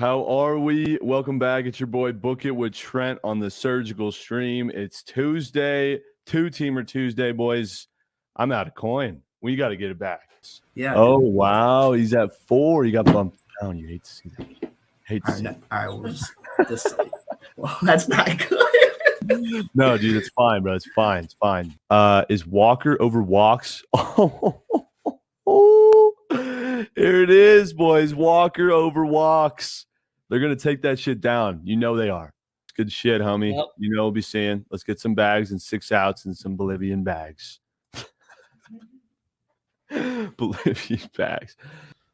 How are we? Welcome back. It's your boy Book It with Trent on the Surgical Stream. It's Tuesday, two-teamer Tuesday, boys. I'm out of coin. We got to get it back. Yeah. Oh, wow. He's at 4. He got bumped down. You hate to see that. Hate to see that. I was this. Well, that's not good. No, dude, it's fine, bro. It's fine. It's fine. Is Walker over Walks? Oh, here it is, boys. Walker over Walks. They're going to take that shit down. You know they are. It's good shit, homie. Yep. You know we'll be seeing. Let's get some bags and 6 outs and some Bolivian bags. Bolivian bags.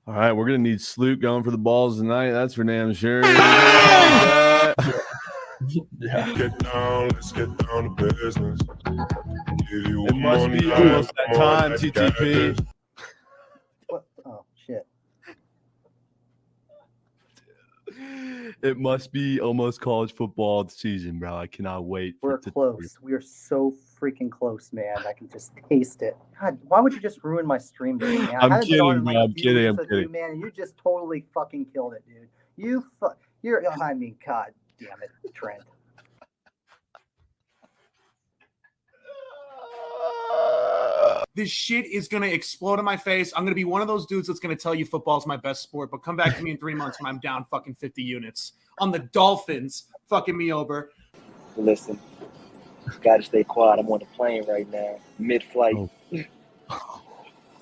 All right, we're going to need Sloot going for the balls tonight. That's for damn sure. Yeah. Let's get down to business. It must be almost that time, TTP. What? Oh, shit. It must be almost college football season, bro. I cannot wait. We're close. We are so freaking close, man. I can just taste it. God, why would you just ruin my stream, dude, man? I'm kidding, bro. I'm kidding. I'm kidding. You, man, you just totally fucking killed it, dude. I mean, God damn it, Trent. This shit is going to explode in my face. I'm going to be one of those dudes that's going to tell you football's my best sport, but come back to me in 3 months when I'm down fucking 50 units on the Dolphins fucking me over. Listen, got to stay quiet. I'm on the plane right now, mid-flight. Oh.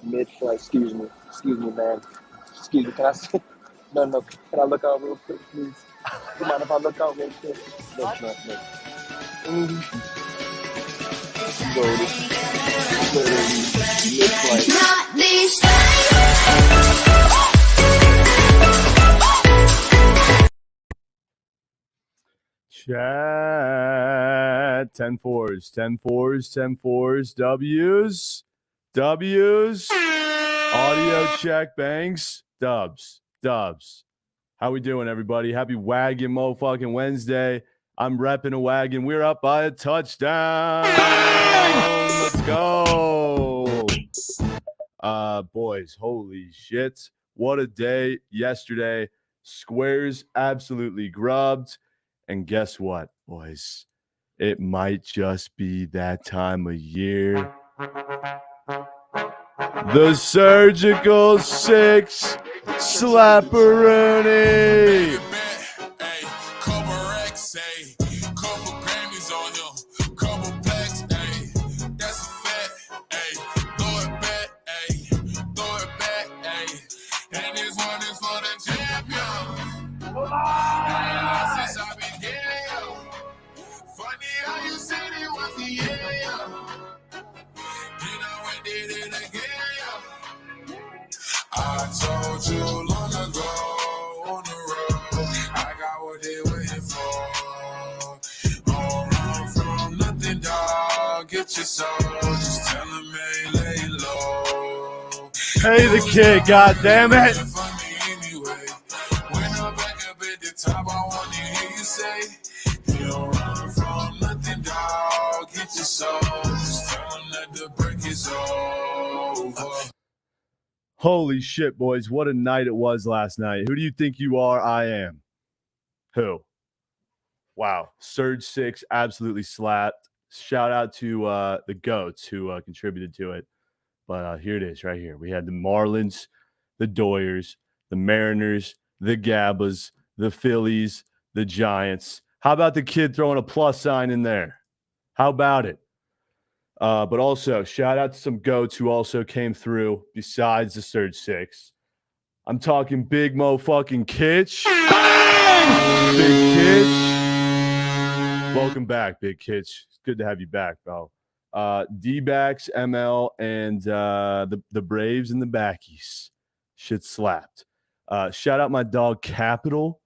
Mid-flight, excuse me, man. Excuse me, can I say? No, can I look out real quick, please? Do you mind if I look out real quick? No. Chat 10 4s, 10 4s, 10 4s, W's, audio check, bangs, dubs. How we doing, everybody? Happy Wagon motherfucking Wednesday. I'm repping a Wagon. We're up by a touchdown. Let's go. Boys, holy shit. What a day yesterday. Squares absolutely grubbed. And guess what, boys? It might just be that time of year. The Surgical 6 Slapperoonie. I told you long ago on the road, I got what they waiting for. Don't run from nothing, dog. Get your soul. Just tell them, hey, lay low. Hey, the kid, goddammit. When I'm back up at the top, I want to hear you say, you don't run from nothing, dog. Get your soul. Just tell them that the break is over. Holy shit, boys. What a night it was last night. Who do you think you are? I am. Who? Wow. Surge 6 absolutely slapped. Shout out to the GOATs who contributed to it. But here it is right here. We had the Marlins, the Doyers, the Mariners, the Gabbas, the Phillies, the Giants. How about the kid throwing a plus sign in there? How about it? But also, shout out to some GOATs who also came through besides the Surge 6. I'm talking Big Mo fucking Kitch. Big Kitch. Welcome back, Big Kitch. It's good to have you back, bro. D-backs, ML, and the Braves and the Backies. Shit slapped. Shout out my dog Capital.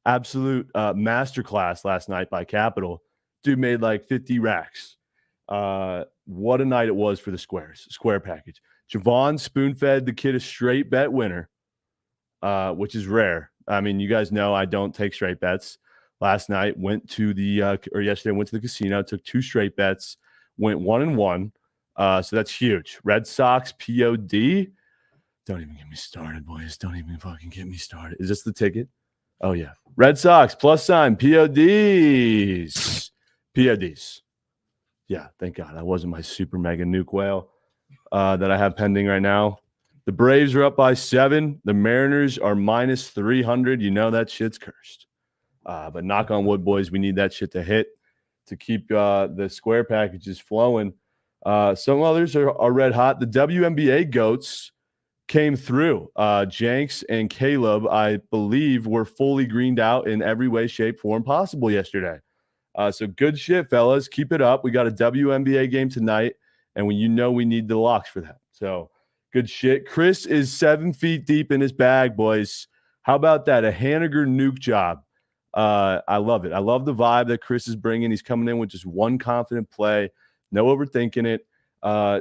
Absolute masterclass last night by Capital. Dude made like 50 racks. What a night it was for the square package. Javon spoon-fed the kid a straight bet winner, which is rare. I mean, you guys know I don't take straight bets. Last night yesterday went to the casino, took 2 straight bets, went 1-1. So that's huge. Red Sox POD. Don't even get me started, boys. Don't even fucking get me started. Is this the ticket? Oh, yeah. Red Sox, +sign, PODs. PODs. Yeah, thank God. That wasn't my super mega nuke whale that I have pending right now. The Braves are up by 7. The Mariners are -300. You know that shit's cursed. But knock on wood, boys, we need that shit to hit to keep the square packages flowing. Some others are red hot. The WNBA goats came through. Jenks and Caleb, I believe, were fully greened out in every way, shape, form possible yesterday. So good shit, fellas. Keep it up. We got a WNBA game tonight, and we need the locks for that. So good shit. Chris is 7 feet deep in his bag, boys. How about that? A Haniger nuke job. I love it. I love the vibe that Chris is bringing. He's coming in with just one confident play, no overthinking it.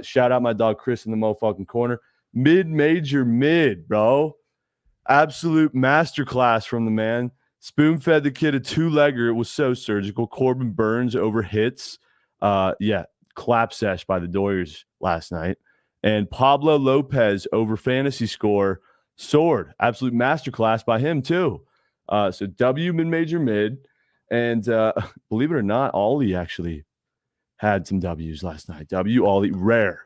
Shout out my dog Chris in the motherfucking corner. Mid-major mid, bro. Absolute masterclass from the man. Spoon-fed the kid a 2-legger. It was so surgical. Corbin Burns over hits. Clap sesh by the Doyers last night. And Pablo Lopez over fantasy score. Soared. Absolute masterclass by him, too. So W mid-major mid. And believe it or not, Ollie actually had some W's last night. W Ollie, rare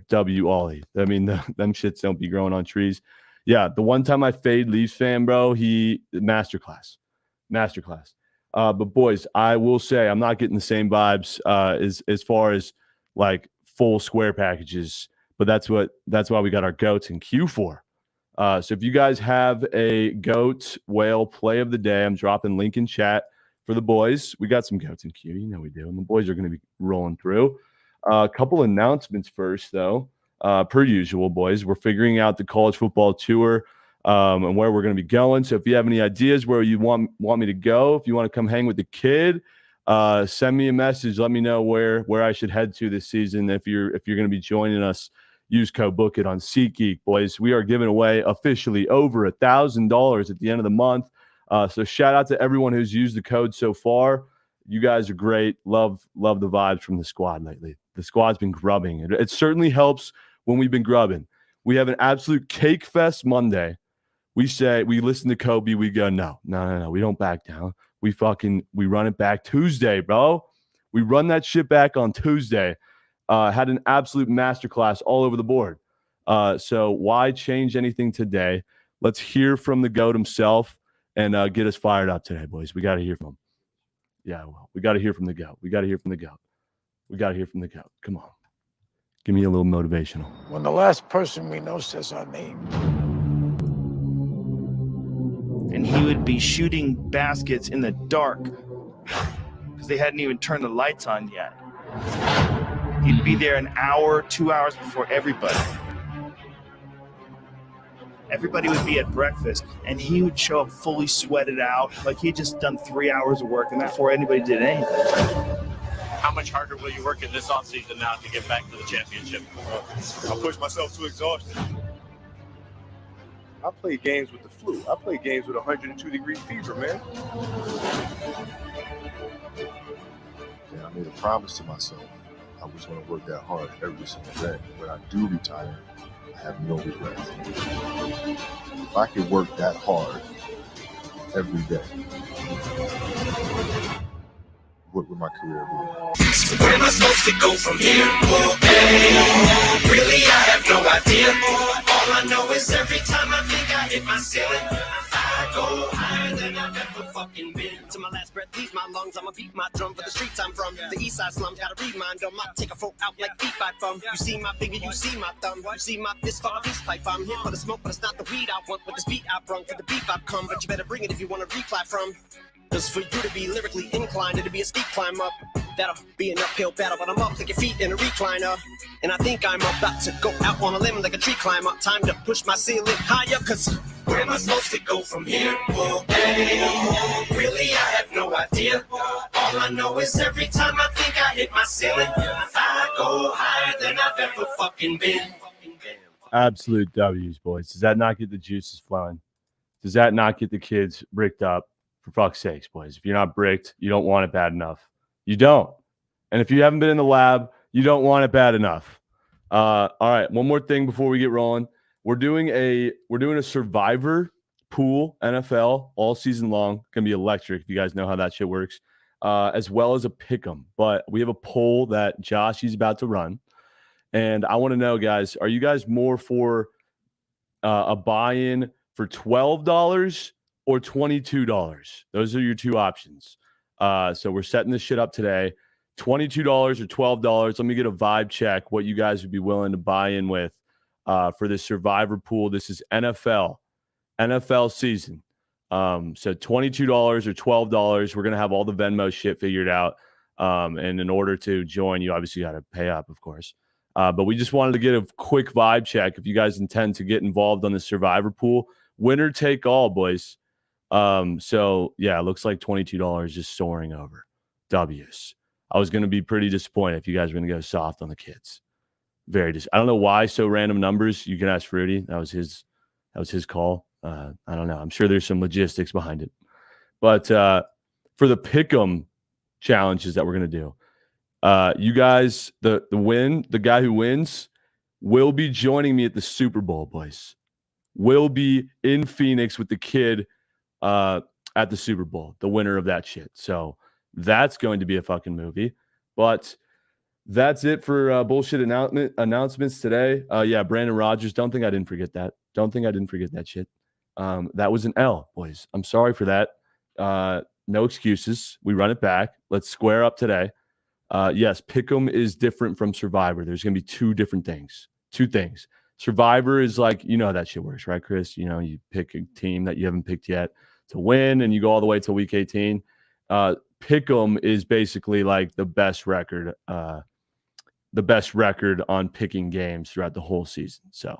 W Ollie. I mean, them shits don't be growing on trees. Yeah, the one time I fade Leafs fan, bro, he masterclass. But boys, I will say I'm not getting the same vibes as far as like full square packages. But that's why we got our goats in Q for. So if you guys have a goat whale play of the day, I'm dropping link in chat for the boys. We got some goats in Q, you know we do, and the boys are going to be rolling through. A couple announcements first, though. Per usual, boys, we're figuring out the college football tour and where we're going to be going. So if you have any ideas where you want me to go, if you want to come hang with the kid, send me a message. Let me know where I should head to this season. If you're going to be joining us, use code BOOKIT on SeatGeek, boys. We are giving away officially over $1,000 at the end of the month. So shout out to everyone who's used the code so far. You guys are great. Love the vibes from the squad lately. The squad's been grubbing. It certainly helps when we've been grubbing. We have an absolute cake fest Monday. We listen to Kobe. We go, no. We don't back down. We run it back Tuesday, bro. We run that shit back on Tuesday. Had an absolute masterclass all over the board. So why change anything today? Let's hear from the GOAT himself and get us fired up today, boys. We got to hear from him. Yeah, well, we got to hear from the GOAT. Come on. Give me a little motivational. When the last person we know says our name. And he would be shooting baskets in the dark because they hadn't even turned the lights on yet. He'd be there an hour, 2 hours before everybody. Everybody would be at breakfast, and he would show up fully sweated out, like he'd just done 3 hours of work, and before anybody did anything. How much harder will you work in this offseason now to get back to the championship? I push myself to exhaustion. I play games with the flu. I play games with 102-degree fever, man. And I made a promise to myself. I was going to work that hard every single day. When I do retire, I have no regrets. If I could work that hard every day, what would my career be? Where am I supposed to go from here? Hey, really, I have no idea. All I know is every time I think I hit my ceiling, I go higher than I've ever fucking been. To my last breath, leaves my lungs. I'ma beat my drum for the streets I'm from. The east side slums, gotta remind them. I take a folk out like beat by bum. You see my finger, you see my thumb. You see my fist for a peace pipe. I'm here for the smoke, but it's not the weed I want. With this beat I brung, for the beef I've come. But you better bring it if you want to reply from. Cause for you to be lyrically inclined, it'll be a steep climb up. That'll be an uphill battle, but I'm up like your feet in a recliner. And I think I'm about to go out on a limb like a tree climber. Time to push my ceiling higher, cause where am I supposed to go from here? Hey, really, I have no idea. All I know is every time I think I hit my ceiling, I go higher than I've ever fucking been. Absolute W's, boys. Does that not get the juices flowing? Does that not get the kids bricked up? For fuck's sakes, boys. If you're not bricked, you don't want it bad enough. You don't. And if you haven't been in the lab, you don't want it bad enough. All right. One more thing before we get rolling. We're doing a Survivor pool, NFL, all season long. Going to be electric if you guys know how that shit works, as well as a pick'em. But we have a poll that Josh is about to run. And I want to know, guys, are you guys more for a buy-in for $12 or $22? Those are your two options. So we're setting this shit up today. $22 or $12. Let me get a vibe check what you guys would be willing to buy in with for this survivor pool. This is NFL season. So $22 or $12. We're going to have all the Venmo shit figured out. And in order to join, you obviously got to pay up, of course. But we just wanted to get a quick vibe check if you guys intend to get involved on the survivor pool. Winner take all, boys. So yeah, it looks like $22 just soaring over W's. I was going to be pretty disappointed if you guys were going to go soft on the kids. I don't know why so random numbers. You can ask Fruity. That was his call. I don't know. I'm sure there's some logistics behind it. But for the pick'em challenges that we're going to do, you guys, the guy who wins will be joining me at the Super Bowl, boys. Will be in Phoenix with the kid at the Super Bowl, the winner of that shit. So that's going to be a fucking movie. But that's it for bullshit announcements today. Yeah, Brandon Rogers. Don't think I didn't forget that. Don't think I didn't forget that shit. That was an L, boys. I'm sorry for that. No excuses. We run it back. Let's square up today. Yes, Pick'em is different from Survivor. There's going to be two things. Survivor is like, you know how that shit works, right, Chris? You know, you pick a team that you haven't picked yet to win, and you go all the way till week 18. Pick'em is basically like the best record on picking games throughout the whole season. So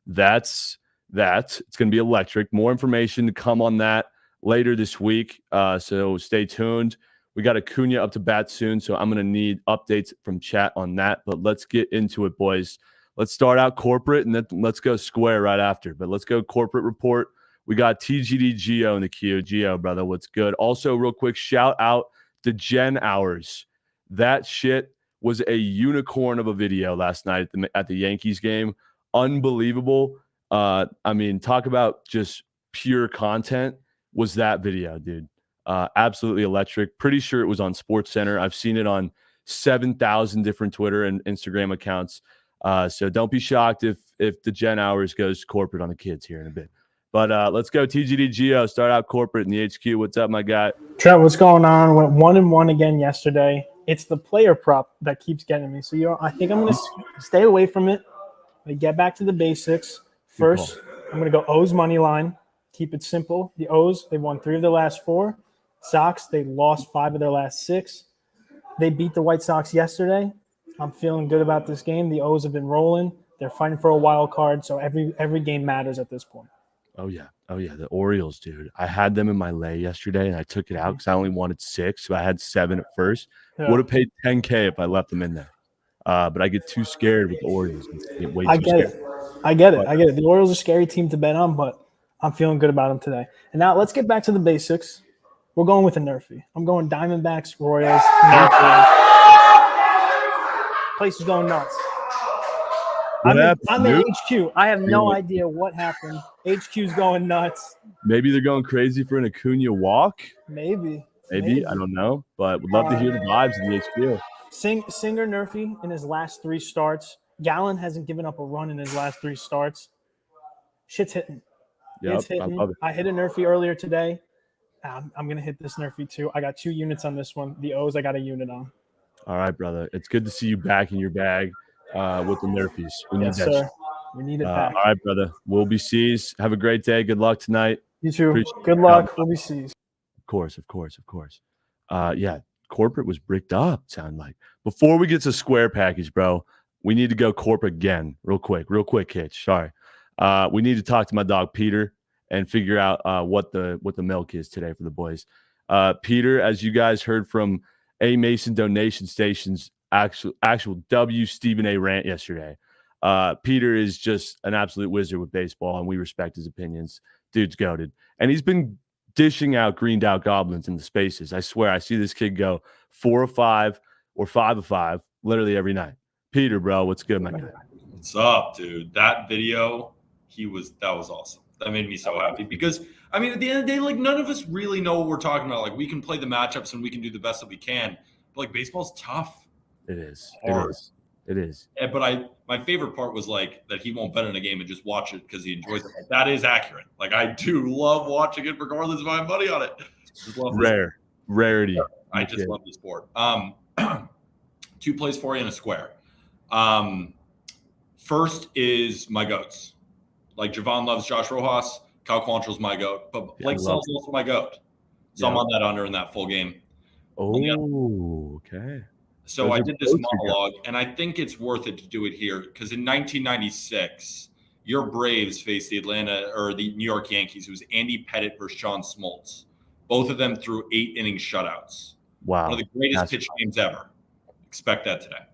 that's that. It's going to be electric. More information to come on that later this week. So stay tuned. We got Acuna up to bat soon, so I'm going to need updates from chat on that. But let's get into it, boys. Let's start out corporate, and then let's go square right after. But let's go corporate report. We got TGD Geo in the queue. Geo, brother, what's good? Also, real quick, shout out to Gen Hours. That shit was a unicorn of a video last night at the Yankees game. Unbelievable. I mean, talk about just pure content. Was that video, dude? Absolutely electric. Pretty sure it was on SportsCenter. I've seen it on 7,000 different Twitter and Instagram accounts. So don't be shocked if the Gen Hours goes corporate on the kids here in a bit. But let's go TGD Geo. Start out corporate in the HQ. What's up, my guy? Trent, what's going on? Went 1-1 again yesterday. It's the player prop that keeps getting me. So I think I'm going to stay away from it. Get back to the basics. First, I'm going to go O's money line. Keep it simple. The O's, they won 3 of their last 4. Sox, they lost 5 of their last 6. They beat the White Sox yesterday. I'm feeling good about this game. The O's have been rolling. They're fighting for a wild card, so every game matters at this point. Oh, yeah. The Orioles, dude. I had them in my lay yesterday, and I took it out because I only wanted 6. So I had 7 at first. Yeah. Would have paid $10K if I left them in there. But I get too scared with the Orioles. I get it. The Orioles are a scary team to bet on, but I'm feeling good about them today. And now let's get back to the basics. We're going with a Nerfy. I'm going Diamondbacks, Royals. Place is going nuts. I'm in HQ. I have no idea what happened. HQ's going nuts. Maybe they're going crazy for an Acuna walk. Maybe. I don't know. But would love to hear the vibes in the HQ. Singer Nerfy in his last 3 starts. Gallon hasn't given up a run in his last 3 starts. Shit's hitting. Yep, it's hitting. I love it. I hit a Nerfy earlier today. I'm going to hit this Nerfy too. I got 2 units on this one. The O's I got a unit on. All right, brother. It's good to see you back in your bag with the Nerfies. Yes, sir. We need it back. All right, brother. We'll be sees. Have a great day. Good luck tonight. You too. Good luck. We'll be sees. Of course. Yeah, corporate was bricked up, sound like. Before we get to square package, bro, we need to go corporate again real quick, Hitch. Sorry. We need to talk to my dog, Peter, and figure out what the milk is today for the boys. Peter, as you guys heard from A. Mason Donation Station's actual W. Stephen A. rant yesterday, Peter is just an absolute wizard with baseball, and we respect his opinions. Dude's goated. And he's been dishing out greened out goblins in the spaces. I swear, I see this kid go 4 of 5 or 5 of 5 literally every night. Peter, bro, what's good, my guy? What's up, dude? That video, that was awesome. That made me so happy because, I mean, at the end of the day, like, none of us really know what we're talking about. Like, we can play the matchups and we can do the best that we can. But, like, baseball's tough. It is. Hard. It is. It is. But my favorite part was, like, that he won't bet in a game and just watch it because he enjoys it. Like, that is accurate. Like, I do love watching it regardless if I have money on it. Just love this. Rarity. I just love the sport. 2 plays for you in a square. First is my goats. Like, Javon loves Josh Rojas. Cal Quantrill's my goat. But Blake Snell's also my goat. So I'm on that under in that full game. Oh, okay. So I did this monologue, and I think it's worth it to do it here because in 1996, your Braves faced the New York Yankees. It was Andy Pettitte versus John Smoltz. Both of them threw 8-inning shutouts. Wow. One of the greatest pitch games ever. Expect that today.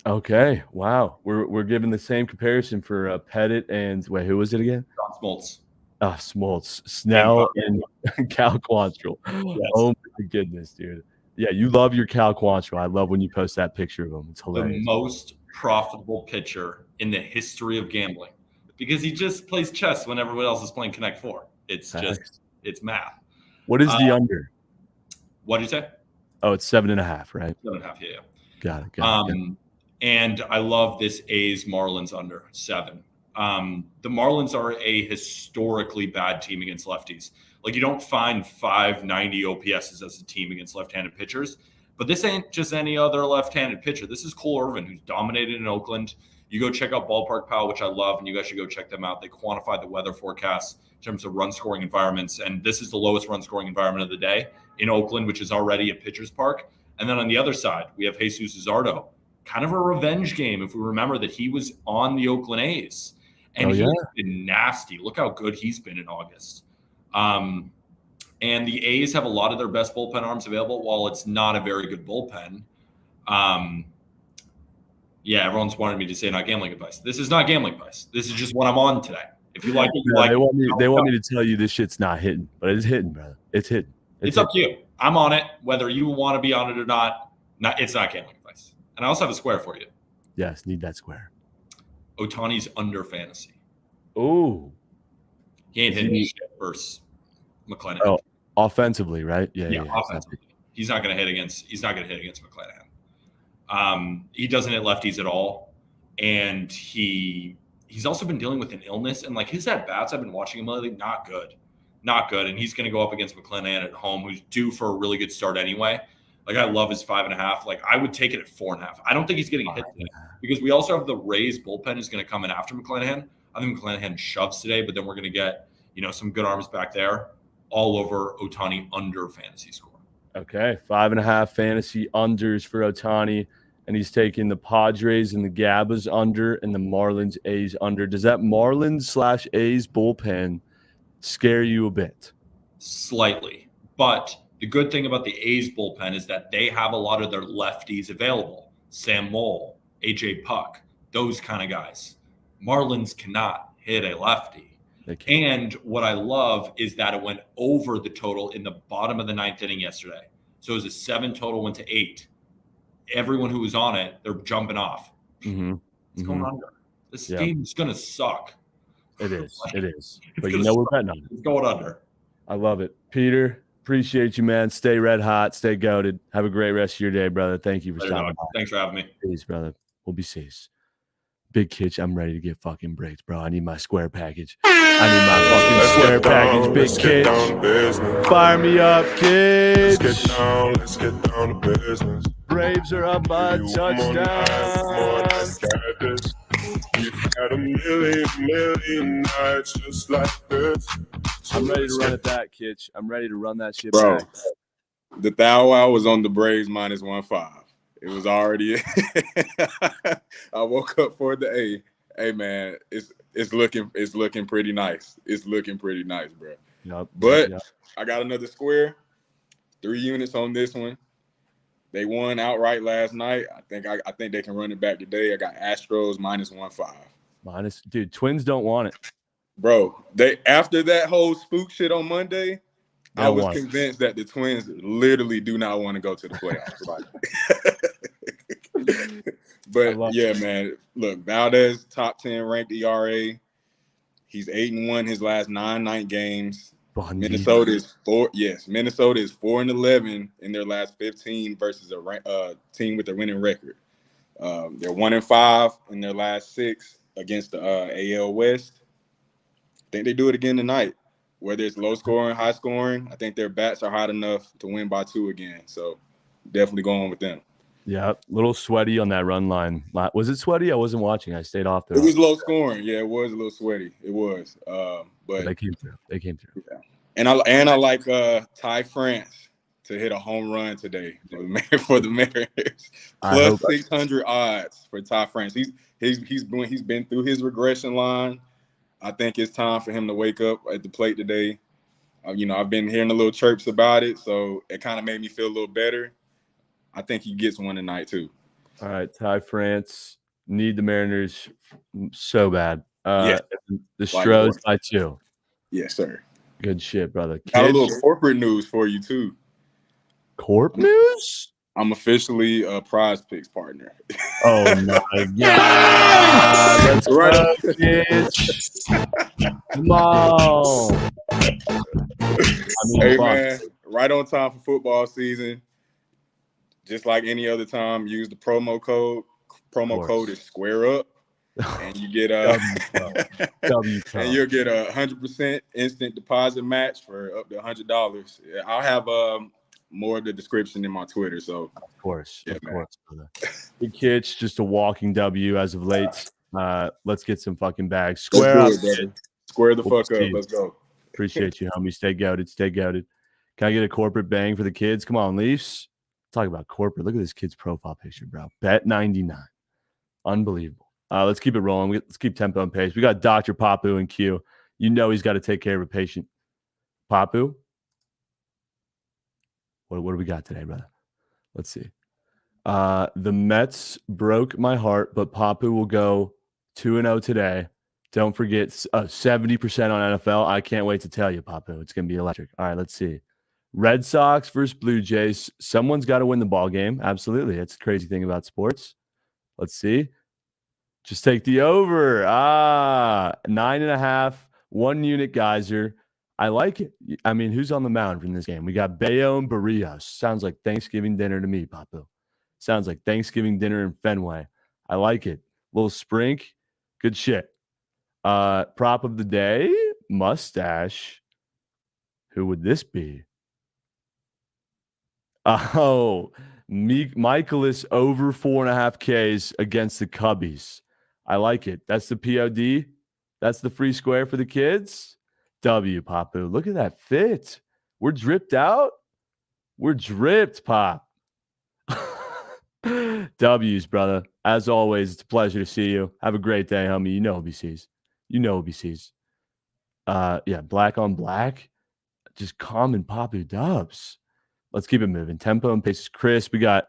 Okay. Wow. We're giving the same comparison for Pettitte and who was it again? John Smoltz. Oh, Smoltz, Snell, and Cal Quantrill. Yes. Oh my goodness, dude. Yeah, you love your Cal Quantrill. I love when you post that picture of him. It's hilarious. The most profitable pitcher in the history of gambling because he just plays chess when everyone else is playing Connect Four. It's it's math. What is the under? What did you say? Oh, it's 7.5, right? 7.5, yeah. Got it. And I love this A's Marlins under 7. The Marlins are a historically bad team against lefties. Like, you don't find 590 OPSs as a team against left-handed pitchers, but this ain't just any other left-handed pitcher. This is Cole Irvin, who's dominated in Oakland. You go check out Ballpark Pal, which I love, and you guys should go check them out. They quantify the weather forecasts in terms of run-scoring environments, and this is the lowest run-scoring environment of the day in Oakland, which is already a pitcher's park. And then on the other side, we have Jesus Luzardo, kind of a revenge game if we remember that he was on the Oakland A's. And he's been nasty. Look how good he's been in August. And the A's have a lot of their best bullpen arms available. While it's not a very good bullpen, everyone's wanted me to say not gambling advice. This is not gambling advice. This is just what I'm on today. If you like it, you like it. They want me to tell you this shit's not hitting, but it's hitting, brother. It's hitting. It's up to you. I'm on it. Whether you want to be on it or not, it's not gambling advice. And I also have a square for you. Yes, need that square. Ohtani's under fantasy. Oh. He ain't hitting shit versus McClanahan. Oh, offensively, right? Yeah. Offensively. He's not going to hit against McClanahan. He doesn't hit lefties at all. And he's also been dealing with an illness. And, like, his at-bats, I've been watching him lately, not good. Not good. And he's going to go up against McClanahan at home, who's due for a really good start anyway. Like, I love his 5.5. Like, I would take it at 4.5. I don't think he's getting a hit today because we also have the Rays bullpen is going to come in after McClanahan. I think McClanahan shoves today, but then we're going to get, some good arms back there all over Ohtani under fantasy score. Okay. 5.5 fantasy unders for Ohtani. And he's taking the Padres and the Gabas under and the Marlins A's under. Does that Marlins/A's bullpen scare you a bit? Slightly. But the good thing about the A's bullpen is that they have a lot of their lefties available. Sam Moll, AJ Puck, those kind of guys. Marlins cannot hit a lefty. And what I love is that it went over the total in the bottom of the 9th inning yesterday. So it was a 7 total, went to 8. Everyone who was on it, they're jumping off. It's going under. This game is going to suck. It is. It is. But we're betting on it. It's going under. I love it. Peter, appreciate you, man. Stay red hot. Stay goated. Have a great rest of your day, brother. Thank you for stopping by. Thanks for having me. Peace, brother. We'll be safe. Big Kitch, I'm ready to get fucking breaks, bro. I need my square package. I need my fucking square package, Big Kitch. Fire me up, kids. Let's get down to business. Braves are up by a touchdown. We've had a million nights just like this. I'm ready to run it back, Kitch. I'm ready to run that shit Bro, back. The Thou was on the Braves minus 1.5. It was already. I woke up for the Hey man, it's looking pretty nice. It's looking pretty nice, bro. Yep. But I got another square. 3 units on this one. They won outright last night. I think they can run it back today. I got Astros minus 1.5. Dude, Twins don't want it. Bro, after that whole spook shit on Monday, I was convinced that the Twins literally do not want to go to the playoffs. But yeah, man. Look, Valdez, top 10 ranked ERA. He's 8-1 his last 9 night games. Bandito. Minnesota is 4-11 in their last 15 versus a team with a winning record. They're 1-5 in their last 6 against the AL West. I think they do it again tonight. Whether it's low scoring, high scoring, I think their bats are hot enough to win by 2 again. So definitely going with them. Yeah, little sweaty on that run line. Was it sweaty? I wasn't watching. I stayed off there. It was low scoring. Yeah, it was a little sweaty. It was. But they came through. Yeah. And I like Ty France to hit a home run today for the Mariners. Plus 600 odds for Ty France. He's been through his regression line. I think it's time for him to wake up at the plate today. I've been hearing a little chirps about it, so it kind of made me feel a little better. I think he gets one tonight too. All right, Ty France, need the Mariners so bad. Yeah. The Stros by 2. Yes, sir. Good shit, brother. Got a little corporate news for you too. Corp news? I'm officially a Prize Picks partner. Oh my god! That's right, bitch. Come on. Hey man, right on time for football season. Just like any other time, use the promo code. Promo code is Square Up, and you get and you'll get 100% instant deposit match for up to $100. I'll have more of the description in my Twitter. So of course, brother. Big Kitch, just a walking W as of late. Let's get some fucking bags. Square up, brother. Square the fuck up. Let's go. Appreciate you, homie. Stay goated. Stay goated. Can I get a corporate bang for the kids? Come on, Leafs. Talk about corporate. Look at this kid's profile picture, bro. Bet 99. Unbelievable. Let's keep it rolling. Let's keep tempo and pace. We got Dr. Papu in queue. You know he's got to take care of a patient. Papu? What do we got today, brother? Let's see. The Mets broke my heart, but Papu will go 2-0 today. Don't forget 70% on NFL. I can't wait to tell you, Papu. It's going to be electric. All right, let's see. Red Sox versus Blue Jays. Someone's got to win the ball game. Absolutely. That's the crazy thing about sports. Let's see. Just take the over. 9.5, 1 unit geyser. I like it. I mean, who's on the mound in this game? We got Bayo and Barrios. Sounds like Thanksgiving dinner to me, Papu. Sounds like Thanksgiving dinner in Fenway. I like it. Little sprink. Good shit. Prop of the day, mustache. Who would this be? Oh, Michaelis over 4.5 Ks against the Cubbies. I like it. That's the POD. That's the free square for the kids. W, Papu. Look at that fit. We're dripped out. We're dripped, Pop. W's, brother. As always, it's a pleasure to see you. Have a great day, homie. You know OBCs. Yeah, black on black. Just common Papu dubs. Let's keep it moving. Tempo and pace is crisp. We got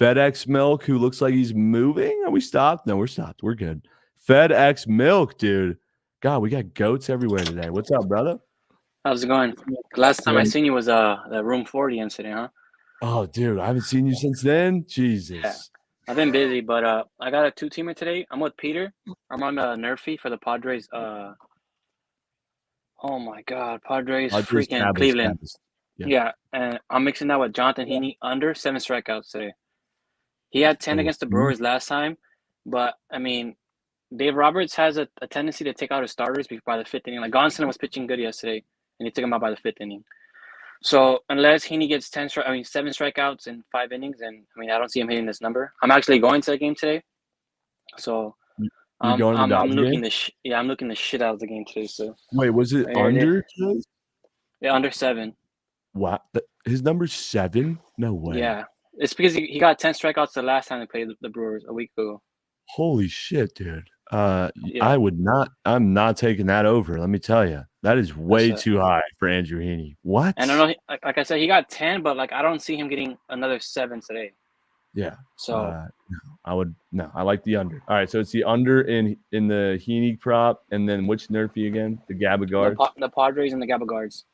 FedEx Milk, who looks like he's moving. Are we stopped? No, we're stopped. We're good. FedEx Milk, dude. God, we got goats everywhere today. What's up, brother? How's it going? Last time I seen you was the Room 40 incident, huh? Oh, dude, I haven't seen you since then. Jesus. Yeah. I've been busy, but I got a 2-teamer today. I'm with Peter. I'm on Nerfy for the Padres. Oh my God, Padres freaking Cleveland. Yeah, and I'm mixing that with Jonathan Heaney under 7 strikeouts today. He had 10 against the Brewers last time, but I mean, Dave Roberts has a tendency to take out his starters by the 5th inning. Like Gonsolin was pitching good yesterday, and he took him out by the 5th inning. So unless Heaney gets 7 strikeouts in 5 innings, and I mean, I don't see him hitting this number. I'm actually going to the game today, so I'm looking the shit out of the game today. So wait, was it under? Yeah, under 7. Wow, his number's 7? No way. Yeah, it's because he got 10 strikeouts the last time they played the Brewers a week ago. Holy shit, dude. I'm not taking that over. Let me tell you, that is way too high for Andrew Heaney. What? And I know, like I said, he got 10, but like I don't see him getting another 7 today. Yeah. So I like the under. All right, so it's the under in the Heaney prop, and then which Nerfy again? The Gabba Guards. The Padres and the Gabba Guards.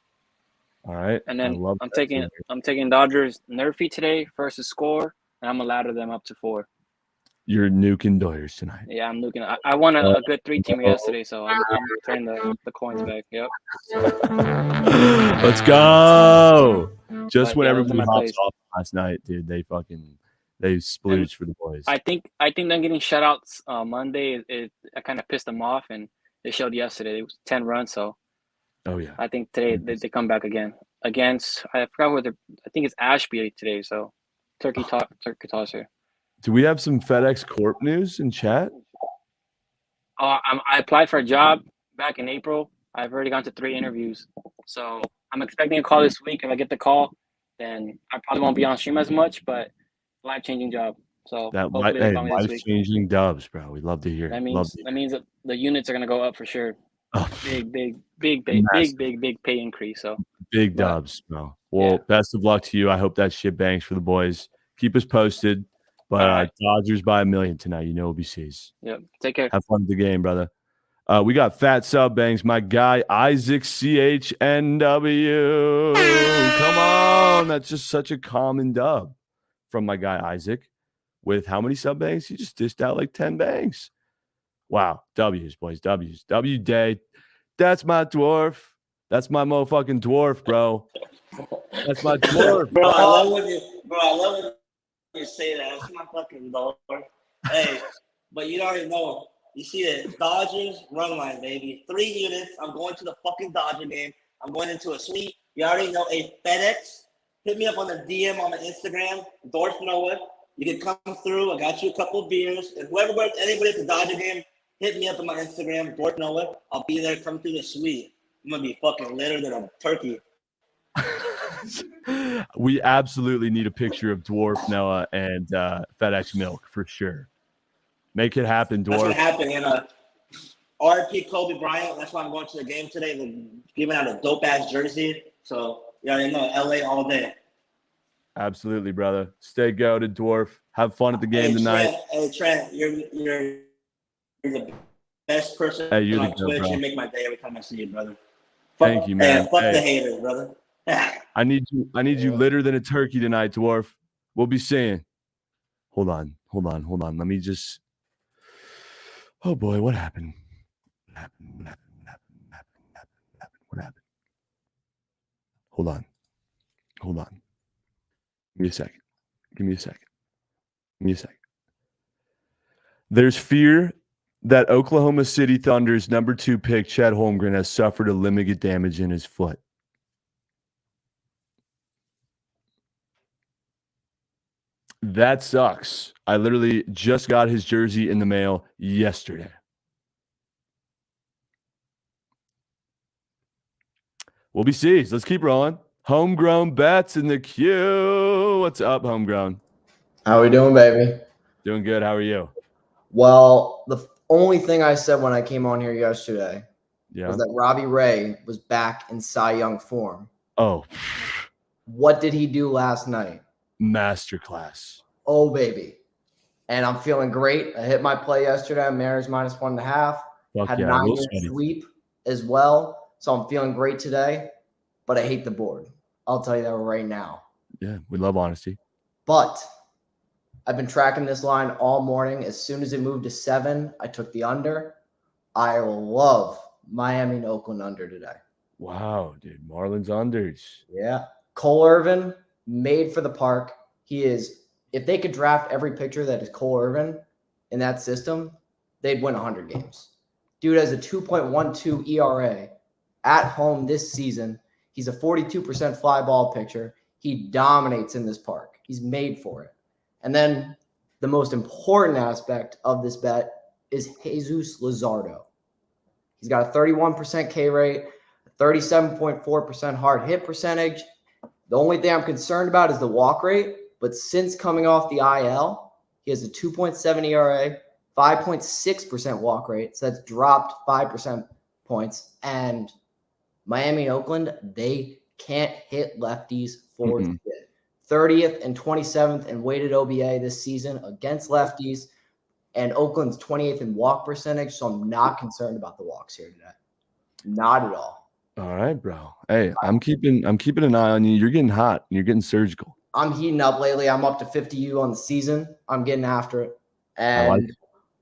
All right. And then I'm taking Dodgers Nerfy today versus score, and I'm gonna ladder them up to 4. You're nuking Doyers tonight. Yeah, I'm looking. I won a good 3-teamer yesterday, so I'm turning the coins back. Yep. Let's go. Just But, when yeah, those are everybody my hops plays. off last night, dude, they splooged for the boys. I think them getting shutouts Monday. I kind of pissed them off, and they showed yesterday. It was 10 runs, so. Oh yeah. I think today they come back again against. I forgot whether. I think it's Ashby today. So, turkey tosser. Do we have some FedEx Corp news in chat? I applied for a job back in April. I've already gone to 3 interviews, so I'm expecting a call this week. If I get the call, then I probably won't be on stream as much, but life-changing job. So hopefully they call me this week. Life-changing dubs, bro. We love to hear. That means that the units are gonna go up for sure. Oh. Big pay increase. So big dubs, bro. Well, best of luck to you. I hope that shit bangs for the boys. Keep us posted. But Dodgers by 1 million tonight. You know OBCs. Yep. Take care. Have fun with the game, brother. We got fat sub bangs. My guy Isaac CHNW. Come on, that's just such a common dub from my guy Isaac. With how many sub bangs? He just dished out like 10 bangs. Wow, W's, boys, W's. W day. That's my dwarf. That's my motherfucking dwarf, bro. That's my dwarf. Bro, I love when you say that. That's my fucking dwarf. Hey, but you already know. You see the Dodgers run line, baby. 3 units. I'm going to the fucking Dodger game. I'm going into a suite. You already know a FedEx. Hit me up on the DM on the Instagram. Dwarf Noah. You can come through. I got you a couple of beers. And anybody at the Dodger game, hit me up on my Instagram, Dwarf Noah. I'll be there. Come through the suite. I'm going to be fucking litter than a turkey. We absolutely need a picture of Dwarf Noah and FedEx Milk for sure. Make it happen, Dwarf. That's what happened. And RP Kobe Bryant. That's why I'm going to the game today. They're giving out a dope-ass jersey. So, you already know, LA all day. Absolutely, brother. Stay goated, Dwarf. Have fun at the game tonight. Trent, you're the best person on Twitch. You make my day every time I see you, brother. Thank you, man. Fuck the haters, brother. I need you litter than a turkey tonight, Dwarf. We'll be seeing. Hold on. Let me just. Oh boy, what happened? What happened? Hold on. Give me a second. There's fear that Oklahoma City Thunder's number 2 pick, Chet Holmgren, has suffered a limited damage in his foot. That sucks. I literally just got his jersey in the mail yesterday. We'll be seized. Let's keep rolling. Homegrown bets in the queue. What's up, Homegrown? How we doing, baby? Doing good. How are you? Well, the only thing I said when I came on here yesterday was that Robbie Ray was back in Cy Young form. Oh. What did he do last night? Masterclass. Oh, baby. And I'm feeling great. I hit my play yesterday on Mariners -1.5. Had 9-unit sweep as well. So I'm feeling great today. But I hate the board. I'll tell you that right now. Yeah, we love honesty. But I've been tracking this line all morning. As soon as it moved to 7, I took the under. I love Miami and Oakland under today. Wow, dude. Marlins unders. Yeah. Cole Irvin, made for the park. He is, if they could draft every pitcher that is Cole Irvin in that system, they'd win 100 games. Dude has a 2.12 ERA at home this season. He's a 42% fly ball pitcher. He dominates in this park. He's made for it. And then the most important aspect of this bet is Jesus Luzardo. He's got a 31% K rate, a 37.4% hard hit percentage. The only thing I'm concerned about is the walk rate. But since coming off the IL, he has a 2.7 ERA, 5.6% walk rate. So that's dropped 5% points. And Miami and Oakland, they can't hit lefties for the bit. 30th and 27th in weighted OBA this season against lefties, and Oakland's 28th in walk percentage. So I'm not concerned about the walks here today. Not at all. All right, bro. Hey, I'm keeping an eye on you. You're getting hot. You're getting surgical. I'm heating up lately. I'm up to 50 U on the season. I'm getting after it. And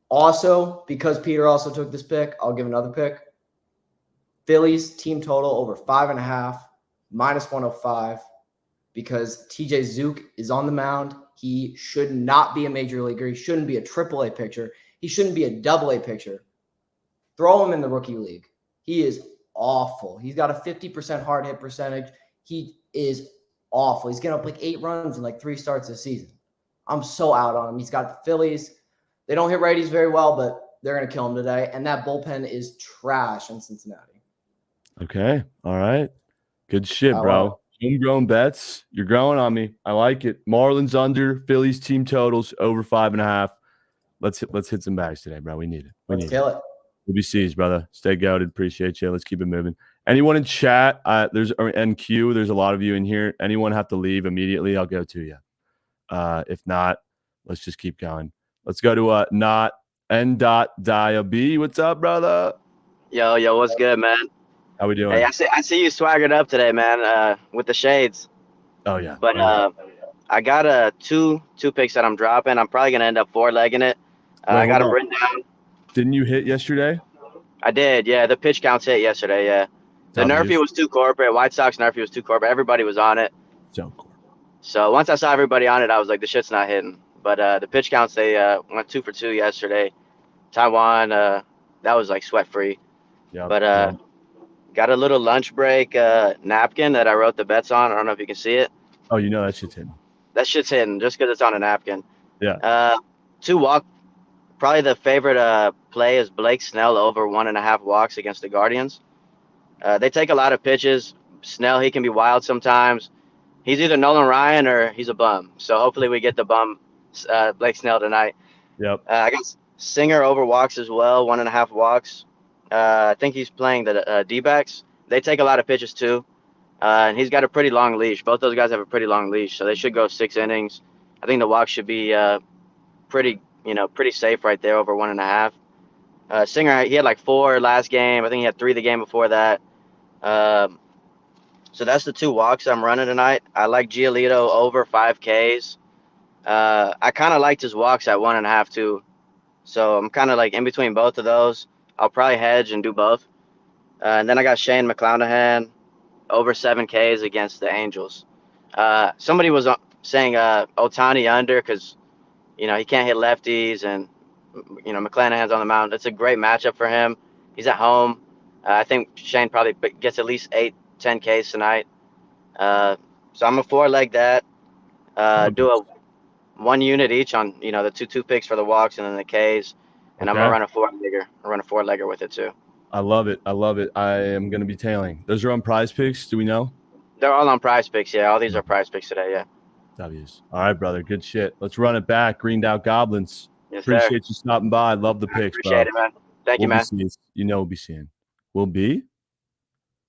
also, because Peter also took this pick, I'll give another pick. Phillies team total over 5.5, -105, because TJ Zook is on the mound. He should not be a major leaguer. He shouldn't be a AAA pitcher. He shouldn't be a AA pitcher. Throw him in the rookie league. He is awful. He's got a 50% hard hit percentage. He is awful. He's getting up like 8 runs in like 3 starts this season. I'm so out on him. He's got the Phillies. They don't hit righties very well, but they're going to kill him today. And that bullpen is trash in Cincinnati. Okay. All right. Good shit, bro. Homegrown bets. You're growing on me. I like it. Marlins under, Phillies team totals over 5.5. Let's hit some bags today, bro. We need it. Let's kill it. WBCs, brother. Stay goated. Appreciate you. Let's keep it moving. Anyone in chat? There's NQ. There's a lot of you in here. Anyone have to leave immediately? I'll go to you. If not, let's just keep going. Let's go to not N.Dia-B. What's up, brother? Yo, what's good, man? How we doing? Hey, I see you swaggered up today, man. With the shades. Oh yeah. But I got two picks that I'm dropping. I'm probably gonna end up 4-legging it. I got them written down. Didn't you hit yesterday? I did, yeah. The pitch counts hit yesterday, yeah. The Nerfy was too corporate. White Sox Nerfy was too corporate. Everybody was on it. So once I saw everybody on it, I was like, the shit's not hitting. But the pitch counts, they went 2 for 2 yesterday. Taiwan, that was like sweat free. Yeah. But got a little lunch break napkin that I wrote the bets on. I don't know if you can see it. Oh, you know that shit's hitting. That shit's hitting just because it's on a napkin. Yeah. 2 walk. Probably the favorite play is Blake Snell over 1.5 walks against the Guardians. They take a lot of pitches. Snell, he can be wild sometimes. He's either Nolan Ryan or he's a bum. So hopefully we get the bum Blake Snell tonight. Yep. I got Singer over walks as well, 1.5 walks. I think he's playing the D-backs. They take a lot of pitches too. And he's got a pretty long leash. Both those guys have a pretty long leash, so they should go 6 innings. I think the walk should be pretty safe right there over 1.5. Singer, he had like 4 last game. I think he had 3 the game before that. So that's the 2 walks I'm running tonight. I like Giolito over 5 Ks. I kind of liked his walks at 1.5 too. So I'm kind of like in between both of those. I'll probably hedge and do both. And then I got Shane McClanahan over 7 Ks against the Angels. Somebody was saying Otani under because, he can't hit lefties and, McClanahan's on the mound. It's a great matchup for him. He's at home. I think Shane probably gets at least 8-10 Ks tonight. So I'm a 4-leg that. Do a 1 unit each on, the 2 picks for the walks and then the Ks. And I'm going to run a 4-legger. I'll run a 4-legger with it too. I love it. I am going to be tailing. Those are on Prize Picks. Do we know? They're all on Prize Picks. Yeah, all these are Prize Picks today. Yeah. W's. All right, brother. Good shit. Let's run it back. Greened Out Goblins. Yes, appreciate you stopping by. Love the picks, bro. Appreciate it, man. Thank you, man. We'll be seeing. Will be.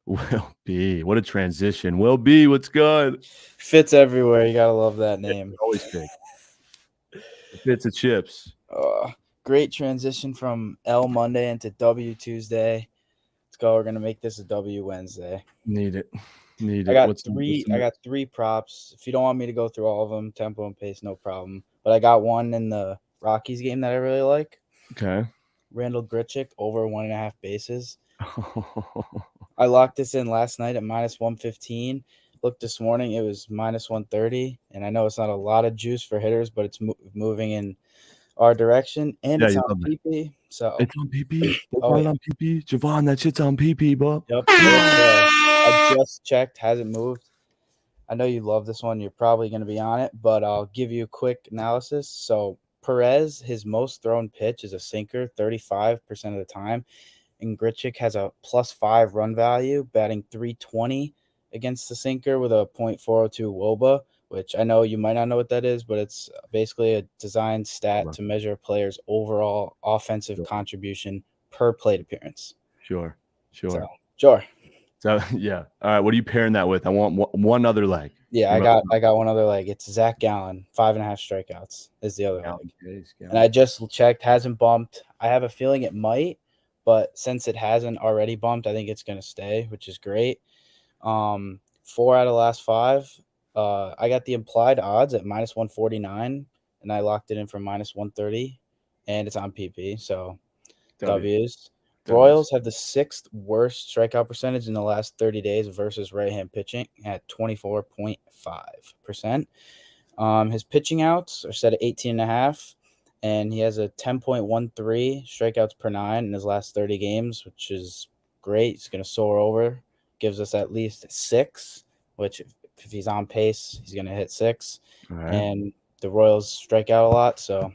What a transition. Will be. What's good? Fits everywhere. You gotta love that name. Always fit. Fits the chips. Great transition from L Monday into W Tuesday. Let's go. We're gonna make this a W Wednesday. Need it. I got three props. If you don't want me to go through all of them, tempo and pace, no problem. But I got one in the Rockies game that I really like. Okay. Randall Grichuk over 1.5 bases. I locked this in last night at -115. Looked this morning, it was -130. And I know it's not a lot of juice for hitters, but it's moving in our direction. And it's on PP. So it's on PP. On PP. Javon, that shit's on PP, bro. Yep. I just checked, hasn't moved. I know you love this one. You're probably going to be on it, but I'll give you a quick analysis. So Perez, his most thrown pitch is a sinker 35% of the time. And Grichuk has a +5 run value, batting .320 against the sinker with a .402 WOBA, which I know you might not know what that is, but it's basically a designed stat to measure a player's overall offensive contribution per plate appearance. Sure. So yeah. All right. What are you pairing that with? I want one other leg. Yeah, I got one other leg. It's Zach Gallen, 5.5 strikeouts is the other leg. And I just checked, hasn't bumped. I have a feeling it might, but since it hasn't already bumped, I think it's going to stay, which is great. 4 out of the last 5. I got the implied odds at -149, and I locked it in for -130. and it's on PP. So W. W's. Royals have the 6th worst strikeout percentage in the last 30 days versus right-hand pitching at 24.5%. His pitching outs are set at 18.5, and he has a 10.13 strikeouts per 9 in his last 30 games, which is great. He's going to soar over. Gives us at least 6, which if he's on pace, he's going to hit 6. All right. And the Royals strike out a lot, so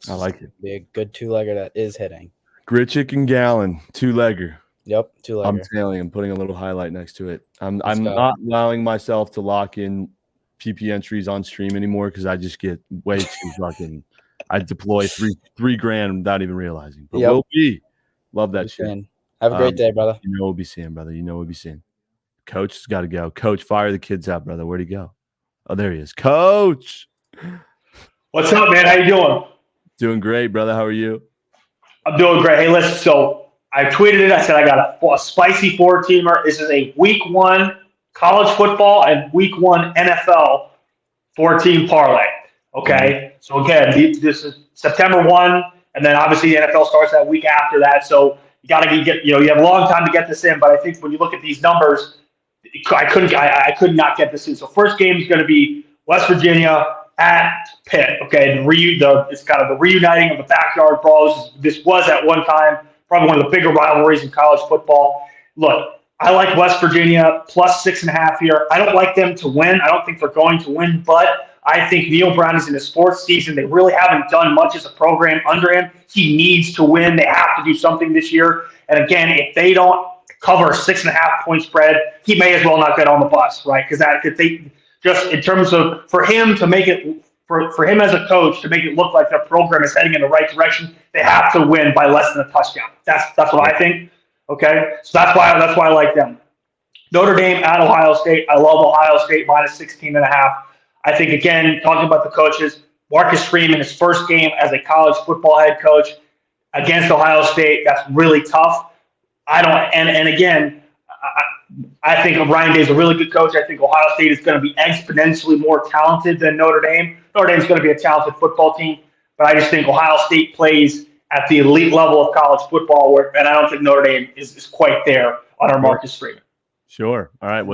I like it. Be a good two-legger that is hitting. Gritchick and Gallon, two-legger. Yep, two-legger. I'm tailing. I'm putting a little highlight next to it. I'm Let's go. not allowing myself to lock in PP entries on stream anymore because I just get way too fucking. I deploy three grand without even realizing. But we'll be. Love that shit. Man. Have a great day, brother. You know we'll be seeing, brother. You know we'll be seeing. Coach has got to go. Coach, fire the kids out, brother. Where'd he go? Oh, there he is. Coach. What's up, man? How you doing? Doing great, brother. How are you? I'm doing great. Hey, listen, so I tweeted it. I said I got a spicy 4-teamer. This is a week 1 college football and week 1 NFL 4-team parlay. Okay? So, again, this is September 1, and then obviously the NFL starts that week after that. So you got to get, you have a long time to get this in, but I think when you look at these numbers, I could not get this in. So first game is going to be West Virginia at Pitt. Okay, it's kind of the reuniting of the backyard brawls. This was at one time probably one of the bigger rivalries in college football. Look, I like West Virginia plus 6.5 here. I don't like them to win. I don't think they're going to win, but I think Neil Brown is in his 4th season. They really haven't done much as a program under him. He needs to win. They have to do something this year. And again, if they don't cover a 6.5 point spread, he may as well not get on the bus, right? Because if they just in terms of for him to make it for him as a coach to make it look like their program is heading in the right direction, they have to win by less than a touchdown. That's what I think. Okay, so that's why I like them. Notre Dame at Ohio State. I love Ohio State minus 16.5. I think again talking about the coaches, Marcus Freeman, his first game as a college football head coach against Ohio State. That's really tough. And again, I think Ryan Day is a really good coach. I think Ohio State is going to be exponentially more talented than Notre Dame. Notre Dame is going to be a talented football team, but I just think Ohio State plays at the elite level of college football, and I don't think Notre Dame is quite there under Marcus Freeman. Sure. All right.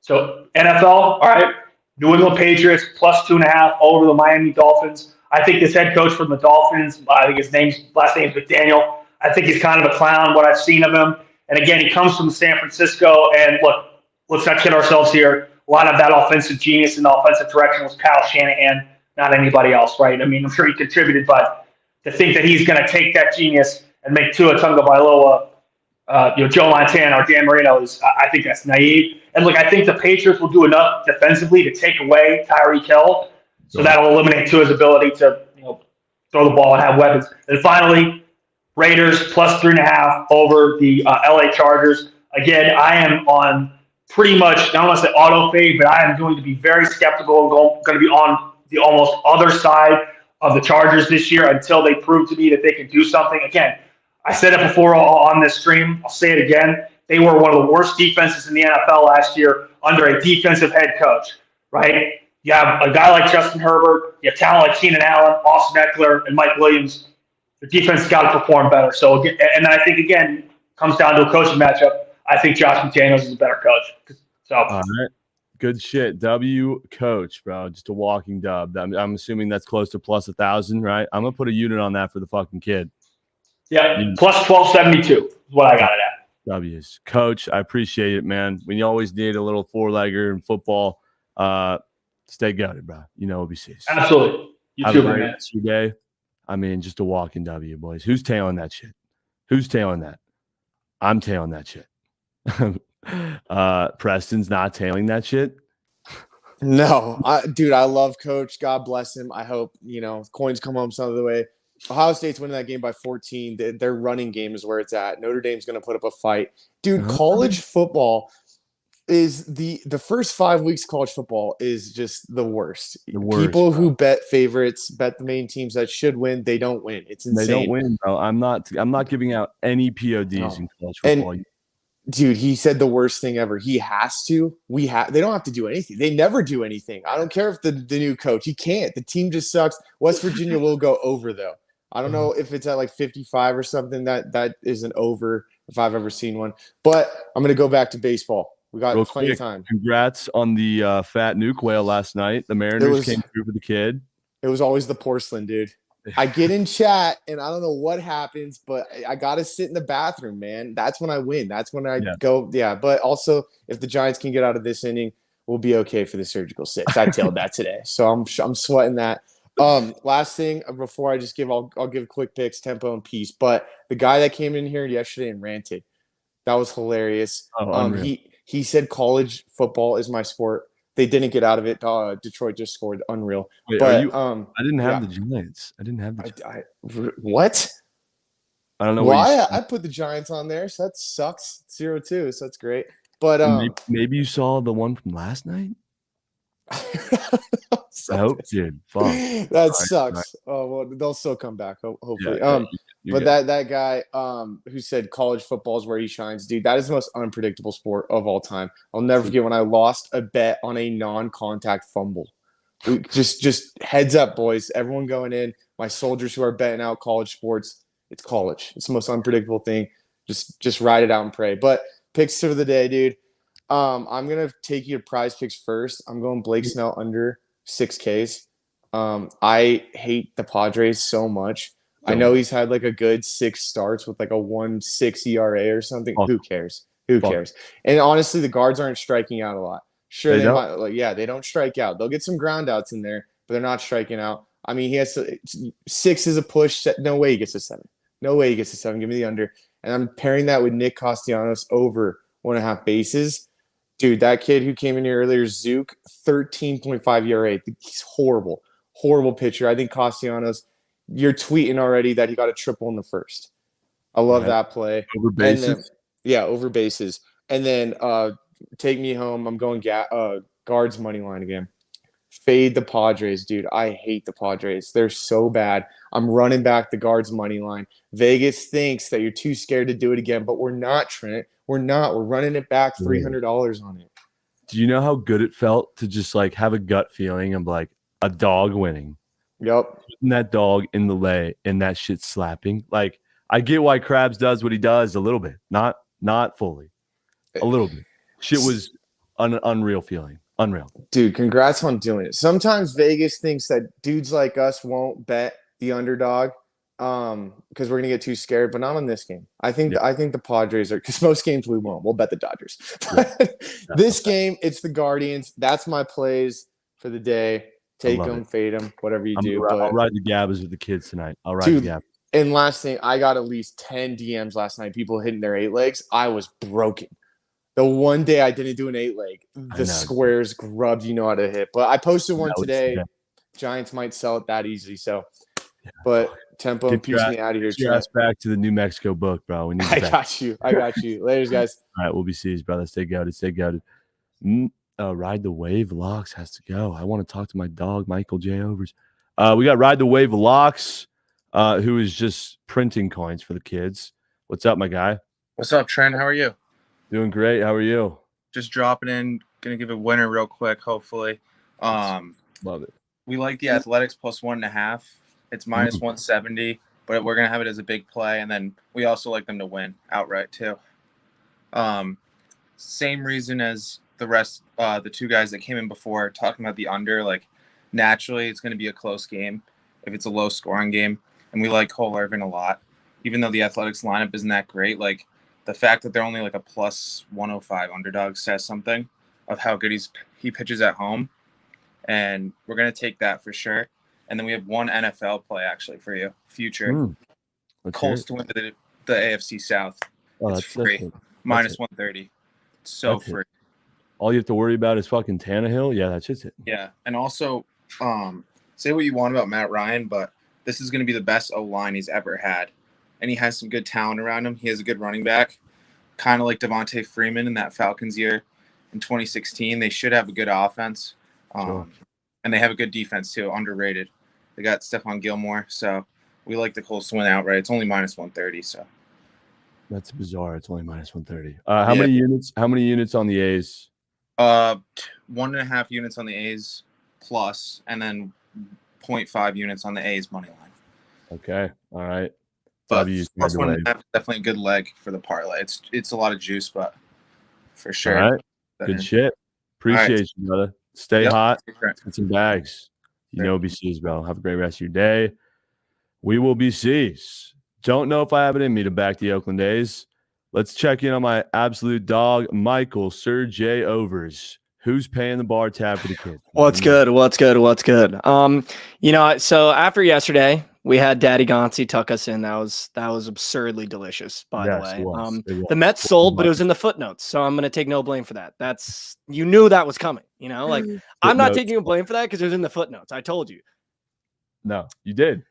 So NFL, all right. New England Patriots plus 2.5 over the Miami Dolphins. I think this head coach from the Dolphins, I think his last name is McDaniel. I think he's kind of a clown, what I've seen of him. And again, he comes from San Francisco. And look, let's not kid ourselves here. A lot of that offensive genius in the offensive direction was Kyle Shanahan, not anybody else, right? I mean, I'm sure he contributed, but to think that he's going to take that genius and make Tua Tagovailoa, Joe Montana or Dan Marino, I think that's naive. And look, I think the Patriots will do enough defensively to take away Tyreek Hill, so that'll eliminate Tua's ability to throw the ball and have weapons. And finally, Raiders plus 3.5 over the LA Chargers. Again, I am on pretty much, I don't want to say auto fade, but I am going to be very skeptical and going to be on the almost other side of the Chargers this year until they prove to me that they can do something. Again, I said it before on this stream. I'll say it again. They were one of the worst defenses in the NFL last year under a defensive head coach, right? You have a guy like Justin Herbert, you have talent like Keenan Allen, Austin Eckler, and Mike Williams. The defense has got to perform better. So, and I think, again, comes down to a coaching matchup. I think Josh McDaniels is a better coach. So, all right. Good shit. W coach, bro. Just a walking dub. I'm assuming that's close to plus 1,000, right? I'm going to put a unit on that for the fucking kid. Yeah, plus 1272 is what I got it at. W's. Coach, I appreciate it, man. When you always need a little 4-legger in football, stay goated, bro. You know OBCs. Absolutely. You Have too, a great man. rest of your day. I mean, just a walking W, boys. Who's tailing that shit? Who's tailing that? I'm tailing that shit. Preston's not tailing that shit. No, dude, I love Coach. God bless him. I hope, coins come home some other way. Ohio State's winning that game by 14. Their running game is where it's at. Notre Dame's going to put up a fight. Dude, college football is the first 5 weeks of college football is just the worst. People who bet favorites, bet the main teams that should win, they don't win. It's insane. They don't win, bro. I'm not giving out any PODs in college football. Dude, he said the worst thing ever. He has to. They don't have to do anything. They never do anything. I don't care if the new coach. He can't. The team just sucks. West Virginia will go over though. I don't know if it's at like 55 or something. That is an over if I've ever seen one. But I'm gonna go back to baseball. We got plenty of time. Congrats on the fat nuke whale last night. The Mariners came through for the kid. It was always the porcelain, dude. I get in chat and I don't know what happens, but I got to sit in the bathroom, man. That's when I win. That's when I go. Yeah. But also, if the Giants can get out of this inning, we'll be okay for the surgical 6. I tailed that today. So I'm sweating that. Last thing before I just I'll give quick picks, tempo, and peace. But the guy that came in here yesterday and ranted, that was hilarious. He said college football is my sport. They didn't get out of it. Detroit just scored. Unreal. Wait, but I didn't have the Giants. I didn't have the what? I don't know. Why? I put the Giants on there, so that sucks. 0-2, so that's great. But maybe you saw the one from last night. I hope you did. Fuck. That sucks. Oh well, they'll still come back. Hopefully. But that guy who said college football is where he shines, dude. That is the most unpredictable sport of all time. I'll never forget when I lost a bet on a non-contact fumble. Just heads up, boys. Everyone going in. My soldiers who are betting out college sports. It's college. It's the most unpredictable thing. Just ride it out and pray. But picks for the day, dude. I'm gonna take you to prize picks first. I'm going Blake Snell under 6Ks. I hate the Padres so much. I know he's had like a good 6 starts with like a 1.6 ERA or something. Who cares? Who cares? And honestly, the guards aren't striking out a lot. Sure, they might. They don't strike out. They'll get some ground outs in there, but they're not striking out. I mean, he has 6 is a push. No way he gets a 7. No way he gets a 7. Give me the under. And I'm pairing that with Nick Castellanos over 1.5 bases. Dude, that kid who came in here earlier, Zook, 13.5 ERA. He's horrible. Horrible pitcher. I think Castellanos, you're tweeting already that he got a triple in the first. I love that play. Over bases? Over bases. And then take me home. I'm going guards money line again. Fade the Padres, dude. I hate the Padres. They're so bad. I'm running back the guards money line. Vegas thinks that you're too scared to do it again, but we're not, Trent. We're not. We're running it back $300 on it. Do you know how good it felt to just like have a gut feeling of like a dog winning? Yep. Putting that dog in the lay and that shit slapping. Like, I get why Krabs does what he does a little bit. Not fully. A little bit. Shit was an unreal feeling. Unreal. Dude, congrats on doing it. Sometimes Vegas thinks that dudes like us won't bet the underdog because we're gonna get too scared, but not on this game. I think the Padres are, because most games we won't. We'll bet the Dodgers. This game, it's the Guardians. That's my plays for the day. Take them, fade them, whatever you do. I'll ride the Gabbas with the kids tonight. I'll ride the Gabbas. And last thing, I got at least 10 DMs last night. People hitting their 8 legs. I was broken. The one day I didn't do an 8 leg, the squares grubbed. You know how to hit. But I posted one today. Giants might sell it that easily. So, but tempo and piece me out of here. Get your ass back to the New Mexico book, bro. We need I got you. Later, guys. All right, we'll be seized, brother. Stay goated. Stay goated. Ride the Wave Locks has to go. I want to talk to my dog, Michael J. Overs. We got Ride the Wave Locks, who is just printing coins for the kids. What's up, my guy? What's up, Trent? How are you? Doing great. How are you? Just dropping in. Gonna give a winner real quick, hopefully. Love it. We like the Athletics plus 1.5. It's minus 170, but we're gonna have it as a big play, and then we also like them to win outright too. Same reason as the rest, the 2 guys that came in before, talking about the under. Like, naturally, it's gonna be a close game if it's a low scoring game, and we like Cole Irvin a lot, even though the Athletics lineup isn't that great. Like, the fact that they're only like a plus 105 underdog says something of how good he pitches at home. And we're going to take that for sure. And then we have one NFL play actually for you. Future. Colts to win the AFC South. It's free. Minus 130. It's so free. All you have to worry about is fucking Tannehill. Yeah, that's just it. Yeah. And also, say what you want about Matt Ryan, but this is going to be the best O-line he's ever had. And he has some good talent around him. He has a good running back, kind of like Devontae Freeman in that Falcons year in 2016. They should have a good offense, and they have a good defense too, underrated. They got Stephon Gilmore, so we like the Colts to win outright. It's only minus 130, so. That's bizarre. It's only minus 130. How many units? How many units on the A's? 1.5 units on the A's plus, and then 0.5 units on the A's money line. Okay. All right. But plus 1.5 is definitely a good leg for the parlay. It's a lot of juice, but for sure. All right. Good shit. Appreciate you, brother. Stay hot. Get some bags. You know BCs, bro. Have a great rest of your day. We will be C's. Don't know if I have it in me to back the Oakland A's. Let's check in on my absolute dog, Michael Sir J Overs. Who's paying the bar tab for the kids? What's good? So after yesterday, we had Daddy Gonzi tuck us in. That was absurdly delicious, by the way. It was. The Mets sold, but it was in the footnotes, so I'm gonna take no blame for that. You knew that was coming, I'm not taking no blame for that because it was in the footnotes. I told you. No, you did.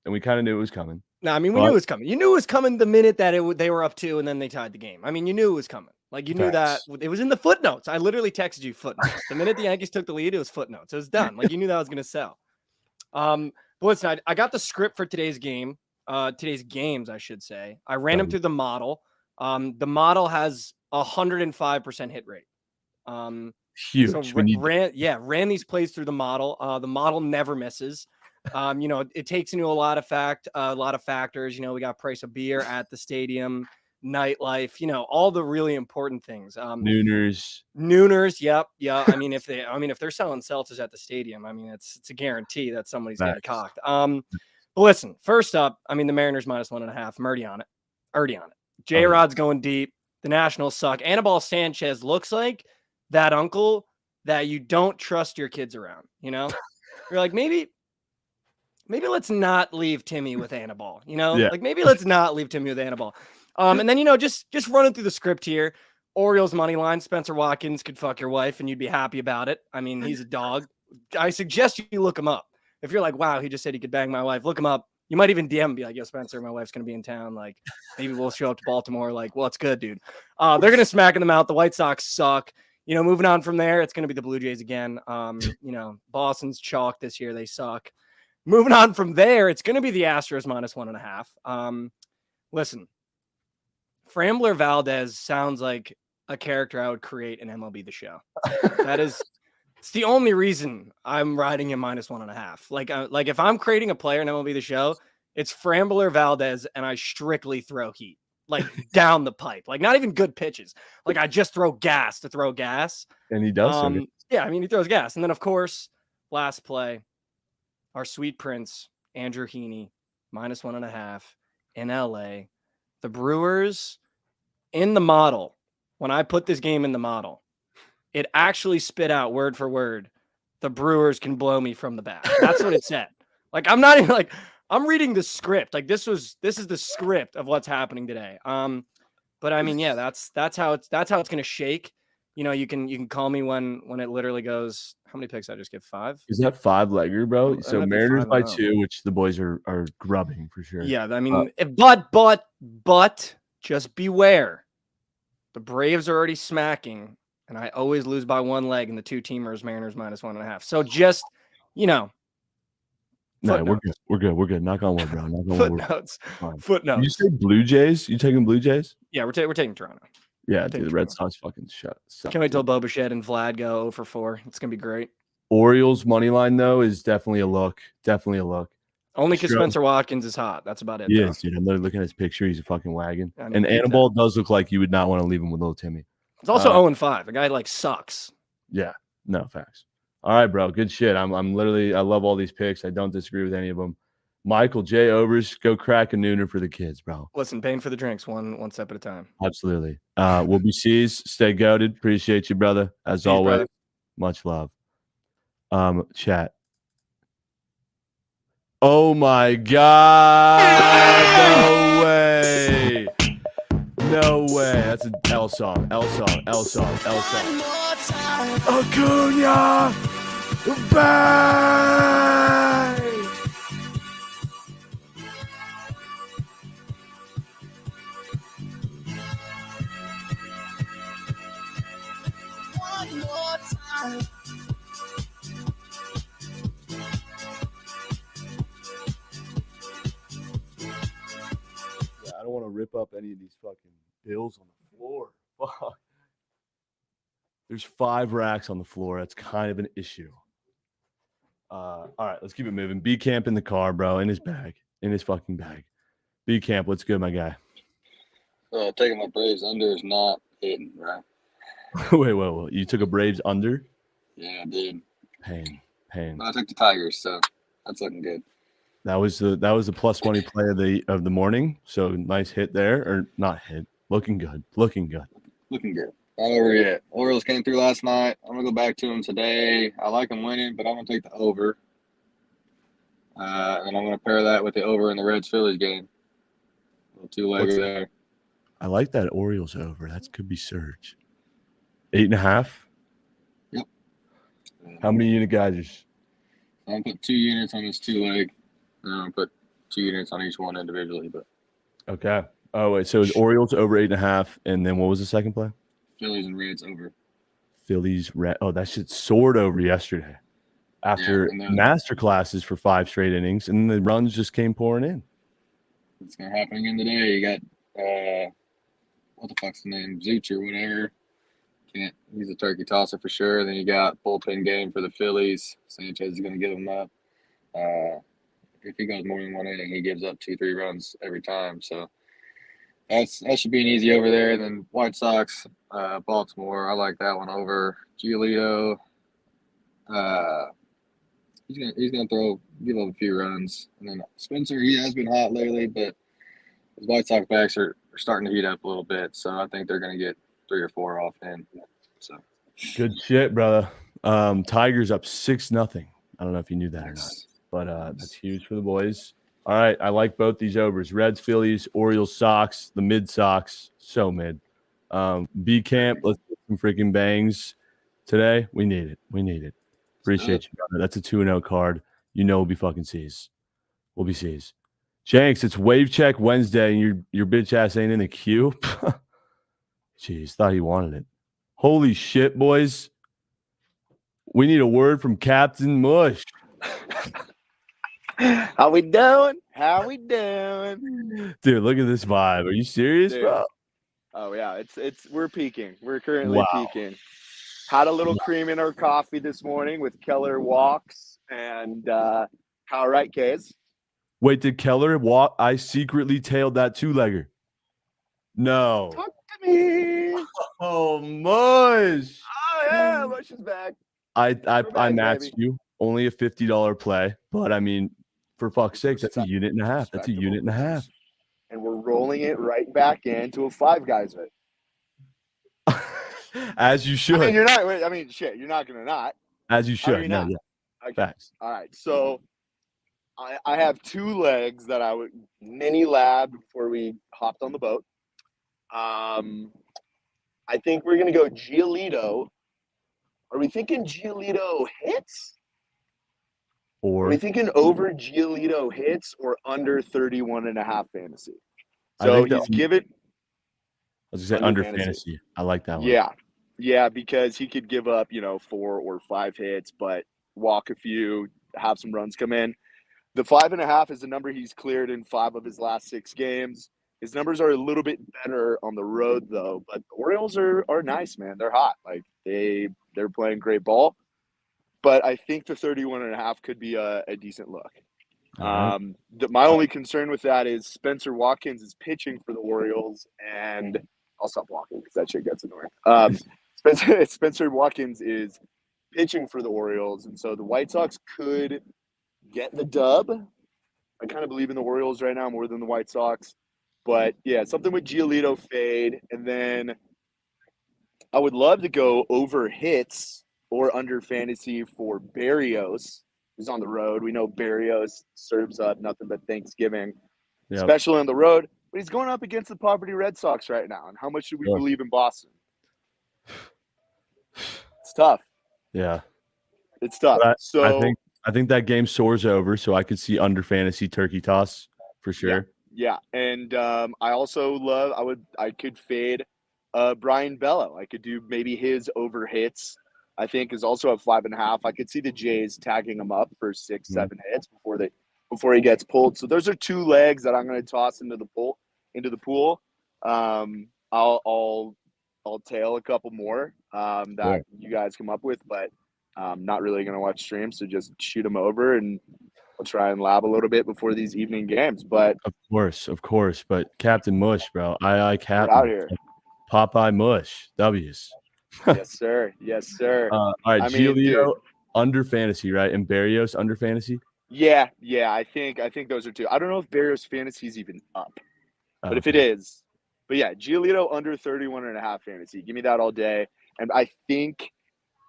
And we kind of knew it was coming. No, I mean, we knew it was coming. You knew it was coming the minute that they were up 2 and then they tied the game. I mean, you knew it was coming. Like, you knew that it was in the footnotes. I literally texted you footnotes. The minute the Yankees took the lead, it was footnotes. It was done. Like, you knew that was going to sell. But listen, I got the script for today's games, I should say. I ran them through the model. The model has 105% hit rate. Huge. So ran these plays through the model. The model never misses. It takes into a lot of factors. We got price of beer at the stadium, nightlife, all the really important things. Nooners. Yep. Yeah. I mean, if they're selling seltzers at the stadium, I mean, it's a guarantee that somebody's getting cocked. But listen, first up, I mean, the Mariners minus 1.5. I'm already on it. J-Rod's going deep. The Nationals suck. Anibal Sanchez looks like that uncle that you don't trust your kids around. You're like, maybe let's not leave Timmy with Anibal, like maybe let's not leave Timmy with Anibal. And then, just running through the script here, Orioles money line, Spencer Watkins could fuck your wife and you'd be happy about it. I mean, he's a dog. I suggest you look him up. If you're like, wow, he just said he could bang my wife, look him up. You might even DM and be like, yo, Spencer, my wife's going to be in town. Like, maybe we'll show up to Baltimore. Like, well, it's good, dude. They're going to smack them out. The White Sox suck. Moving on from there, it's going to be the Blue Jays again. Boston's chalk this year. They suck. Moving on from there, it's going to be the Astros minus 1.5. Listen, Frambler Valdez sounds like a character I would create in MLB The Show. It's the only reason I'm riding him minus 1.5. Like if I'm creating a player in MLB The Show, it's Frambler Valdez, and I strictly throw heat, like down the pipe, like not even good pitches. Like I just throw gas to throw gas. And he does. Yeah, I mean, he throws gas. And then, of course, last play, our sweet prince, Andrew Heaney, minus 1.5 in LA. The Brewers in the model, when I put this game in the model, it actually spit out word for word, the Brewers can blow me from the back. That's what it said. Like, I'm not even like, I'm reading the script. Like, this is the script of what's happening today. But I mean, yeah, that's how it's going to shake. You can call me when it literally goes. How many picks I just give? 5? Is that 5-legger, bro? So Mariners by 2, which the boys are grubbing for sure. Yeah, I mean, but just beware. The Braves are already smacking, and I always lose by 1 leg in the 2-teamers. Mariners minus 1.5. So just no, we're good. Knock on wood, bro. Knock on wood. Footnotes. You say Blue Jays? You taking Blue Jays? Yeah, we're taking Toronto. Yeah, dude, the Red Sox fucking shut. Can't wait till Bo Bichette and Vlad go 0 for 4. It's gonna be great. Orioles money line though is definitely a look. Only because Spencer Watkins is hot. That's about it. He is, dude. I'm looking at his picture. He's a fucking wagon. I mean, and Anibal does look like you would not want to leave him with little Timmy. It's also 0-5. The guy sucks. Yeah, no facts. All right, bro. Good shit. I'm literally. I love all these picks. I don't disagree with any of them. Michael J. Overs, go crack a nooner for the kids, bro. Listen, paying for the drinks one step at a time. Absolutely. We'll be C's. Stay goated. Appreciate you, brother. As always, brother. Much love. Chat. Oh my God! No way! No way! That's an L song. Acuna, back! One more time. don't want to rip up any of these fucking bills on the floor. Fuck. There's 5 racks on the floor. That's kind of an issue. All right, let's keep it moving. B Camp in the car, bro, in his bag, in his fucking bag. B Camp, what's good, my guy? Taking my Braves under is not hitting, right? wait. You took a Braves under? Yeah, I did. Pain. But I took the Tigers, so that's looking good. That was the plus money play of the morning. So nice hit there, or not hit. Looking good. Looking good. Not over yet. Orioles came through last night. I'm gonna go back to them today. I like them winning, but I'm gonna take the over. And I'm gonna pair that with the over in the Reds Phillies game. Little 2-legger there. I like that Orioles over. That could be surge. 8.5. Yep. How many unit guys? I'm gonna put 2 units on this 2-leg. And I'm gonna put 2 units on each one individually. But Okay. Oh wait, so it's Orioles over 8.5, and then what was the second play? Phillies and Reds over. Phillies red. Oh, that shit soared over yesterday. After master classes for 5 straight innings, and the runs just came pouring in. It's gonna happen again today. You got what the fuck's the name? Zooch or whatever. He's a turkey tosser for sure. Then you got bullpen game for the Phillies. Sanchez is gonna give him up. If he goes more than 1 inning, he gives up 2-3 runs every time. So that should be an easy over there. Then White Sox, Baltimore. I like that one over. Giolito. He's gonna give up a few runs. And then Spencer, he has been hot lately, but his White Sox backs are starting to heat up a little bit. So I think they're gonna get 3 or 4 off him. So Good shit, brother. Tigers up 6-0. I don't know if you knew that or not, but that's huge for the boys. All right, I like both these overs. Reds, Phillies, Orioles, Sox, the mid Sox. So mid. B Camp, let's get some freaking bangs today. We need it. Appreciate you, brother. That's a 2-0 card. You know we'll be fucking C's. We'll be C's. Jenks, it's Wave Check Wednesday, and your bitch ass ain't in the queue. Jeez, thought he wanted it. Holy shit, boys. We need a word from Captain Mush. How we doing? Dude, look at this vibe. Are you serious, bro? Oh yeah, it's we're peaking. We're currently peaking. Had a little cream in our coffee this morning with Keller Walks and Kyle Wright K's. Wait, did Keller walk? I secretly tailed that 2-legger. No. Talk to me. Oh, Mush. Oh yeah, Mush is back. I matched you. Only a $50 play, but I mean, for fuck's sakes, that's a unit and a half. That's a unit and a half. And we're rolling it right back into a 5 guys bet. As you should. I mean, you're not. I mean, shit. You're not gonna not. As you should. No, yeah. Okay. Facts. All right. So I have 2 legs that I would mini lab before we hopped on the boat. I think we're gonna go Giolito. Are we thinking Giolito hits? Or are we thinking over Giolito hits or under 31.5 fantasy? So he's given. I was gonna say under fantasy. I like that one. Yeah, because he could give up, 4 or 5 hits, but walk a few, have some runs come in. The 5.5 is the number he's cleared in 5 of his last 6 games. His numbers are a little bit better on the road though, but the Orioles are nice, man. They're hot. Like they're playing great ball. But I think the 31.5 could be a decent look. Right. My only concern with that is Spencer Watkins is pitching for the Orioles, and I'll stop walking because that shit gets annoying. Spencer Watkins is pitching for the Orioles, and so the White Sox could get the dub. I kind of believe in the Orioles right now more than the White Sox. But, yeah, something with Giolito fade. And then I would love to go over hits or under fantasy for Berrios, who's on the road. We know Berrios serves up nothing but Thanksgiving, especially on the road. But he's going up against the poverty Red Sox right now. And how much should we believe in Boston? It's tough. Yeah. It's tough. I think that game soars over, so I could see under fantasy turkey toss for sure. Yeah. And I also I could fade Brian Bello. I could do maybe his over hits. I think is also at 5.5. I could see the Jays tagging him up for 6, 7 hits before he gets pulled. So those are 2 legs that I'm going to toss into the pool. into the pool. I'll tail a couple more that you guys come up with, but I'm not really going to watch streams, so just shoot them over, and I'll try and lab a little bit before these evening games. But of course. But Captain Mush, bro, I we're Captain out here. Popeye Mush, W's. Yes, sir. Yes, sir. All right, I mean, dude. Giolito under fantasy, right? And Barrios under fantasy. Yeah. I think those are two. I don't know if Barrios fantasy is even up, but if it is, but yeah, Giolito under 31.5 fantasy. Give me that all day. And I think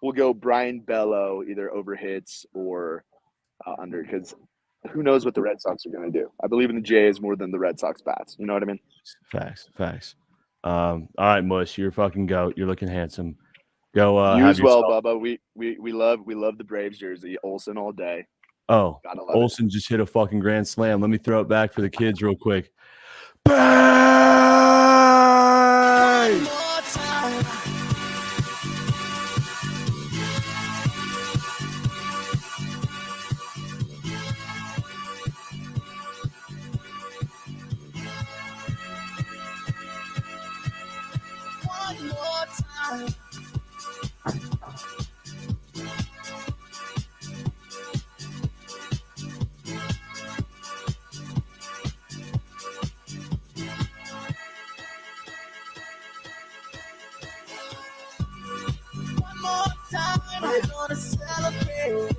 we'll go Brian Bello either over hits or under, because who knows what the Red Sox are going to do. I believe in the Jays more than the Red Sox bats. You know what I mean? Facts. All right, Mush, you're a fucking goat. You're looking handsome. Go. You Have as well, yourself- Bubba. We love the Braves jersey. Olsen all day. Oh, Gotta love Olsen just hit a fucking grand slam. Let me throw it back for the kids real quick. Bang! One more time. One more time, we're gonna celebrate.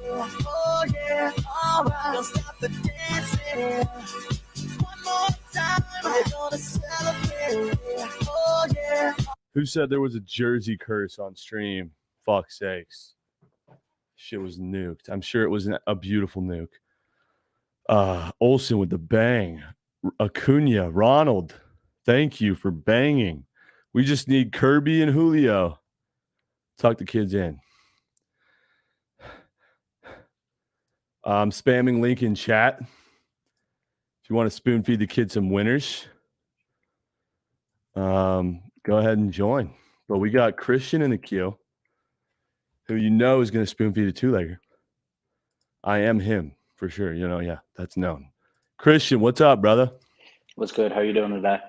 Oh yeah, alright. Don't stop the dancing. One more time, we're gonna celebrate. Oh yeah. Who said there was a jersey curse on stream? Fuck's sakes. Shit was nuked. I'm sure it was a beautiful nuke. Olsen with the bang. Acuna, Ronald, thank you for banging. We just need Kirby and Julio. Tuck the kids in. I'm spamming link in chat. If you want to spoon feed the kids some winners, go ahead and join. But we got Christian in the queue, who you know is going to spoon feed a two-legger. I am him for sure. You know, yeah, that's known. Christian, what's up, brother? What's good? How are you doing today?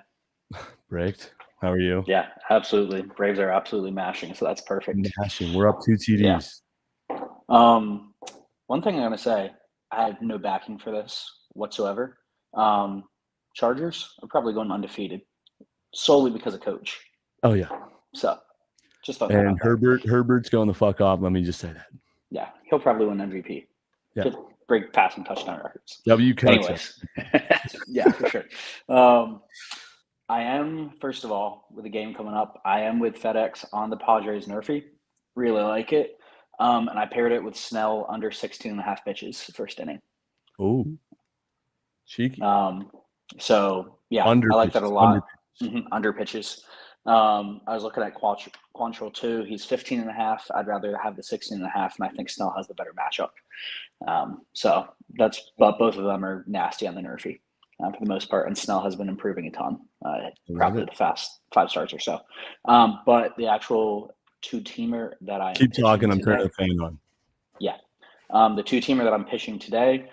Braked. How are you? Yeah, absolutely. Braves are absolutely mashing, so that's perfect. Mashing. We're up 2 TDs. One thing I'm going to say, I have no backing for this whatsoever. Chargers are probably going undefeated solely because of coach. Oh, yeah. So just thought And Herbert's going the fuck off. Let me just say that. yeah, he'll probably win MVP. Yeah. Could break passing touchdown records. WK. Anyways, yeah, for sure. I am, first of all, with the game coming up, I am with FedEx on the Padres Nerfy. Really like it. And I paired it with Snell under 16.5 pitches first inning. Ooh. Cheeky. So, yeah, Under I like that a pitches, lot. Under pitches. I was looking at Quantrill too. He's 15.5. I'd rather have the 16.5, and I think Snell has the better matchup. But both of them are nasty on the Nerfy for the most part, and Snell has been improving a ton, probably the fast 5 starts or so. But the actual two-teamer that I keep talking. I'm turning the fan on. Yeah, the two-teamer that I'm pitching today.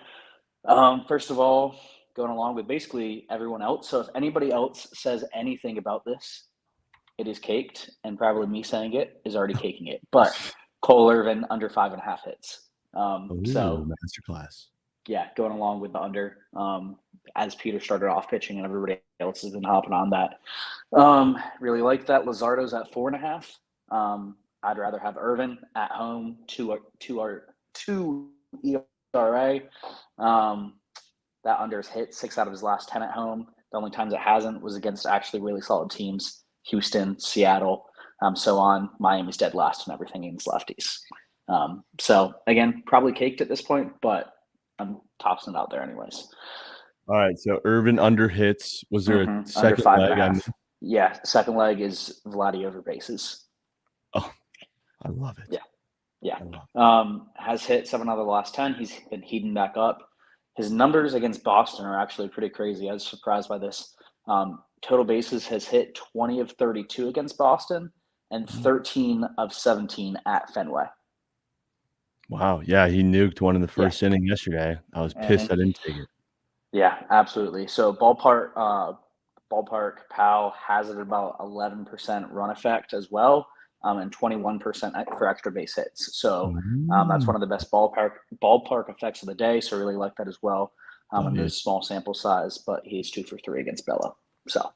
First of all, going along with basically everyone else. So if anybody else says anything about this, it is caked, and probably me saying it is already caking it. But Cole Irvin under 5.5 hits. So masterclass. Yeah, going along with the under. As Peter started off pitching, and everybody else has been hopping on that. Really like that. Luzardo's at 4.5. I'd rather have Irvin at home, 2 ERA. That under's hit 6 out of his last 10 at home. The only times it hasn't was against actually really solid teams. Houston, Seattle, so on. Miami's dead last and everything against lefties. So again, probably caked at this point, but I'm tossing it out there anyways. All right. So Irvin under hits. Was there a second under leg? 5.5. Yeah, second leg is Vladdy over bases. Oh, I love it. Yeah. Has hit 7 out of the last 10. He's been heating back up. His numbers against Boston are actually pretty crazy. I was surprised by this. Total bases has hit 20 of 32 against Boston and 13 of 17 at Fenway. Wow. Yeah, he nuked one in the first inning yesterday. I was pissed I didn't take it. Yeah, absolutely. So ballpark ballpark, Powell has it about 11% run effect as well, and 21% for extra base hits. So that's one of the best ballpark effects of the day. So I really like that as well. And there's small sample size, but he's 2 for 3 against Bella. So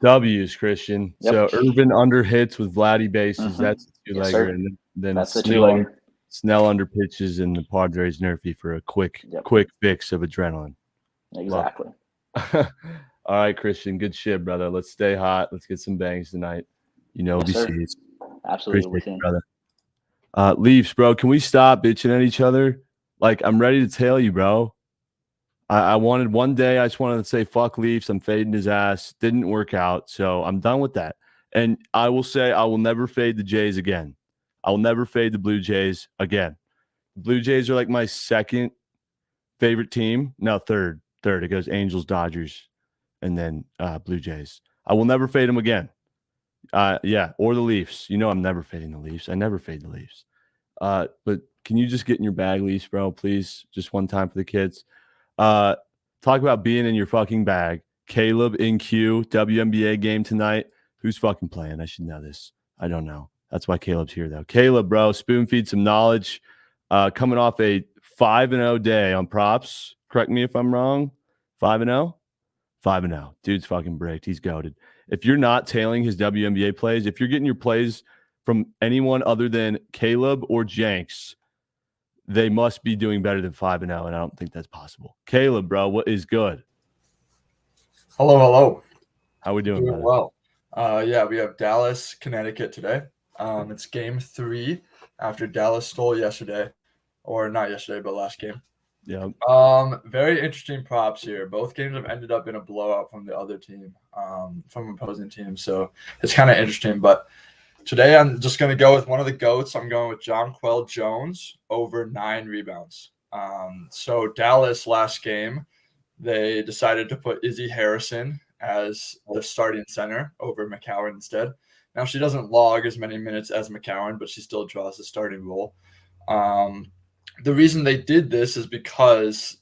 W's, Christian. Yep. So Irvin under hits with Vladdy bases. That's a Yes, two-legger. sir. And then That's the Snell, two-legger. Snell under pitches and the Padres nerfy for a quick fix of adrenaline. Exactly. All right, Christian. Good shit, brother. Let's stay hot. Let's get some bangs tonight. You know, Yes, sir. BCs. Absolutely. Appreciate you, brother. Leafs, bro. Can we stop bitching at each other? Like, I'm ready to tell you, bro. I wanted one day, I just wanted to say, fuck Leafs. I'm fading his ass. Didn't work out. So I'm done with that. And I will say, I will never fade the Jays again. I will never fade the Blue Jays again. Blue Jays are like my second favorite team. No, third. It goes Angels, Dodgers, and then Blue Jays. I will never fade them again. Yeah, or the Leafs. You know I'm never fading the Leafs. I never fade the Leafs. But can you just get in your bag, Leafs, bro, please? Just one time for the kids. Talk about being in your fucking bag. Caleb in Q, WNBA game tonight. Who's fucking playing? I should know this. I don't know. That's why Caleb's here, though. Caleb, bro, spoon feed some knowledge. Coming off a 5-0 day on props. Correct me if I'm wrong. 5-0? 5-0. Dude's fucking bricked. He's goated. If you're not tailing his WNBA plays, if you're getting your plays from anyone other than Caleb or Jenks, they must be doing better than 5-0, and I don't think that's possible. Caleb, bro, what is good? Hello. How we doing, brother? Well. Yeah, we have Dallas, Connecticut today. It's game 3 after Dallas stole yesterday, or not yesterday, but last game. Yeah. Very interesting props here. Both games have ended up in a blowout from the other team, from opposing teams. So it's kind of interesting. But today I'm just going to go with one of the GOATs. I'm going with Jonquel Jones over 9 rebounds. So Dallas last game, they decided to put Izzy Harrison as the starting center over McCowan instead. Now, she doesn't log as many minutes as McCowan, but she still draws the starting role. The reason they did this is because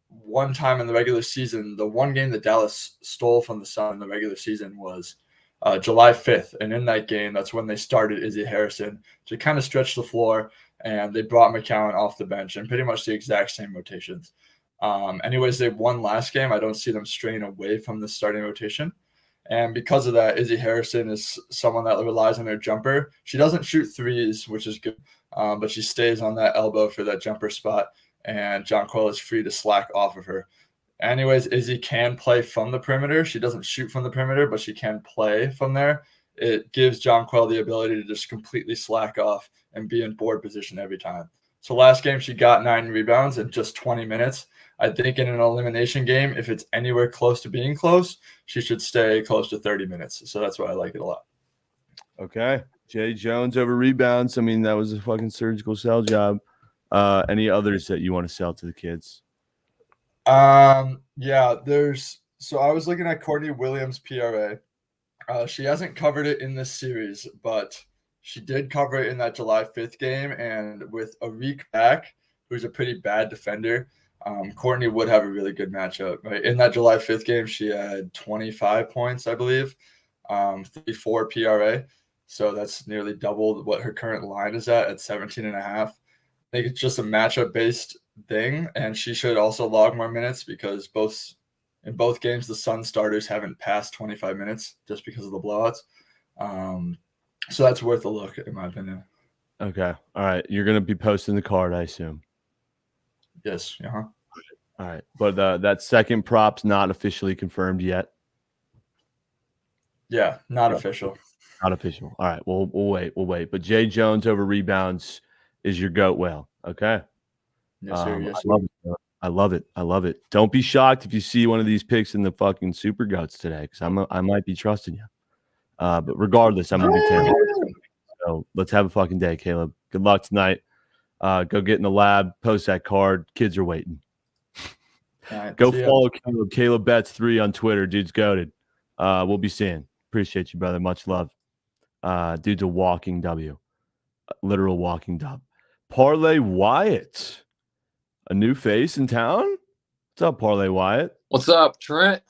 one time in the regular season, the one game that Dallas stole from the Sun in the regular season was July 5th. And in that game, that's when they started Izzy Harrison to kind of stretch the floor, and they brought McCowan off the bench and pretty much the exact same rotations. Anyways, they won last game. I don't see them straying away from the starting rotation. And because of that, Izzy Harrison is someone that relies on her jumper. She doesn't shoot threes, which is good, but she stays on that elbow for that jumper spot, and Jonquel is free to slack off of her. Anyways, Izzy can play from the perimeter. She doesn't shoot from the perimeter, but she can play from there. It gives Jonquel the ability to just completely slack off and be in board position every time. So last game, she got 9 rebounds in just 20 minutes. I think in an elimination game, if it's anywhere close to being close, she should stay close to 30 minutes. So that's why I like it a lot. Okay. Jay Jones over rebounds. I mean, that was a fucking surgical sell job. Any others that you want to sell to the kids? Yeah, so I was looking at Courtney Williams' PRA. She hasn't covered it in this series, but she did cover it in that July 5th game. And with Arik back, who's a pretty bad defender, Courtney would have a really good matchup. Right? In that July 5th game, she had 25 points, I believe, 34 PRA. So that's nearly double what her current line is at 17.5. I think it's just a matchup-based thing, and she should also log more minutes because in both games, the Sun starters haven't passed 25 minutes just because of the blowouts. So that's worth a look, in my opinion. Okay. All right. You're going to be posting the card, I assume. Yes. Uh-huh. All right. But that second prop's not officially confirmed yet. Yeah, not official. Not official. All right. We'll wait. We'll wait. But Jay Jones over rebounds is your GOAT whale. Okay. Yes, sir. Yes, sir. I love it. I love it. Don't be shocked if you see one of these picks in the fucking Super Goats today, because I might be trusting you. But regardless, I'm going to be telling you. So let's have a fucking day, Caleb. Good luck tonight. Go get in the lab. Post that card. Kids are waiting. Right, go follow Caleb. Caleb Betts 3 on Twitter. Dude's goated. We'll be seeing. Appreciate you, brother. Much love. Dude's a walking W. Literal walking dub. Parlay Wyatt. A new face in town? What's up, Parlay Wyatt? What's up, Trent?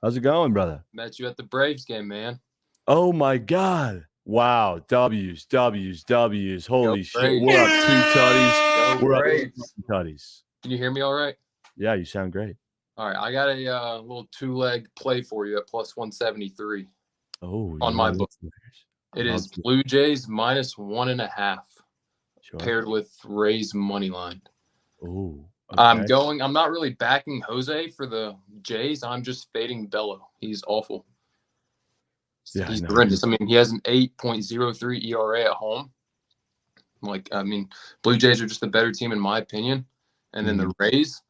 How's it going, brother? Met you at the Braves game, man. Oh my God. Wow. W's. Holy shit. Braves. We're up 2 tutties. Go We're up Braves. 2 tutties. Can you hear me all right? Yeah, you sound great. All right. I got a little 2-leg play for you at plus 173 Oh, on my book. It love is to. Blue Jays minus 1.5 Sure. paired with Rays money line. Oh, I'm not really backing Jose for the Jays. I'm just fading Bello. He's awful. Yeah, He's horrendous. I mean, he has an 8.03 ERA at home. Blue Jays are just a better team in my opinion. And then the Rays,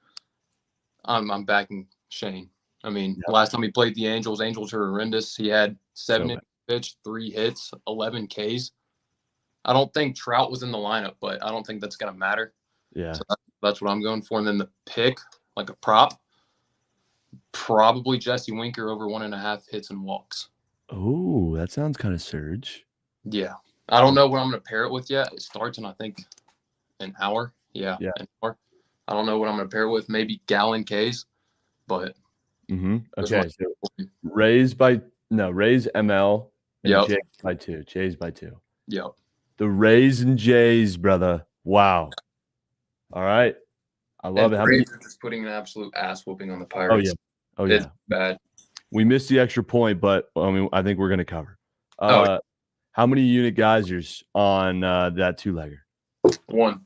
I'm backing Shane. I mean, last time he played the Angels are horrendous. He had 7 innings pitched, 3 hits, 11 Ks. I don't think Trout was in the lineup, but I don't think that's going to matter. Yeah. So that's what I'm going for. And then the pick, like a prop, probably Jesse Winker over 1.5 hits and walks. Oh, that sounds kind of surge. Yeah. I don't know what I'm going to pair it with yet. It starts in, I think, an hour. Yeah. An hour. I don't know what I'm going to pair it with. Maybe Gallon Ks, but. Okay. So Rays ML and Jays by 2. Jays by 2. Yep. The Rays and Jays, brother. Wow. All right. I love it. How many? Rays are just putting an absolute ass whooping on the Pirates. Oh, yeah. It's bad. We missed the extra point, but I mean, I think we're going to cover. How many unit geysers on that 2-legger? 1.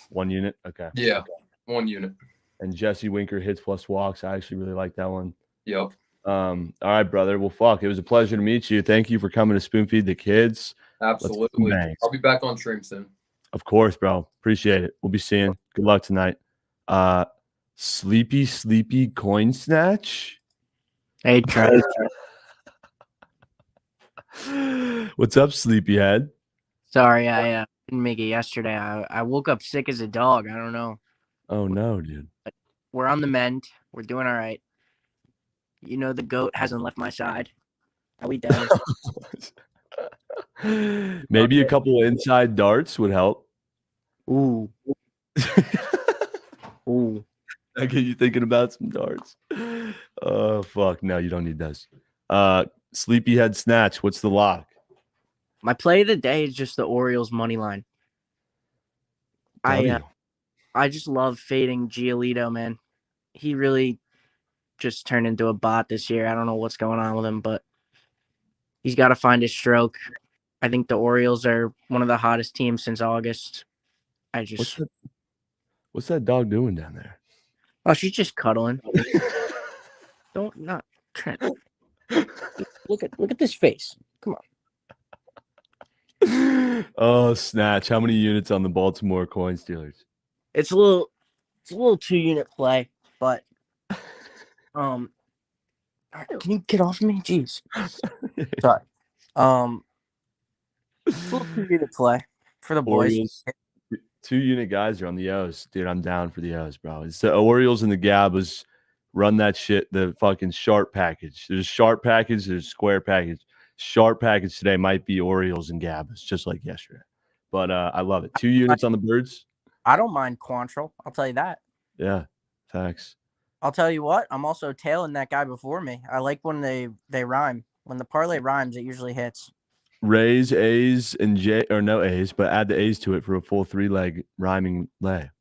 1 unit? Okay. Yeah. Okay. 1 unit. And Jesse Winker hits plus walks. I actually really like that one. Yep. All right, brother. Well, fuck. It was a pleasure to meet you. Thank you for coming to Spoon Feed the Kids. Absolutely. I'll be back on stream soon. Of course, bro. Appreciate it. We'll be seeing. Good luck tonight. Sleepy coin snatch. Hey, Trent. What's up, sleepyhead? Sorry, I didn't make it yesterday. I woke up sick as a dog. I don't know. Oh no, dude. But we're on the mend. We're doing all right. You know, the goat hasn't left my side. Are we down? Maybe a couple inside darts would help. Ooh. Ooh. I get you thinking about some darts. Oh, fuck. No, you don't need those. Sleepyhead snatch. What's the lock? My play of the day is just the Orioles money line. I just love fading Giolito, man. He really just turned into a bot this year. I don't know what's going on with him, but he's got to find his stroke. I think the Orioles are one of the hottest teams since August. What's that dog doing down there? Oh, she's just cuddling. Trent. Look at this face. Come on. Oh, snatch. How many units on the Baltimore Coin Stealers? It's a little 2-unit play, but all right, can you get off me? Jeez. Sorry. It's a little 2-unit play for the boys. Orioles, 2-unit guys are on the O's. Dude, I'm down for the O's, bro. It's the Orioles and the Gabas. Run that shit, the fucking sharp package. There's a sharp package, there's a square package. Sharp package today might be Orioles and Gabas, just like yesterday. But I love it. 2 units on the Birds. I don't mind Quantrill. I'll tell you that. Yeah, facts. I'll tell you what. I'm also tailing that guy before me. I like when they rhyme. When the parlay rhymes, it usually hits. Rays, A's, and J, or no A's, but add the A's to it for a full 3-leg rhyming lay.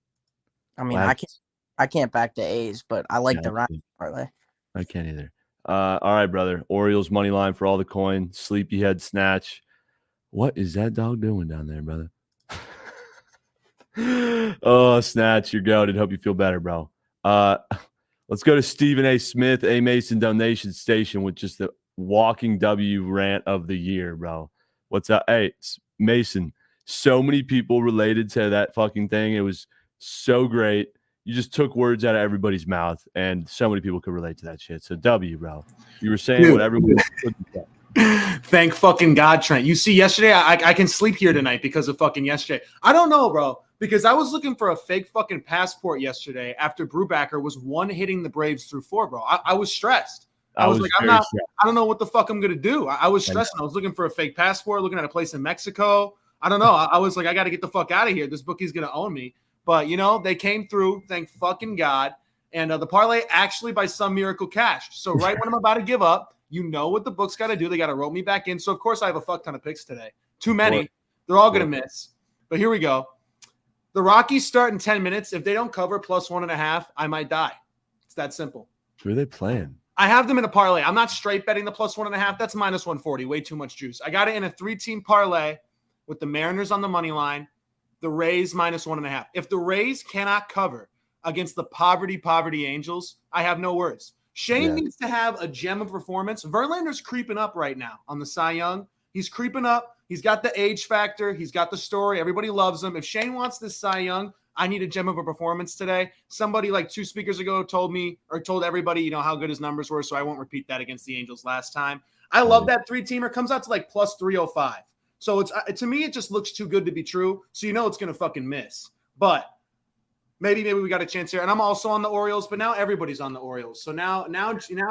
I mean, I can't back the A's, but I like the rhyme parlay. I can't either. All right, brother. Orioles money line for all the coin. Sleepyhead snatch. What is that dog doing down there, brother? Oh, snatch, you're goated. Hope you feel better, bro. Let's go to Stephen A. Smith, A. Mason Donation Station with just the walking W rant of the year, bro. What's up? Hey, Mason, so many people related to that fucking thing. It was so great. You just took words out of everybody's mouth, and so many people could relate to that shit. So W, bro. You were saying what everyone couldn't say. Thank fucking God, Trent. You see, yesterday, I can sleep here tonight because of fucking yesterday. I don't know, bro, because I was looking for a fake fucking passport yesterday after Brubaker was hitting the Braves through 4, bro. I was stressed. I was like, I don't know what the fuck I'm going to do. I was stressed. I was looking for a fake passport, looking at a place in Mexico. I don't know. I was like, I got to get the fuck out of here. This bookie's going to own me. But, you know, they came through. Thank fucking God. And the parlay actually by some miracle cashed. So right when I'm about to give up, you know what the book's got to do. They got to rope me back in. So, of course, I have a fuck ton of picks today. Too many. They're all going to miss. But here we go. The Rockies start in 10 minutes. If they don't cover plus 1.5, I might die. It's that simple. Who are they playing? I have them in a parlay. I'm not straight betting the plus 1.5. That's minus 140. Way too much juice. I got it in a 3-team parlay with the Mariners on the money line, the Rays minus 1.5. If the Rays cannot cover against the poverty Angels, I have no words. Shane needs to have a gem of performance. Verlander's creeping up right now on the Cy Young. He's creeping up. He's got the age factor. He's got the story. Everybody loves him. If Shane wants this Cy Young, I need a gem of a performance today. Somebody like 2 speakers ago told me or told everybody, you know, how good his numbers were, so I won't repeat that against the Angels last time. I love that 3-teamer. Comes out to like plus 305. So it's to me, it just looks too good to be true. So you know it's going to fucking miss. But maybe we got a chance here. And I'm also on the Orioles, but now everybody's on the Orioles. So now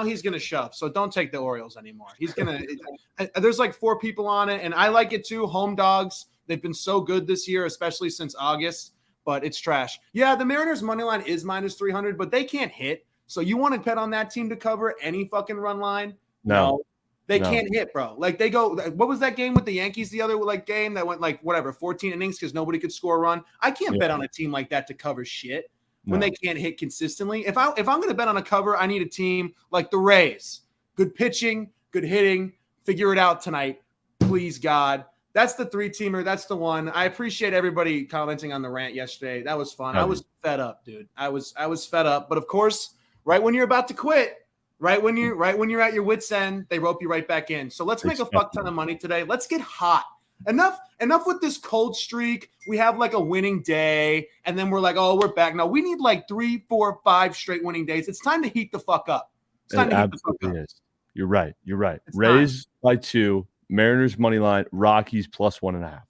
he's going to shove. So don't take the Orioles anymore. He's going to – there's like 4 people on it, and I like it too. Home dogs, they've been so good this year, especially since August, but it's trash. Yeah, the Mariners' money line is minus 300, but they can't hit. So you want to bet on that team to cover any fucking run line? No. They can't hit, bro. Like they go, what was that game with the Yankees the other game that went like 14 innings because nobody could score a run? I can't bet on a team like that to cover shit when they can't hit consistently. If I'm going to bet on a cover, I need a team like the Rays. Good pitching, good hitting. Figure it out tonight, please God. That's the 3-teamer. That's the one. I appreciate everybody commenting on the rant yesterday. That was fun. I was fed up, dude. I was fed up. But of course, right when you're about to quit. Right when you're at your wit's end, they rope you right back in. So let's make a fuck ton of money today. Let's get hot. Enough with this cold streak. We have like a winning day, and then we're like, oh, we're back. No, we need like 3, 4, 5 straight winning days. It's time to heat the fuck up. It's time to heat the fuck up. Is. You're right. Rays by 2, Mariners money line, Rockies plus 1.5.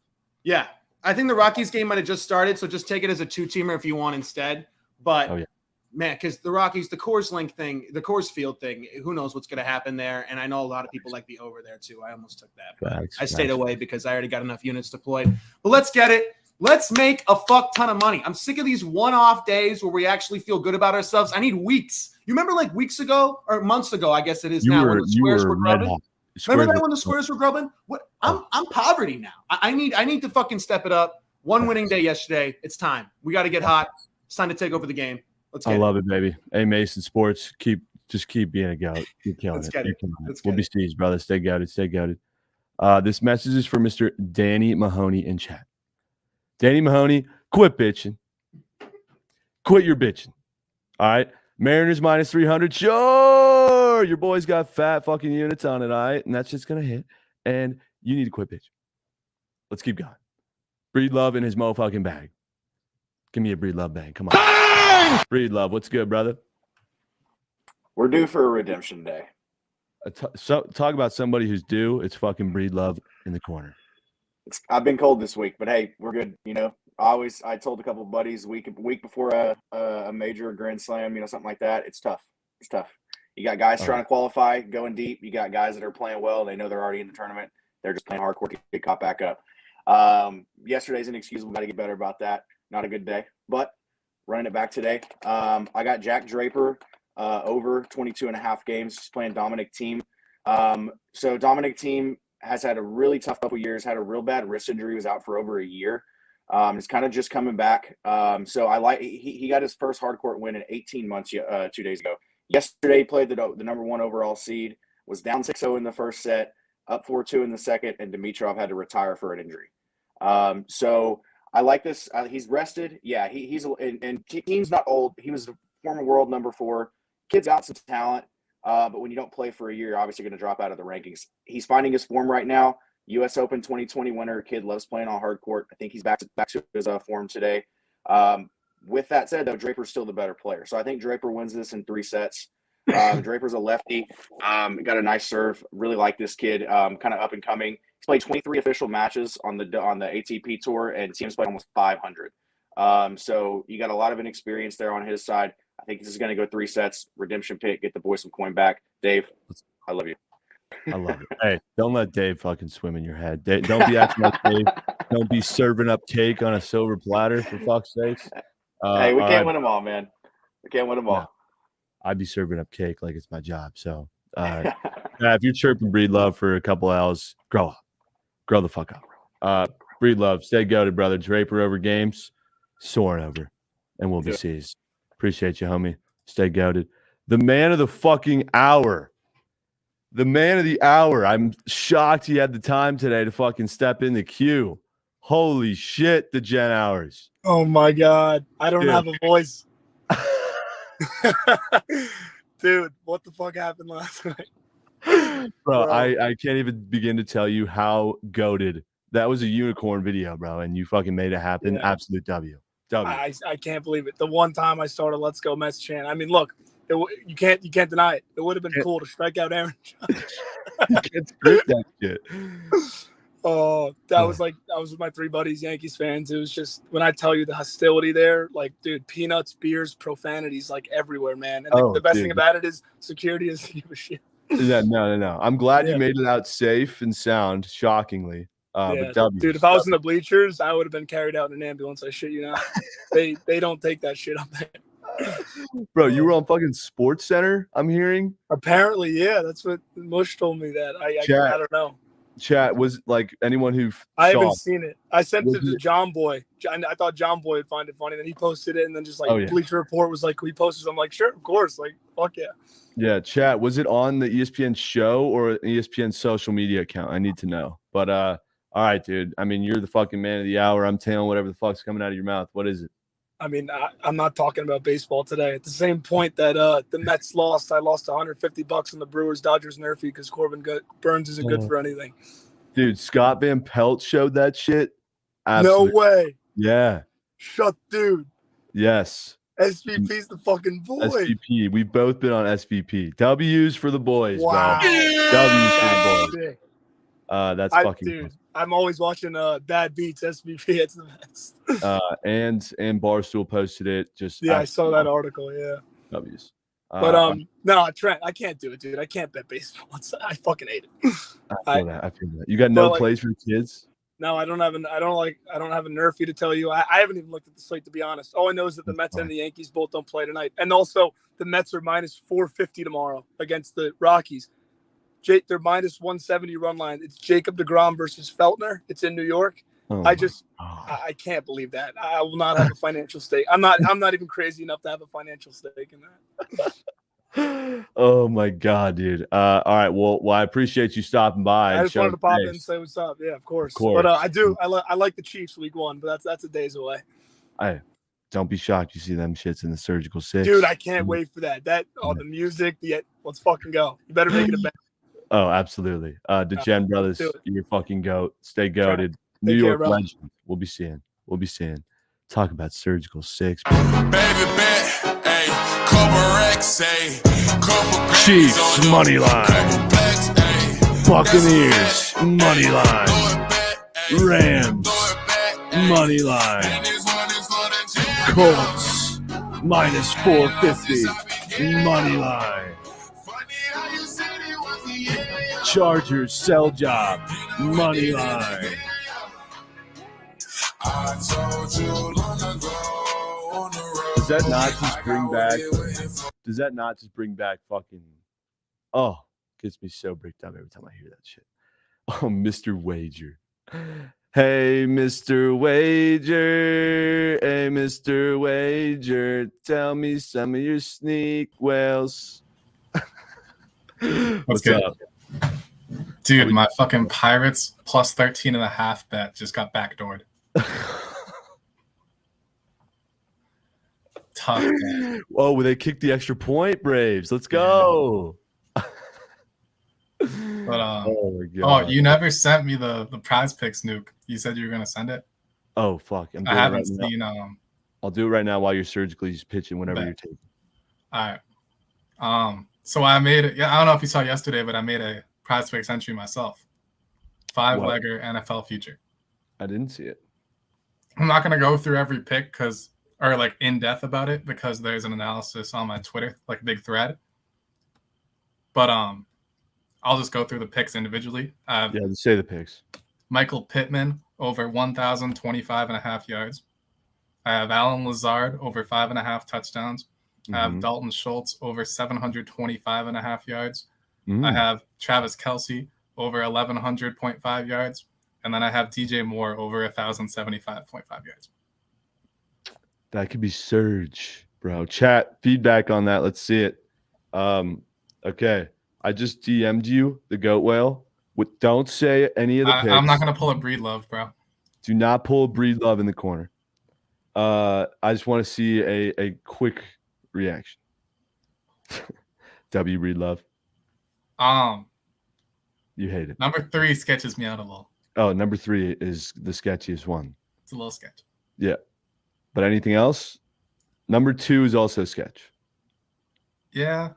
Yeah, I think the Rockies game might have just started, so just take it as a 2-teamer if you want instead. But man, because the Rockies, the Coors Link thing, the Coors Field thing, who knows what's going to happen there. And I know a lot of people like the over there too. I almost took that. But I stayed away because I already got enough units deployed. But let's get it. Let's make a fuck ton of money. I'm sick of these one-off days where we actually feel good about ourselves. I need weeks. You remember like weeks ago or months ago, I guess it is now, when the squares were grubbing? Remember that when the squares were grubbing? What? I'm poverty now. I need to fucking step it up. One winning day yesterday. It's time. We got to get hot. It's time to take over the game. I love it, baby. Hey, Mason Sports, keep being a goat. Keep killing it. We'll be seized, brother. Stay goated. This message is for Mr. Danny Mahoney in chat. Danny Mahoney, quit bitching. Quit your bitching. All right. Mariners minus 300. Sure. Your boy's got fat fucking units on it. All right. And that's just going to hit. And you need to quit bitching. Let's keep going. Breed love in his motherfucking bag. Give me a Breed love bang. Come on. Breed love. What's good, brother? We're due for a redemption day. So talk about somebody who's due. It's fucking Breed love in the corner. I've been cold this week, but hey, we're good. You know, I told a couple of buddies week before a major Grand Slam, you know, something like that. It's tough. You got guys trying to qualify, going deep. You got guys that are playing well. They know they're already in the tournament. They're just playing hardcore to get caught back up. Yesterday's inexcusable. Got to get better about that. Not a good day, but running it back today. I got Jack Draper over 22.5 games. He's playing Dominic Thiem. So Dominic Thiem has had a really tough couple years, had a real bad wrist injury, was out for over a year. It's kind of just coming back. So he got his first hardcourt win in 18 months 2 days ago. Yesterday, he played the number 1 overall seed, was down 6-0 in the first set, up 4-2 in the second, and Dimitrov had to retire for an injury. So I like this. He's rested. Yeah, he's and Thiem's not old. He was the former world number 4. Kid's got some talent. But when you don't play for a year, you're obviously going to drop out of the rankings. He's finding his form right now. U.S. Open 2020 winner. Kid loves playing on hard court. I think he's back to his form today. With that said, though, Draper's still the better player. So I think Draper wins this in 3 sets. Draper's a lefty. Got a nice serve. Really like this kid. Kind of up and coming. He's played 23 official matches on the ATP tour, and Thiem's played almost 500. So you got a lot of inexperience there on his side. I think this is going to go 3 sets. Redemption pick. Get the boys some coin back. Dave, I love you. I love it. Hey, don't let Dave fucking swim in your head. Don't be acting like Dave. Don't be serving up cake on a silver platter, for fuck's sakes. Hey, we can't win them all, man. We can't win them all. I'd be serving up cake like it's my job. So if you're chirping Breed Love for a couple hours, grow up. Grow the fuck up. Breed Love, stay goated, brother. Draper over games, soaring over, and we'll be seized. Appreciate you, homie. Stay goated. The man of the fucking hour. The man of the hour. I'm shocked he had the time today to fucking step in the queue. Holy shit, the Gen Hours. Oh my God. I don't have a voice. Dude, what the fuck happened last night? Bro, I can't even begin to tell you how goated. That was a unicorn video, bro, and you fucking made it happen. Yeah. Absolute W. I can't believe it. The one time I started Let's Go Mets chant. I mean, look, you can't deny it. It would have been cool to strike out Aaron Judge. You can't script that shit. Oh, that was with my 3 buddies, Yankees fans. It was just, when I tell you the hostility there, like, dude, peanuts, beers, profanities, like everywhere, man. And the best thing about it is security doesn't give a shit. Yeah, no. I'm glad you made it out safe and sound, shockingly. But W. Dude, if I was in the bleachers, I would have been carried out in an ambulance. I shit you not. They don't take that shit up there. Bro, you were on fucking Sports Center, I'm hearing? Apparently, yeah. That's what Mush told me that. I don't know. Chat was like anyone who I haven't seen it. I sent it to John Boy. I thought John Boy would find it funny. Then he posted it, and then just Bleacher Report was like, we posted. I'm like, sure, of course. Like, fuck yeah. Yeah, chat. Was it on the ESPN show or an ESPN social media account? I need to know. But all right, dude. I mean, you're the fucking man of the hour. I'm telling whatever the fuck's coming out of your mouth. What is it? I mean, I'm not talking about baseball today. At the same point that the Mets lost, I lost $150 on the Brewers Dodgers nerfy because Corbin Burns isn't good for anything. Dude, Scott Van Pelt showed that shit. Absolutely. No way. Yeah. Shut, dude. Yes. SVP's the fucking boy. SVP. We've both been on SVP. W's for the boys, wow. bro. W's for the boys. Sick. That's fucking dude. I'm always watching Bad Beats SVP. It's the best. And Barstool posted it. Just I saw that article. Yeah. W's. But no, Trent, I can't do it, dude. I can't bet baseball. I fucking hate it. I feel that. You got no plays for the kids? No, I don't have a nerfy to tell you. I haven't even looked at the slate, to be honest. All I know is that the Mets and the Yankees both don't play tonight, and also the Mets are minus 450 tomorrow against the Rockies. They're minus 170 run line. It's Jacob deGrom versus Feltner. It's in New York. I can't believe that. I will not have a financial stake. I'm not even crazy enough to have a financial stake in that. Oh my God, dude. All right. Well, I appreciate you stopping by. I just wanted to pop in and say what's up. Yeah, of course. But I like the Chiefs week 1, but that's a days away. Don't be shocked you see them shits in the surgical 6. Dude, I can't wait for that. The music, let's fucking go. You better make it a bet. Oh, absolutely. DeGen brothers, you're fucking goat. Stay goated. New York legend. We'll be seeing. Talk about surgical 6. Chiefs money line. Buccaneers money line. Rams money line. Colts minus 450 money line. Chargers sell job money line. Does that not just bring back? Does that not just bring back fucking? Oh, gets me so bricked up every time I hear that shit. Oh, Mr. Wager. Hey, Mr. Wager. Hey, Mr. Wager. Tell me some of your sneak whales. What's good? Up? Dude, my fucking Pirates plus 13.5 bet just got backdoored. Tough. Whoa, they kicked the extra point, Braves. Let's go. But you never sent me the prize picks, Nuke. You said you were gonna send it. Oh fuck! I haven't seen. I'll do it right now while you're surgically just pitching whenever you're taking. All right. So I made it. Yeah, I don't know if you saw yesterday, but I made a prize picks entry myself. 5-legger NFL future. I didn't see it. I'm not gonna go through every pick or in depth about it because there's an analysis on my Twitter, like a big thread. But I'll just go through the picks individually. Just say the picks. Michael Pittman over 1,025.5 yards. I have Alan Lazard over 5.5 touchdowns. I have Mhm. Dalton Schultz over 725.5 yards. I Mm. have Travis Kelce over 1,100.5 yards. And then I have DJ Moore over 1,075.5 yards. That could be Surge, bro. Chat feedback on that. Let's see it. Okay. I just DM'd you the goat whale. Don't say any of the picks. I'm not going to pull a Breed Love, bro. Do not pull a Breed Love in the corner. I just want to see a quick reaction. W Breed Love. You hate it. Number 3 sketches me out a little. Oh, number 3 is the sketchiest one. It's a little sketch. Yeah. But anything else? Number 2 is also sketch. Yeah.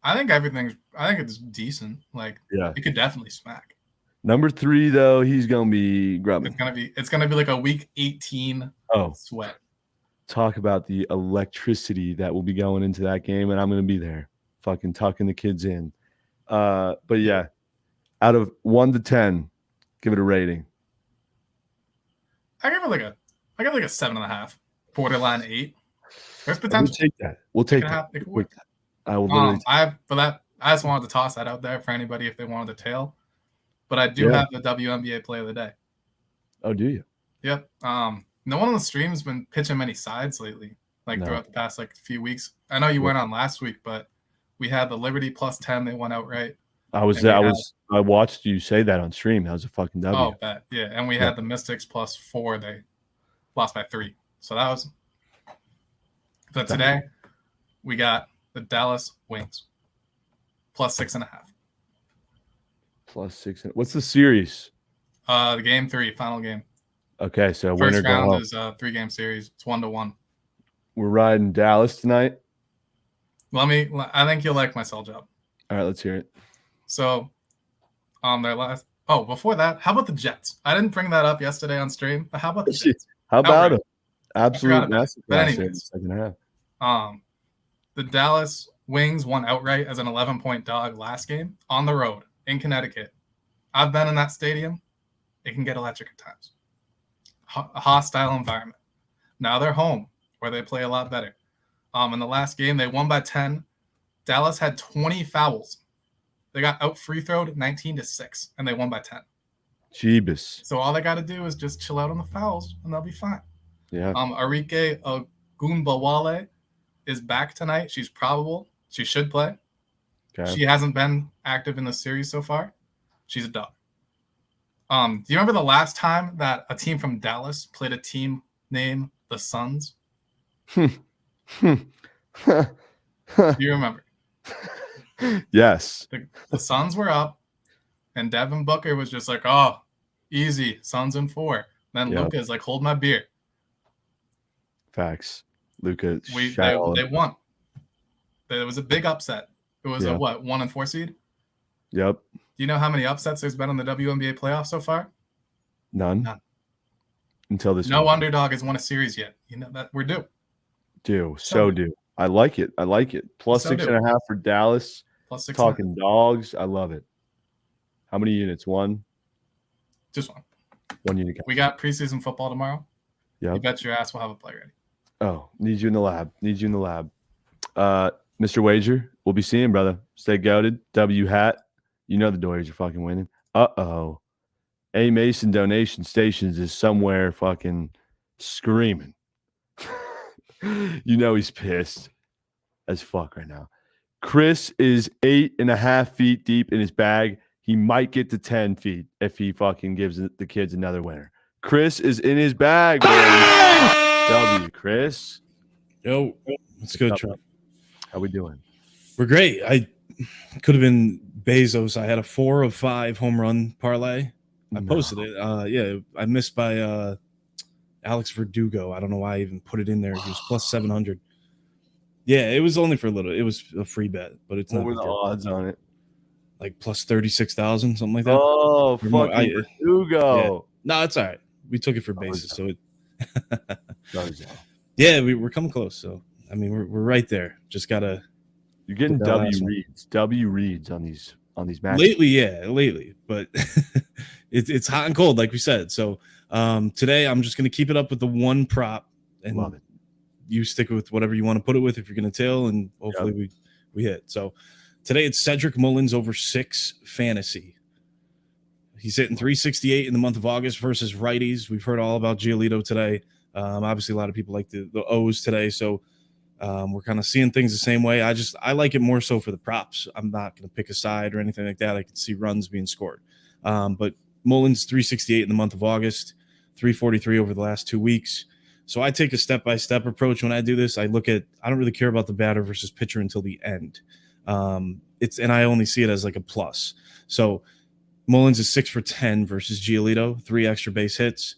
I think it's decent. Like, Yeah. it could definitely smack. Number 3, though, he's gonna be grubbing. It's gonna be like a week 18 sweat. Talk about the electricity that will be going into that game, and I'm gonna be there, fucking tucking the kids in. But yeah, out of 1 to 10, give it a rating. I give it like a 7.5, borderline 8. There's We'll potential. take that. We'll take that. It could work. I will literally. I just wanted to toss that out there for anybody if they wanted to tail. But I do have the WNBA Play of the Day. Oh, do you? Yep. No one on the stream has been pitching many sides lately, throughout the past few weeks. I know you went on last week, but we had the Liberty plus 10. They won outright. I watched you say that on stream. That was a fucking W. Oh, bet. Yeah. And we had the Mystics plus 4. They lost by 3. So that was. But today we got the Dallas Wings plus 6.5. Plus 6. What's the series? The game 3, final game. Okay, so First winner go round home. is a 3-game series. It's 1-1. We're riding Dallas tonight. I think you'll like my sell job. All right, let's hear it. So, their last. Oh, before that, how about the Jets? I didn't bring that up yesterday on stream, but how about the Jets? How about Outright. it? Absolute massive But in the anyways, second half. the Dallas Wings won outright as an 11-point dog last game on the road in Connecticut. I've been in that stadium. It can get electric at times. A hostile environment. Now they're home, where they play a lot better. In the last game, they won by 10. Dallas had 20 fouls. They got out free throwed 19-6, and they won by 10. Jeebus. So all they got to do is just chill out on the fouls, and they'll be fine. Yeah. Arike Ogunbowale is back tonight. She's probable. She should play. Okay. She hasn't been active in the series so far. She's a dog. Do you remember the last time that a team from Dallas played a team named the Suns? Do you remember? Yes. The Suns were up, and Devin Booker was just like, "Oh, easy, Suns in 4." Then Yep. Luka's like, "Hold my beer." Facts. Luka. They won. It was a big upset. It was a 1 and 4 seed. Yep. Do you know how many upsets there's been in the WNBA playoffs so far? None. Until this. No week. underdog has won a series yet. You know that we're due. Do. I like it. Plus So 6.5 for Dallas. Plus 6.5. Talking dogs. I love it. How many units? 1? Just 1. 1 unit. We got preseason football tomorrow. Yeah. You bet your ass we'll have a play ready. Oh, need you in the lab. Mr. Wager, we'll be seeing, brother. Stay goated. W hat. You know the Doyers are fucking winning. Uh-oh. A Mason Donation Stations is somewhere fucking screaming. You know he's pissed as fuck right now. Chris is 8.5 feet deep in his bag. He might get to 10 feet if he fucking gives the kids another winner. Chris is in his bag. W, Chris. Yo, what's good, Trent? How we doing? We're great. I could have been Bezos. I had a 4 of 5 home run parlay. I posted it. Yeah, I missed by Alex Verdugo. I don't know why I even put it in there. He was plus 700. Yeah, it was only for a little. It was a free bet, but it's What not. were the odds on it? Like plus 36,000, something like that. Oh, Or more. fucking Verdugo. Yeah. No, it's all right. We took it for basis, so it. Does Yeah, we're coming close. So I mean, we're right there. Just gotta. You're getting get that last one. W reads on these matches. Lately, but it's hot and cold, like we said. So today I'm just gonna keep it up with the one prop and Love it. you stick with whatever you want to put it with if you're going to tail, and hopefully we hit. So today it's Cedric Mullins over 6 fantasy. He's hitting 368 in the month of August versus righties. We've heard all about Giolito today. Obviously, a lot of people like the O's today, so we're kind of seeing things the same way. I like it more so for the props. I'm not going to pick a side or anything like that. I can see runs being scored. But Mullins 368 in the month of August, 343 over the last 2 weeks. So I take a step-by-step approach when I do this. I don't really care about the batter versus pitcher until the end. And I only see it as like a plus. So Mullins is 6 for 10 versus Giolito, 3 extra base hits.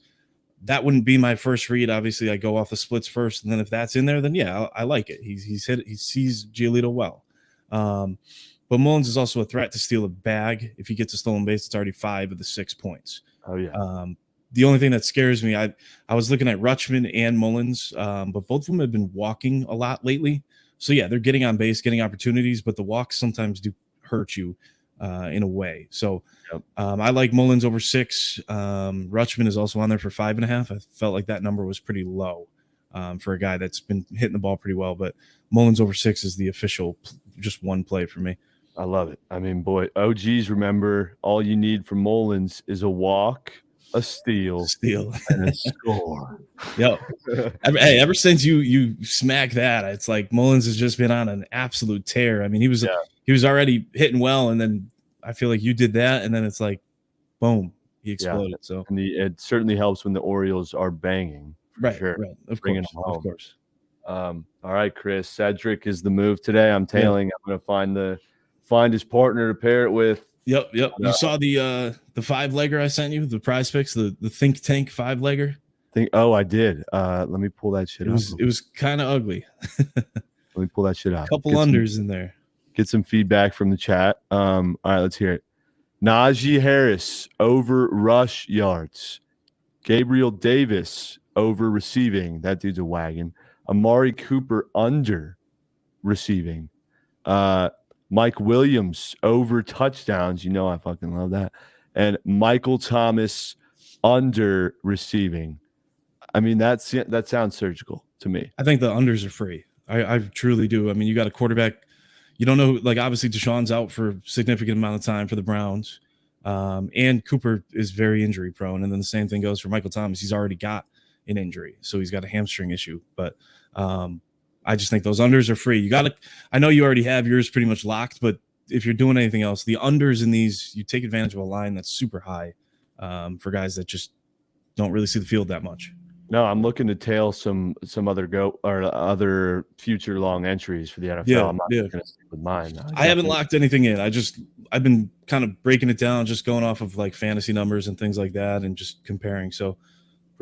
That wouldn't be my first read. Obviously, I go off the splits first, and then if that's in there, then yeah, I like it. He sees Giolito well. But Mullins is also a threat to steal a bag. If he gets a stolen base, it's already 5 of the 6 points. Oh yeah. The only thing that scares me, I was looking at Rutschman and Mullins, but both of them have been walking a lot lately. So yeah, they're getting on base, getting opportunities, but the walks sometimes do hurt you in a way. So I like Mullins over 6. Rutschman is also on there for 5.5. I felt like that number was pretty low for a guy that's been hitting the ball pretty well, but Mullins over 6 is the official just one play for me. I love it. I mean, boy, OGs, remember, all you need from Mullins is a walk, a steal, and a score. Yo, ever since you smack that, it's like Mullins has just been on an absolute tear. I mean, he was already hitting well, and then I feel like you did that, and then it's like, boom, he exploded. Yeah. So and it certainly helps when the Orioles are banging. Right, sure. right. Of Bringing course, them home. of course. All right, Chris. Cedric is the move today. I'm tailing. I'm going to find his partner to pair it with. Yep. You saw the 5-legger I sent you, the prize picks, the think tank 5-legger. Oh, I did. Let me pull that shit out. It was kind of ugly. Let me pull that shit out. Couple unders in there. Get some feedback from the chat. All right, let's hear it. Najee Harris over rush yards. Gabriel Davis over receiving. That dude's a wagon. Amari Cooper under receiving. Mike Williams over touchdowns. You know I fucking love that. And Michael Thomas under receiving. I mean, that sounds surgical to me. I think the unders are free. I truly do. I mean, you got a quarterback. You don't know, like, obviously Deshaun's out for a significant amount of time for the Browns. And Cooper is very injury prone. And then the same thing goes for Michael Thomas. He's already got an injury, so he's got a hamstring issue. But I just think those unders are free. I know you already have yours pretty much locked, but if you're doing anything else, the unders in these, you take advantage of a line that's super high for guys that just don't really see the field that much. No, I'm looking to tail some other future long entries for the NFL. Yeah, I'm not going to stick with mine. I haven't locked anything in. I've been kind of breaking it down, just going off of like fantasy numbers and things like that, and just comparing. So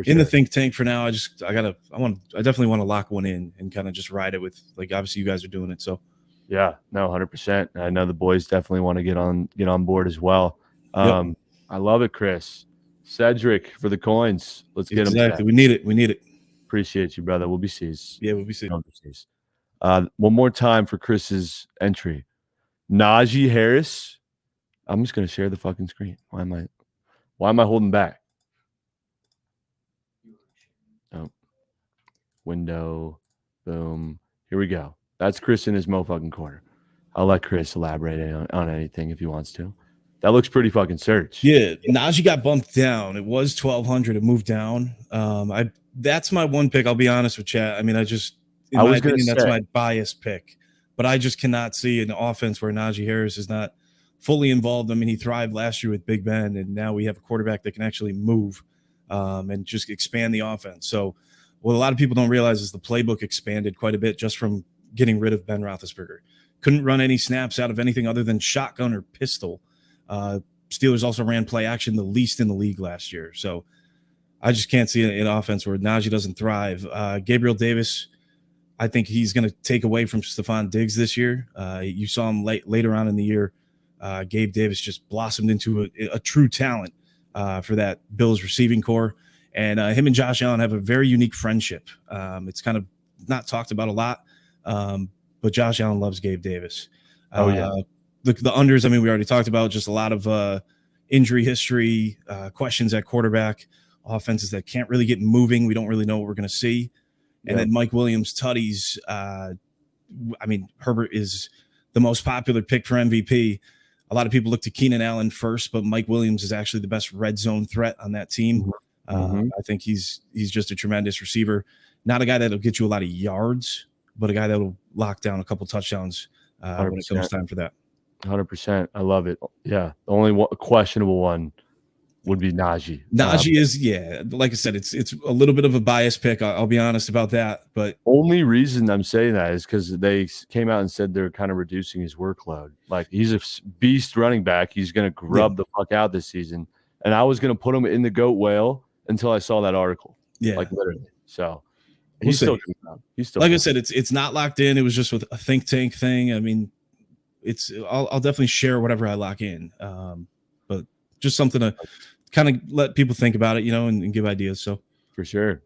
in the think tank for now, I definitely want to lock one in and kind of just ride it with, like, obviously you guys are doing it. So yeah, no, 100%. I know the boys definitely want to get on board as well. I love it, Chris. Cedric for the coins. Let's get them. Exactly. We need it. Appreciate you, brother. We'll be sees. Yeah, we'll be sees. One more time for Chris's entry. Najee Harris. I'm just gonna share the fucking screen. Why am I holding back? Oh. Window. Boom. Here we go. That's Chris in his motherfucking corner. I'll let Chris elaborate on anything if he wants to. That looks pretty fucking surge. Yeah, Najee got bumped down. It was 1,200. It moved down. That's my one pick. I'll be honest with chat. I mean, that's my biased pick. But I just cannot see an offense where Najee Harris is not fully involved. I mean, he thrived last year with Big Ben, and now we have a quarterback that can actually move and just expand the offense. So what a lot of people don't realize is the playbook expanded quite a bit just from getting rid of Ben Roethlisberger. Couldn't run any snaps out of anything other than shotgun or pistol. Steelers also ran play action the least in the league last year. So I just can't see an offense where Najee doesn't thrive. Gabriel Davis, I think he's going to take away from Stephon Diggs this year. You saw him later on in the year. Gabe Davis just blossomed into a true talent for that Bills receiving core. And him and Josh Allen have a very unique friendship. It's kind of not talked about a lot, but Josh Allen loves Gabe Davis. Oh, yeah. The unders, I mean, we already talked about just a lot of injury history, questions at quarterback, offenses that can't really get moving. We don't really know what we're going to see. And then Mike Williams, tutties. I mean, Herbert is the most popular pick for MVP. A lot of people look to Keenan Allen first, but Mike Williams is actually the best red zone threat on that team. I think he's just a tremendous receiver. Not a guy that'll get you a lot of yards, but a guy that'll lock down a couple touchdowns when it comes time for that. 100%. I love it. Yeah. The only questionable one would be Najee. Najee is, like I said, it's a little bit of a biased pick. I'll be honest about that. But only reason I'm saying that is because they came out and said they're kind of reducing his workload. Like, he's a beast running back. He's going to grub the fuck out this season. And I was going to put him in the GOAT whale until I saw that article. Yeah. Like, literally. So he's still like I said, it's not locked in. It was just with a think tank thing. I mean, I'll definitely share whatever I lock in. But just something to kind of let people think about it, and give ideas. So for sure.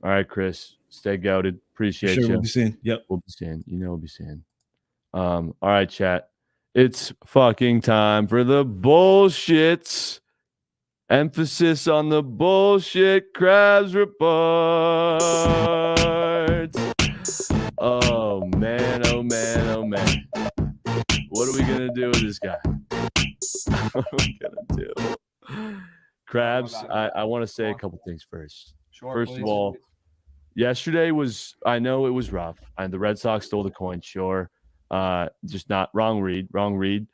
All right, Chris, stay goated. Appreciate you. We'll be seeing. Yep. We'll be seeing. We'll be seeing. All right, chat. It's fucking time for the bullshits. Emphasis on the bullshit Krabs report. Oh man. What are we gonna do with this guy? What are we gonna do? Krabs, I want to say a couple things first. First of all, yesterday I know it was rough. And the Red Sox stole the coin, sure. Just not wrong read.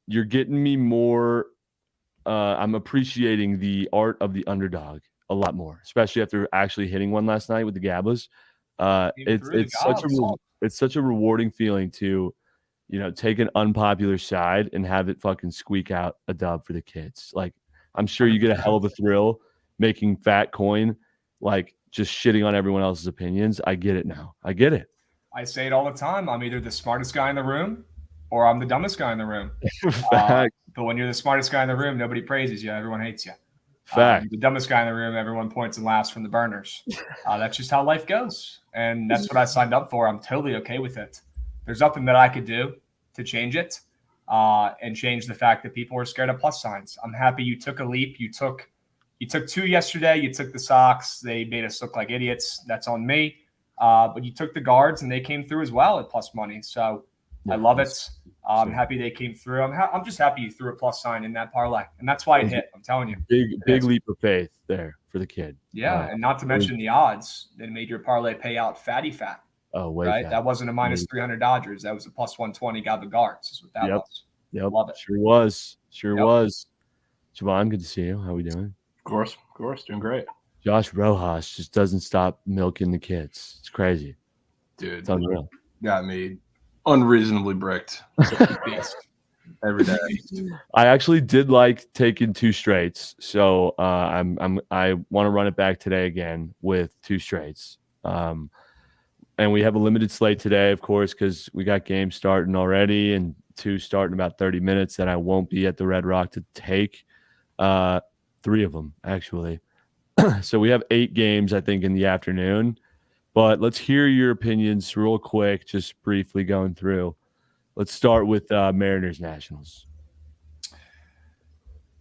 You're getting me more. I'm appreciating the art of the underdog a lot more, especially after actually hitting one last night with the Gabas. It's such a rewarding feeling to, take an unpopular side and have it fucking squeak out a dub for the kids. Like, I'm sure you get a hell of a thrill making fat coin, like just shitting on everyone else's opinions. I get it now. I get it. I say it all the time. I'm either the smartest guy in the room or I'm the dumbest guy in the room. But when you're the smartest guy in the room, nobody praises you. Everyone hates you. Fact. The dumbest guy in the room, everyone points and laughs from the burners. That's just how life goes. And that's what I signed up for. I'm totally okay with it. There's nothing that I could do to change it and change the fact that people were scared of plus signs. I'm happy you took a leap. You took 2 yesterday. You took the Sox. They made us look like idiots. That's on me. But you took the guards, and they came through as well at plus money. So I love it. I'm happy they came through. I'm just happy you threw a plus sign in that parlay, and that's why it hit. I'm telling you, big leap of faith there for the kid. Yeah, and not to mention the odds that made your parlay pay out fatty fat. Oh, way right. fat. That wasn't a minus 300 Dodgers. That was a plus 120. Got the guards. Is what that was. Yep. Love it. Sure was. Javon, good to see you. How we doing? Of course, doing great. Josh Rojas just doesn't stop milking the kids. It's crazy, dude. It's unreal. Got me unreasonably bricked every day. I actually did like taking 2 straights, so I want to run it back today again with 2 straights. And we have a limited slate today, of course, because we got games starting already, and 2 starting about 30 minutes that I won't be at the Red Rock to take. 3 of them actually. So we have 8 games, I think, in the afternoon. But let's hear your opinions real quick, just briefly going through. Let's start with Mariners Nationals.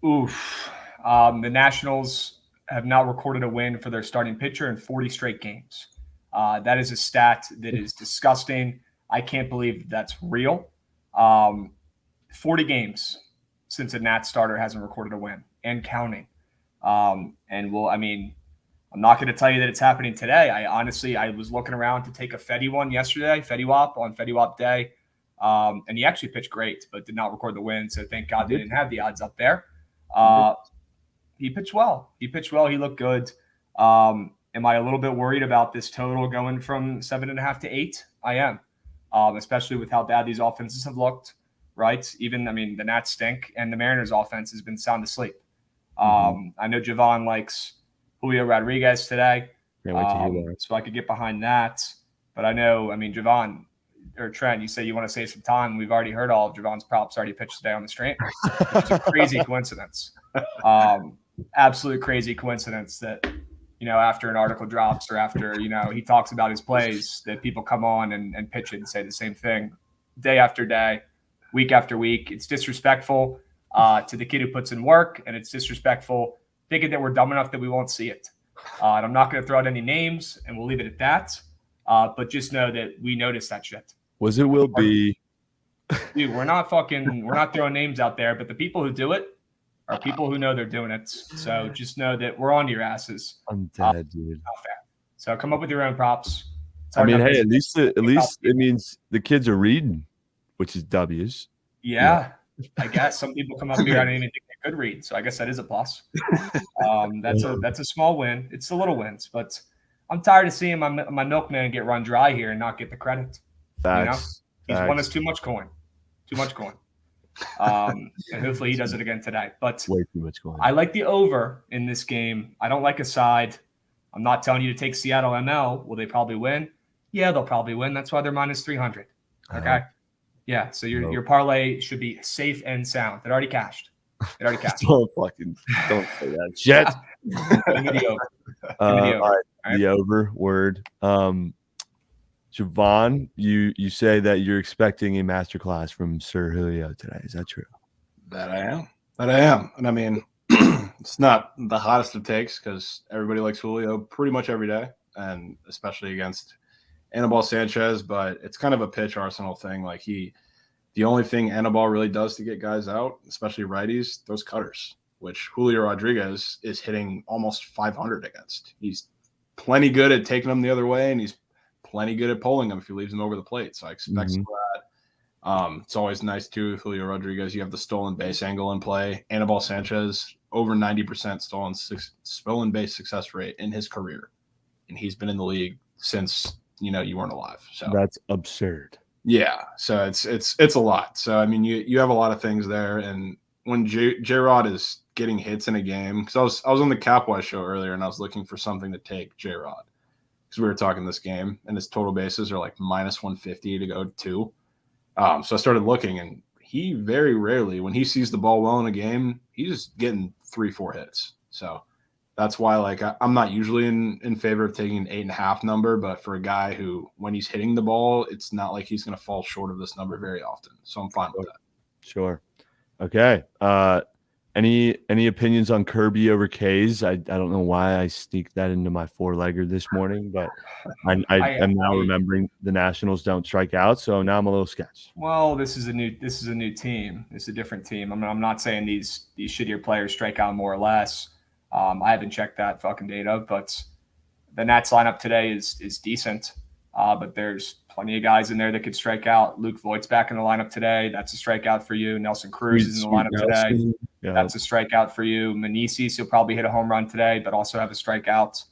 Oof. The Nationals have not recorded a win for their starting pitcher in 40 straight games. That is a stat that is disgusting. I can't believe that's real. 40 games since a Nats starter hasn't recorded a win and counting. I'm not going to tell you that it's happening today. I was looking around to take a Fetty one yesterday, Fetty Wap on Fetty Wap Day. And he actually pitched great, but did not record the win. So thank God they didn't have the odds up there. He pitched well. He looked good. Am I a little bit worried about this total going from 7.5 to 8? I am, especially with how bad these offenses have looked, right? The Nats stink, and the Mariners offense has been sound asleep. I know Javon likes Julio Rodriguez today, Can't wait to hear that. so I could get behind that. But I know, Javon or Trent, you say you want to save some time. We've already heard all of Javon's props already pitched today on the stream. It's a crazy coincidence. Absolute crazy coincidence that, after an article drops or after, he talks about his plays, that people come on and pitch it and say the same thing day after day, week after week. It's disrespectful to the kid who puts in work, and it's disrespectful thinking that we're dumb enough that we won't see it. And I'm not going to throw out any names, and we'll leave it at that. But just know that we noticed that shit. Was it Will B? Dude, we're not throwing names out there, but the people who do it are people who know they're doing it. So just know that we're on your asses. I'm dead, dude. Not fair. So come up with your own props. I mean, hey, at least it means the kids are reading, which is W's. Yeah, I guess some people come up here. I didn't even think they could read, so I guess that is a plus. That's a small win. It's the little wins, but I'm tired of seeing my milkman get run dry here and not get the credit. Facts. He's won us too much coin. And hopefully he does it again today. But way too much coin. I like the over in this game. I don't like a side. I'm not telling you to take Seattle ML. Will they probably win? Yeah, they'll probably win. That's why they're minus 300. Okay. Yeah. So your parlay should be safe and sound. It already cashed. Don't say that shit. Give me the over. All right. The over word. Javon, you say that you're expecting a masterclass from Sir Julio today. Is that true? That I am. And I mean, it's not the hottest of takes because everybody likes Julio pretty much every day, and especially against Anibal Sanchez. But it's kind of a pitch arsenal thing. Like the only thing Anibal really does to get guys out, especially righties, those cutters, which Julio Rodriguez is hitting almost 500 against. He's plenty good at taking them the other way, and he's plenty good at pulling them if he leaves them over the plate. So I expect some of that. It's always nice too with Julio Rodriguez. You have the stolen base angle in play. Anibal Sanchez, over 90% stolen base success rate in his career. And he's been in the league since, you weren't alive. So that's absurd. Yeah. So it's a lot. So, I mean, you have a lot of things there. And when J-Rod is getting hits in a game, because I was on the Capwise show earlier and I was looking for something to take J-Rod. Because we were talking this game, and his total bases are like minus 150 to go 2. So I started looking, and he very rarely, when he sees the ball well in a game, he's getting 3-4 hits. So that's why, like, I'm not usually in favor of taking an 8.5 number, but for a guy who, when he's hitting the ball, it's not like he's going to fall short of this number very often. So I'm fine with that. Sure. Okay. Any opinions on Kirby over K's? I don't know why I sneaked that into my 4-legger this morning, but I am now remembering the Nationals don't strike out, so now I'm a little sketched. Well, this is a new team. It's a different team. I mean, I'm not saying these shittier players strike out more or less. I haven't checked that fucking data, but the Nats lineup today is decent. But there's plenty of guys in there that could strike out. Luke Voigt's back in the lineup today. That's a strikeout for you. Nelson Cruz is in the lineup today. Yeah. That's a strikeout for you. Meneses, he'll probably hit a home run today, but also have a strikeout.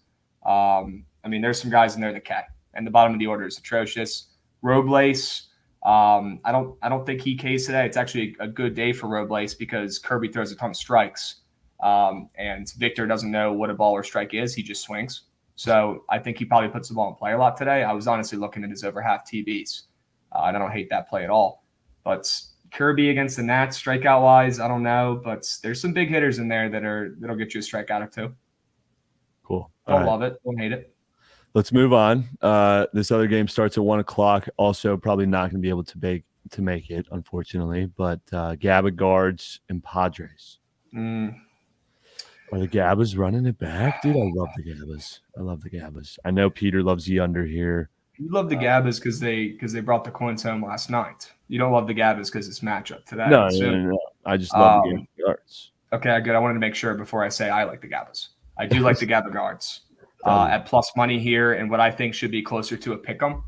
I mean, there's some guys in there that can. And the bottom of the order is atrocious. Robles, I don't think he Ks today. It's actually a good day for Robles because Kirby throws a ton of strikes. And Victor doesn't know what a ball or strike is. He just swings. So I think he probably puts the ball in play a lot today. I was honestly looking at his over half TBs. And I don't hate that play at all. But Kirby against the Nats, strikeout wise, I don't know. But there's some big hitters in there that'll get you a strikeout or two. Cool. Don't love it. Don't hate it. Let's move on. This other game starts at 1:00. Also, probably not going to be able to make it, unfortunately. But Gabba Guards and Padres. Are the Gabbas running it back? Dude, I love the Gabbas. I know Peter loves the under here. You love the Gabbas because they brought the coins home last night. You don't love the Gabbas because it's matchup today. No. I just love the Gabba Guards. Okay, good. I wanted to make sure before I say I like the Gabbas. I do like the Gabba Guards at plus money here, and what I think should be closer to a pick 'em.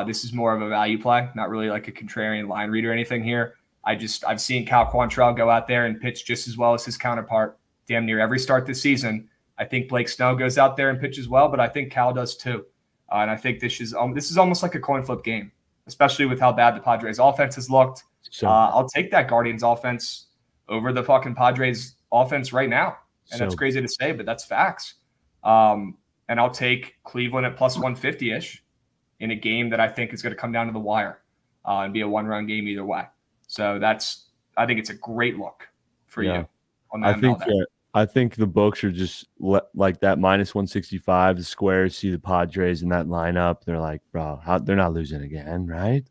This is more of a value play, not really like a contrarian line read or anything here. I've seen Cal Quantrill go out there and pitch just as well as his counterpart damn near every start this season. I think Blake Snell goes out there and pitches well, but I think Cal does too. And I think this is almost like a coin flip game, especially with how bad the Padres offense has looked. I'll take that Guardians offense over the fucking Padres offense right now. And that's crazy to say, but that's facts. And I'll take Cleveland at plus 150-ish in a game that I think is going to come down to the wire and be a one-run game either way. So I think it's a great look for you on that. I think the books are just like that minus 165. The squares see the Padres in that lineup. They're like, bro, they're not losing again, right?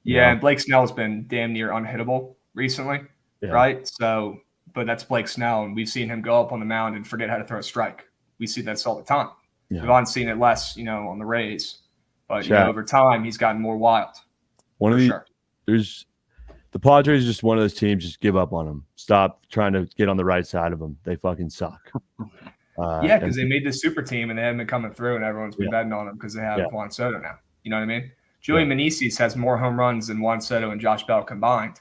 Yeah, and Blake Snell has been damn near unhittable recently, right? So, but that's Blake Snell, and we've seen him go up on the mound and forget how to throw a strike. we see this all the time. Yeah. Javon's seen it less, on the Rays, but Chat. over time he's gotten more wild. One of For the sure. there's the Padres are just one of those teams. Just give up on them. Stop trying to get on the right side of them. They fucking suck. Yeah, because they made this super team and they haven't been coming through, and everyone's been betting on them because they have Yeah. Juan Soto now. You know what I mean? Joey Meneses has more home runs than Juan Soto and Josh Bell combined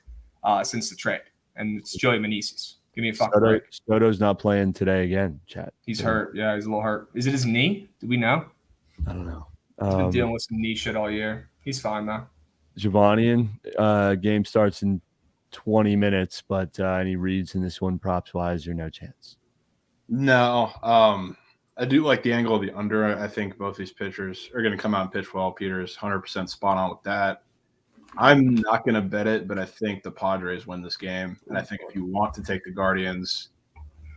since the trade, and it's Joey Meneses. Give me a fucking break. Soto's not playing today again, chat. He's hurt. Yeah, he's a little hurt. Is it his knee? Do we know? I don't know. He's been dealing with some knee shit all year. He's fine though. Javonian, game starts in 20 minutes, but any reads in this one props wise or no chance? No. I do like the angle of the under. I think both these pitchers are going to come out and pitch well. Peter's 100% spot on with that. I'm not going to bet it, but I think the Padres win this game. And I think if you want to take the Guardians,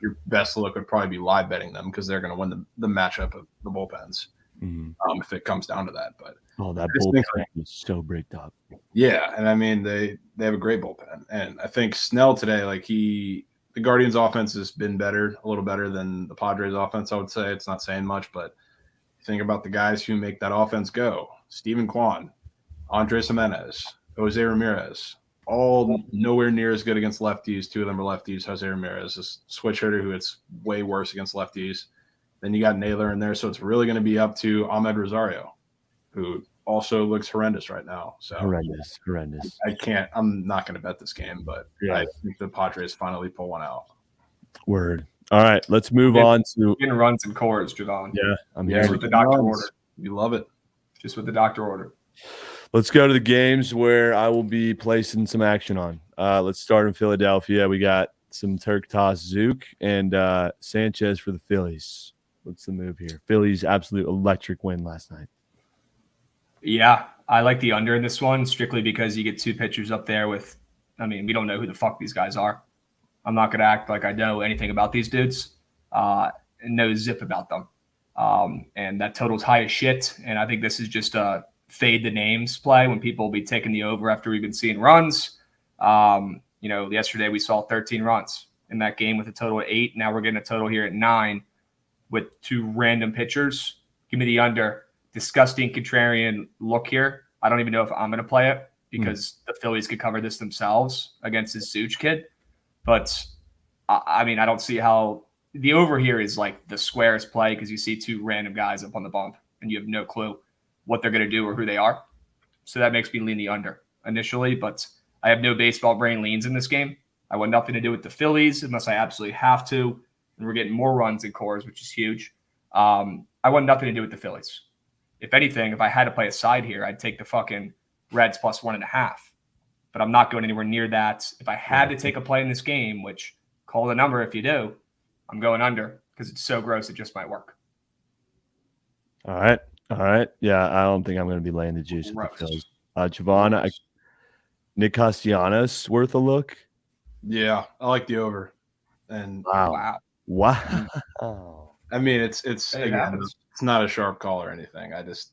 your best look would probably be live betting them because they're going to win the matchup of the bullpens if it comes down to that. But that bullpen is so bricked up. Yeah, and I mean they have a great bullpen, and I think Snell today, the Guardians' offense has been better, a little better than the Padres' offense. I would say it's not saying much, but think about the guys who make that offense go: Steven Kwan, Andres Jimenez, Jose Ramirez, all nowhere near as good against lefties. Two of them are lefties. Jose Ramirez is a switch hitter who hits way worse against lefties. Then you got Naylor in there, so it's really going to be up to Ahmed Rosario, who also looks horrendous right now. So horrendous. I'm not going to bet this game, but I think the Padres finally pull one out. Word. All right, let's move on to runs and cores, Javon. Yeah, I'm just here. with the doctor order. You love it. Just with the doctor order. Let's go to the games where I will be placing some action on. Let's start in Philadelphia. We got some Turk Toss Zook and Sanchez for the Phillies. What's the move here? Phillies absolute electric win last night. Yeah, I like the under in this one strictly because you get two pitchers up there with, we don't know who the fuck these guys are. I'm not going to act like I know anything about these dudes and no zip about them. And that total's high as shit. And I think this is just a fade the names play when people will be taking the over after we've been seeing runs. Yesterday we saw 13 runs in that game with a total of 8. Now we're getting a total here at 9 with two random pitchers. Give me the under. Disgusting contrarian look here. I don't even know if I'm going to play it because the Phillies could cover this themselves against this Zuch kid. But I don't see how the over here is like the squarest play because you see two random guys up on the bump and you have no clue what they're going to do or who they are. So that makes me lean the under initially, but I have no baseball brain leans in this game. I want nothing to do with the Phillies unless I absolutely have to. And we're getting more runs and cores, which is huge. I want nothing to do with the Phillies. If anything, if I had to play a side here, I'd take the fucking Reds plus 1.5. But I'm not going anywhere near that. If I had to take a play in this game, which call the number if you do, I'm going under because it's so gross it just might work. All right. Yeah, I don't think I'm going to be laying the juice with the Phillies. Javon, Nick Castellanos worth a look? Yeah, I like the over. And wow. I mean, it's again, it's not a sharp call or anything. I just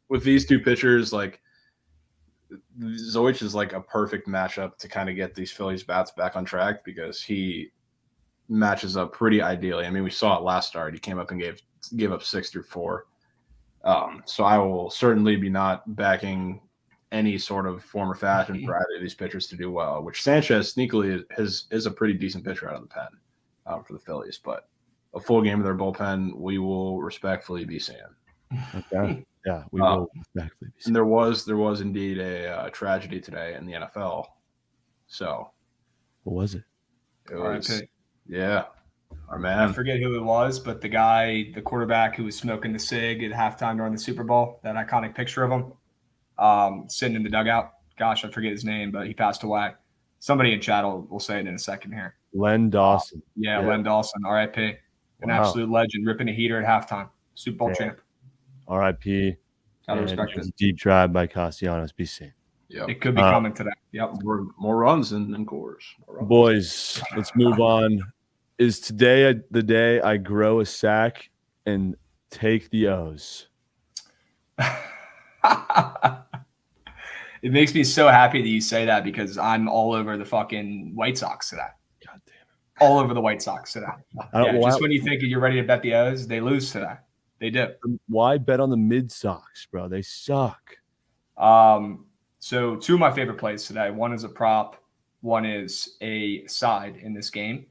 with these two pitchers, like Zoich is like a perfect matchup to kind of get these Phillies bats back on track because he matches up pretty ideally. I mean, we saw it last start. He came up and gave up 6 through 4. So I will certainly be not backing any sort of form or fashion for either of these pitchers to do well, which Sanchez sneakily is a pretty decent pitcher out of the pen for the Phillies, but a full game of their bullpen, we will respectfully be seeing. Okay. Yeah, we will respectfully be seeing. And there was indeed a tragedy today in the NFL. So what was it? It was, yeah, our man. I forget who it was, but the quarterback who was smoking the cig at halftime during the Super Bowl, that iconic picture of him sitting in the dugout. Gosh, I forget his name, but he passed away. Somebody in chat will say it in a second here. Len Dawson. Len Dawson, RIP. An absolute legend, ripping a heater at halftime. Super Bowl champ. RIP. Gotta respect it. Deep drive by Castellanos. Be safe. Yep. It could be coming today. Yep. More runs and cores. Boys, let's move on. Is today the day I grow a sack and take the O's? It makes me so happy that you say that because I'm all over the fucking White Sox today. God damn all over the White Sox today. Yeah, why, just when you think you're ready to bet the O's, they lose today. They do. why bet on the mid Sox, bro? They suck. So two of my favorite plays today. One is a prop. One is a side in this game.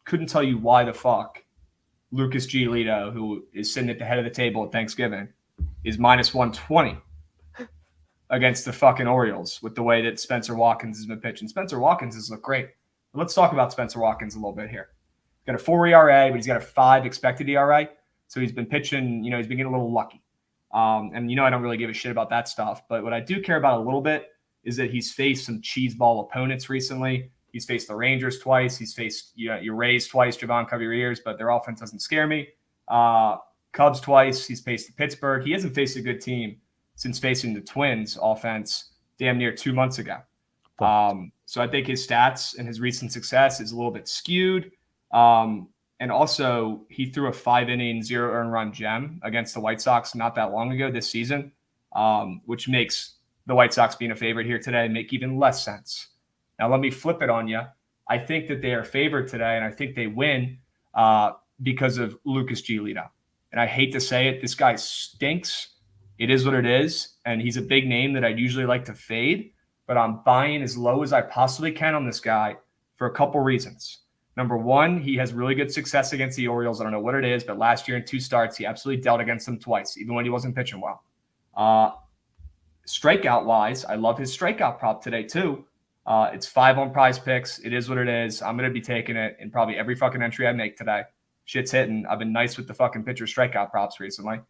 Couldn't tell you why the fuck Lucas Giolito, who is sitting at the head of the table at Thanksgiving, is minus 120 against the fucking Orioles with the way that Spencer Watkins has been pitching. Spencer Watkins has looked great. But let's talk about Spencer Watkins a little bit here. He's got a 4 ERA, but he's got a 5 expected ERA. So he's been pitching, he's been getting a little lucky. And I don't really give a shit about that stuff. But what I do care about a little bit is that he's faced some cheeseball opponents recently. He's faced the Rangers twice. He's faced your Rays twice, Javon, cover your ears, but their offense doesn't scare me. Cubs twice. He's faced Pittsburgh. He hasn't faced a good team since facing the Twins offense damn near 2 months ago. So I think his stats and his recent success is a little bit skewed. And also, he threw a 5-inning, 0 earned run gem against the White Sox not that long ago this season, which makes the White Sox being a favorite here today make even less sense. Now, let me flip it on you. I think that they are favored today, and I think they win because of Lucas Giolito. And I hate to say it, this guy stinks. It is what it is, and he's a big name that I'd usually like to fade, but I'm buying as low as I possibly can on this guy for a couple reasons. Number one, he has really good success against the Orioles. I don't know what it is, but last year in 2 starts, he absolutely dealt against them twice, even when he wasn't pitching well. Strikeout-wise, I love his strikeout prop today too. It's 5 on Prize Picks. It is what it is. I'm going to be taking it in probably every fucking entry I make today. Shit's hitting. I've been nice with the fucking pitcher strikeout props recently.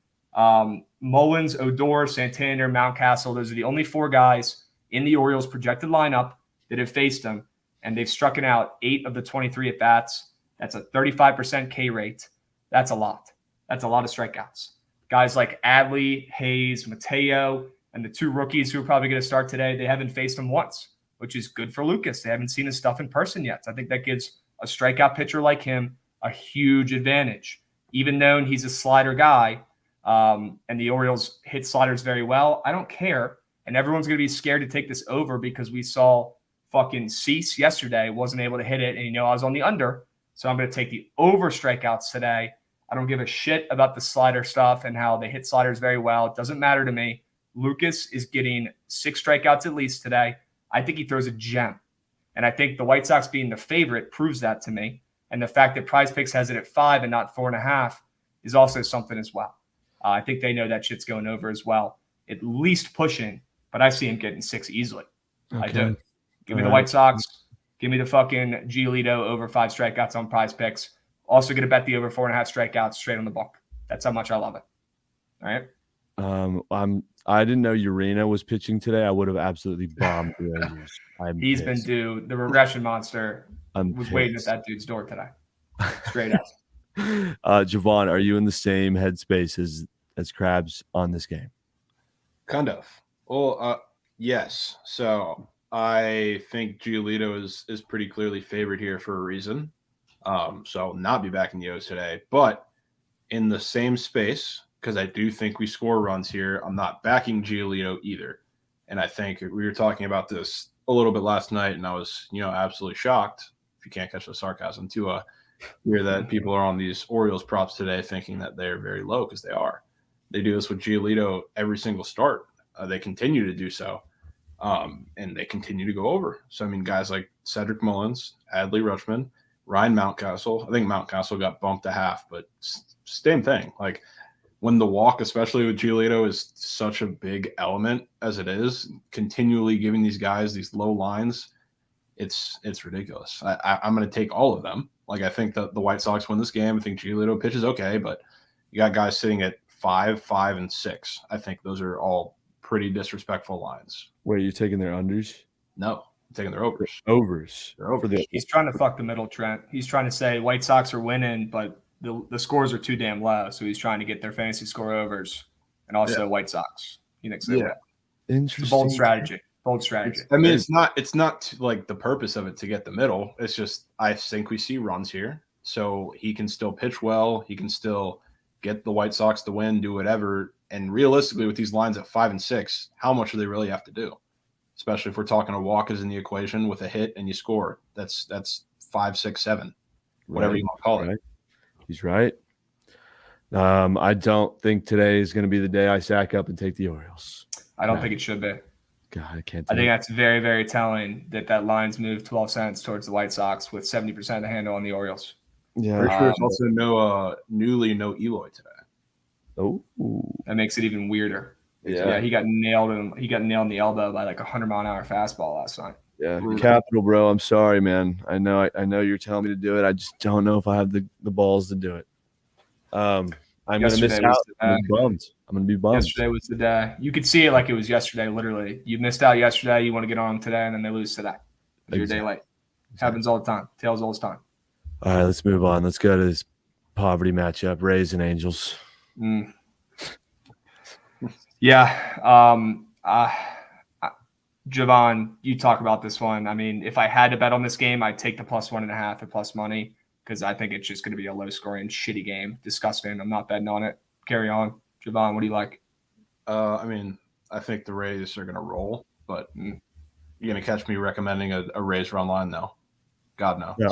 Mullins, Odor, Santander, Mountcastle, those are the only 4 guys in the Orioles' projected lineup that have faced him, and they've struck out 8 of the 23 at-bats. That's a 35% K rate. That's a lot. That's a lot of strikeouts. Guys like Adley, Hayes, Mateo, and the 2 rookies who are probably going to start today, they haven't faced him once, which is good for Lucas. They haven't seen his stuff in person yet. I think that gives a strikeout pitcher like him a huge advantage. Even though he's a slider guy, and the Orioles hit sliders very well, I don't care. And everyone's going to be scared to take this over because we saw fucking Cease yesterday wasn't able to hit it. And, I was on the under. So I'm going to take the over strikeouts today. I don't give a shit about the slider stuff and how they hit sliders very well. It doesn't matter to me. Lucas is getting 6 strikeouts at least today. I think he throws a gem. And I think the White Sox being the favorite proves that to me. And the fact that Prize Picks has it at 5 and not 4.5 is also something as well. I think they know that shit's going over as well. At least pushing, but I see him getting 6 easily. Okay. I do. Give me the White Sox. Give me the fucking Giolito over 5 strikeouts on Prize Picks. Also going to bet the over 4.5 strikeouts straight on the book. That's how much I love it. All right. I didn't know Urena was pitching today. I would have absolutely bombed the Rangers. He's been due. The regression monster was waiting at that dude's door today. Straight up. Javon, are you in the same headspace as Krabs on this game? Kind of. Well, yes. So I think Giolito is pretty clearly favored here for a reason. So I'll not be back in the O's today. But in the same space, because I do think we score runs here, I'm not backing Giolito either. And I think we were talking about this a little bit last night, and I was, absolutely shocked, if you can't catch the sarcasm, to hear that people are on these Orioles props today thinking that they're very low, because they are. They do this with Giolito every single start. They continue to do so, and they continue to go over. So, guys like Cedric Mullins, Adley Rutschman, Ryan Mountcastle. I think Mountcastle got bumped to half, but same thing. Like, when the walk, especially with Giolito, is such a big element as it is, continually giving these guys these low lines, it's ridiculous. I'm going to take all of them. Like, I think that the White Sox win this game. I think Giolito pitches okay, but you got guys sitting at 5, 5, and 6. I think those are all pretty disrespectful lines. Wait, you're taking their unders? No, I'm taking their overs. Overs. They're overs. He's trying to fuck the middle, Trent. He's trying to say White Sox are winning, but the scores are too damn low. So he's trying to get their fantasy score overs and also White Sox. He thinks they win. Interesting. It's a bold strategy. Bold strategy. It's not like the purpose of it to get the middle. It's just I think we see runs here. So he can still pitch well. He can still get the White Sox to win, do whatever. And realistically, with these lines at 5 and 6, how much do they really have to do? Especially if we're talking a walk is in the equation with a hit and you score. That's 5, 6, 7, whatever Right. you want to call it. Right. He's right. I don't think today is going to be the day I sack up and take the Orioles. I don't think it should be. God, I can't. I think that's very, very telling that line's moved 12 cents towards the White Sox with 70% of the handle on the Orioles. Yeah. Pretty sure there's also no Eloy today. Oh, that makes it even weirder. Yeah. He got nailed in the elbow by like a 100-mile-an-hour fastball last night. Yeah, Capital, bro. I'm sorry, man. I know you're telling me to do it. I just don't know if I have the balls to do it. I'm gonna miss out. I'm gonna be bummed. Yesterday was the day. You could see it like it was yesterday. Literally, you missed out yesterday. You want to get on today, and then they lose today. You're a day late. Happens all the time. Tails all the time. All right, let's move on. Let's go to this poverty matchup: Rays and Angels. Yeah. Javon, you talk about this one. I mean, if I had to bet on this game, I'd take the +1.5 at plus money because I think it's just going to be a low-scoring, shitty game. Disgusting. I'm not betting on it. Carry on. Javon, what do you like? I mean, I think the Rays are going to roll, but you're going to catch me recommending a Rays run line? No. God, no. No,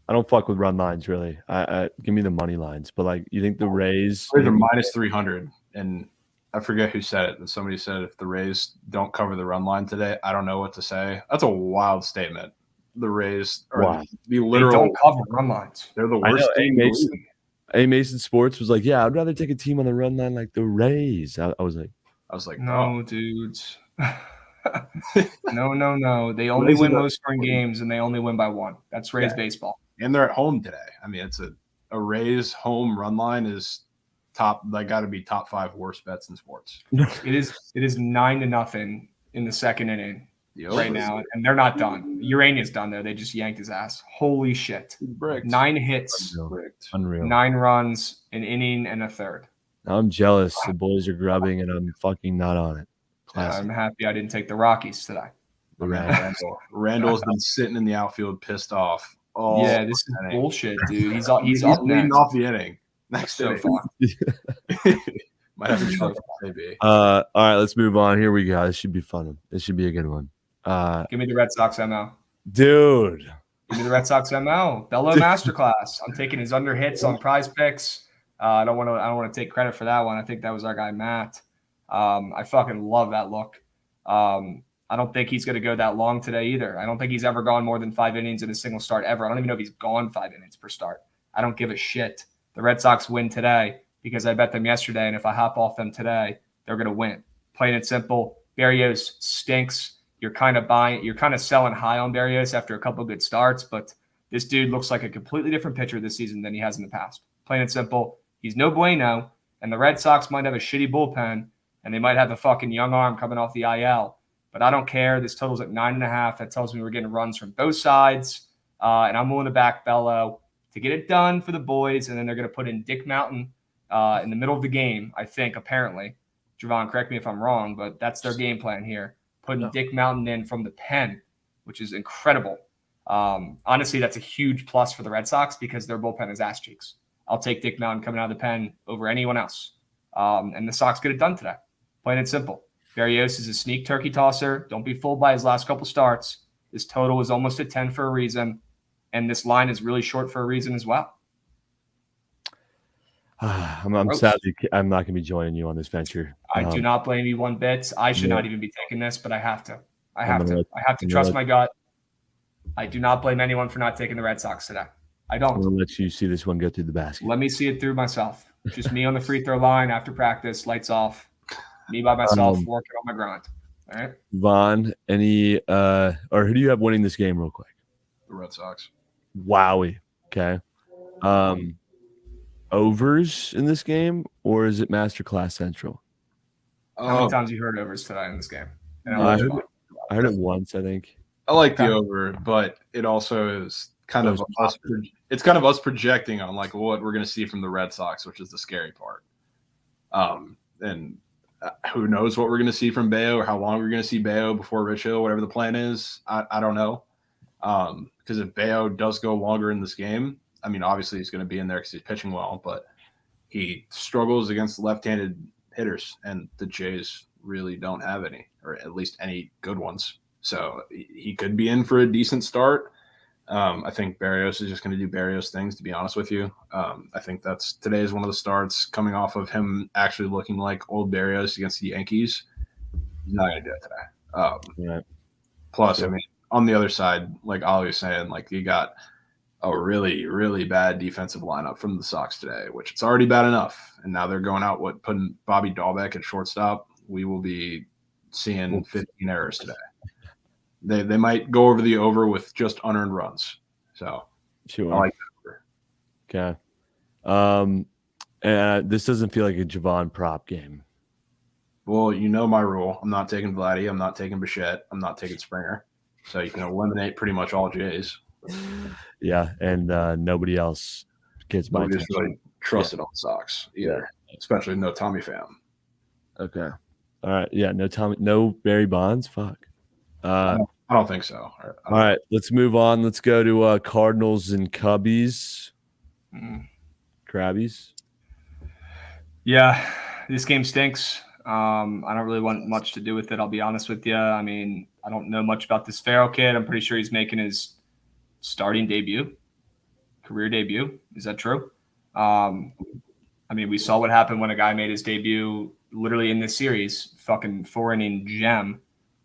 I don't fuck with run lines, really. I give me the money lines. But, like, you think the Rays – Rays are -300, and I forget who said it, but somebody said if the Rays don't cover the run line today, I don't know what to say. That's a wild statement. The Rays are the literal – They don't cover run lines. They're the worst team in the league. A. Mason Sports was like, yeah, I'd rather take a team on the run line like the Rays. I was like, no, dudes. No. They only win low-scoring games, and they only win by 1. That's Rays baseball. And they're at home today. I mean, it's a Rays home run line is top. They got to be top 5 worst bets in sports. It is 9-0 in the second inning right now, and they're not done. Urania's done there. They just yanked his ass. Holy shit! 9 hits, Unreal. 9 runs, an inning and a third. I'm jealous. The boys are grubbing, and I'm fucking not on it. I'm happy I didn't take the Rockies today. Randall's been sitting in the outfield, pissed off. Oh, yeah, this is bullshit, dude. He's up leading next. off the inning. Next so inning. far. Might have a trophy, maybe. All right, let's move on. Here we go. This should be fun. This should be a good one. Give me the Red Sox ML. Dude. Give me the Red Sox ML. Bello Masterclass. I'm taking his under hits on Prize Picks. I don't want to take credit for that one. I think that was our guy Matt. I fucking love that look. I don't think he's going to go that long today either. I don't think he's ever gone more than 5 innings in a single start ever. I don't even know if he's gone 5 innings per start. I don't give a shit. The Red Sox win today because I bet them yesterday, and if I hop off them today, they're going to win. Plain and simple. Berrios stinks. You're kind of selling high on Berrios after a couple of good starts, but this dude looks like a completely different pitcher this season than he has in the past. Plain and simple. He's no bueno, and the Red Sox might have a shitty bullpen, and they might have the fucking young arm coming off the IL. But I don't care. This total's at 9.5. That tells me we're getting runs from both sides. And I'm willing to back Bello to get it done for the boys. And then they're going to put in Dick Mountain in the middle of the game, I think, apparently. Javon, correct me if I'm wrong, but that's their game plan here. Putting Dick Mountain in from the pen, which is incredible. Honestly, that's a huge plus for the Red Sox because their bullpen is ass cheeks. I'll take Dick Mountain coming out of the pen over anyone else. And the Sox get it done today. Plain and simple. Berrios is a sneak turkey tosser. Don't be fooled by his last couple starts. This total is almost at 10 for a reason, and this line is really short for a reason as well. I'm sadly I'm not going to be joining you on this venture. I do not blame you one bit. I should not even be taking this, but I have to. I have to trust my gut. I do not blame anyone for not taking the Red Sox today. I don't. I'm going to let you see this one go through the basket. Let me see it through myself. Just me on the free throw line after practice, lights off. Me by myself, working on my grind. All right. Vaughn, or who do you have winning this game real quick? The Red Sox. Wowie. Okay. Overs in this game, or is it Masterclass Central? How many times you heard overs today in this game? I heard it once, I think. I like the over, but it also is kind of us. It's kind of us projecting on like what we're going to see from the Red Sox, which is the scary part. And who knows what we're going to see from Bayo or how long we're going to see Bayo before Rich Hill, whatever the plan is. I don't know. Because if Bayo does go longer in this game, I mean, obviously he's going to be in there because he's pitching well, but he struggles against left-handed hitters, and the Jays really don't have any, or at least any good ones. So he could be in for a decent start. I think Berrios is just going to do Berrios things, to be honest with you. I think today is one of the starts coming off of him actually looking like old Berrios against the Yankees. He's not going to do it today. Right. Plus, Sure. I mean, on the other side, like Ollie was saying, like you got a really, really bad defensive lineup from the Sox today, which it's already bad enough. And now they're going out, putting Bobby Dahlbeck at shortstop. We will be seeing 15 errors today. They might go over the over with just unearned runs. So Sure. I like that. Okay. This doesn't feel like a Javon prop game. Well, you know my rule. I'm not taking Vladdy. I'm not taking Bichette. I'm not taking Springer. So you can eliminate pretty much all Jays. Yeah, and nobody else gets my Nobody's attention. really trusted on Sox either, especially no Tommy Pham. Okay. All right. Yeah. No Barry Bonds. Fuck. I don't think so. All right. Let's move on. Let's go to Cardinals and Cubbies. Crabbies. Yeah, this game stinks. I don't really want much to do with it. I'll be honest with you. I mean, I don't know much about this Farrell kid. I'm pretty sure he's making his starting debut, career debut. Is that true? I mean, we saw what happened when a guy made his debut literally in this series, fucking 4-inning gem.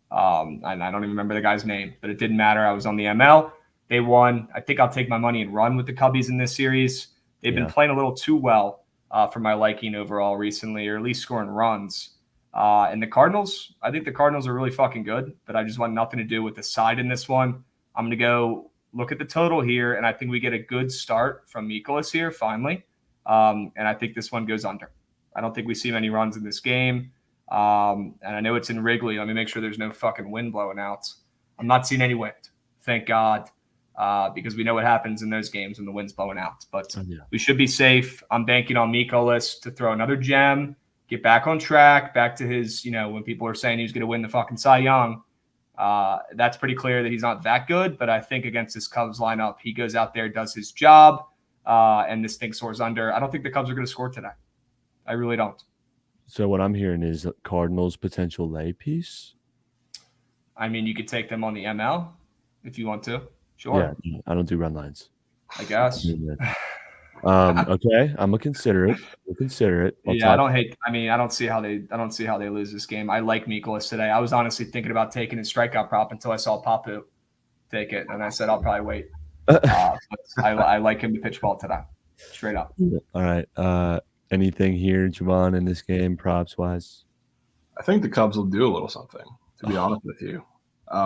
And I don't even remember the guy's name, but it didn't matter. I was on the ML. They won. I think I'll take my money and run with the Cubbies in this series. They've been playing a little too well for my liking overall recently, or at least scoring runs. And the Cardinals, I think the Cardinals are really fucking good, but I just want nothing to do with the side in this one. I'm going to go look at the total here, and I think we get a good start from Mikolas here, finally. And I think this one goes under. I don't think we see many runs in this game. And I know it's in Wrigley. Let me make sure there's no fucking wind blowing out. I'm not seeing any wind, thank God, because we know what happens in those games when the wind's blowing out. But we should be safe. I'm banking on Mikolas to throw another gem, get back on track, back to his, when people are saying he's going to win the fucking Cy Young. That's pretty clear that he's not that good, but I think against this Cubs lineup, he goes out there, does his job, and this thing soars under. I don't think the Cubs are going to score today. I really don't. So what I'm hearing is Cardinals potential lay piece. I mean, you could take them on the ML if you want to. Sure. Yeah, I don't do run lines. I guess. Okay, I'm gonna consider it. We'll consider it. I don't see how they lose this game. I like Mikolas today. I was honestly thinking about taking his strikeout prop until I saw Papu take it, and I said I'll probably wait. But I like him to pitch ball today, straight up. All right. Anything here, Javon, in this game, props wise? I think the Cubs will do a little something, to be honest with you. So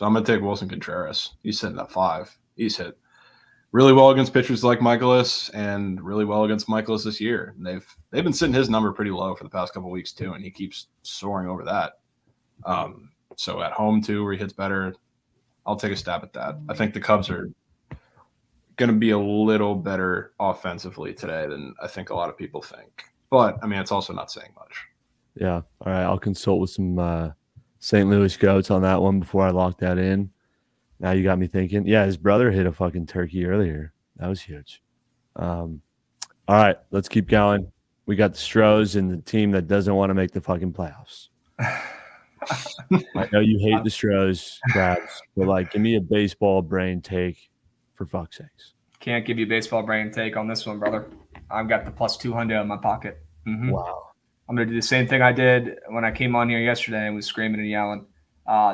I'm going to take Wilson Contreras. He's sitting at 5. He's hit really well against pitchers like Mikolas and really well against Mikolas this year. And they've been sitting his number pretty low for the past couple of weeks too, and he keeps soaring over that. So at home too, where he hits better, I'll take a stab at that. I think the Cubs are going to be a little better offensively today than I think a lot of people think. But, I mean, it's also not saying much. Yeah. All right. I'll consult with some St. Louis goats on that one before I lock that in. Now you got me thinking. Yeah, his brother hit a fucking turkey earlier. That was huge. All right. Let's keep going. We got the Stros and the team that doesn't want to make the fucking playoffs. I know you hate the Stros, Crabs, but, give me a baseball brain take. For fuck's sakes. Can't give you baseball brain take on this one, brother. I've got the plus 200 in my pocket. Mm-hmm. Wow. I'm going to do the same thing I did when I came on here yesterday and was screaming and yelling.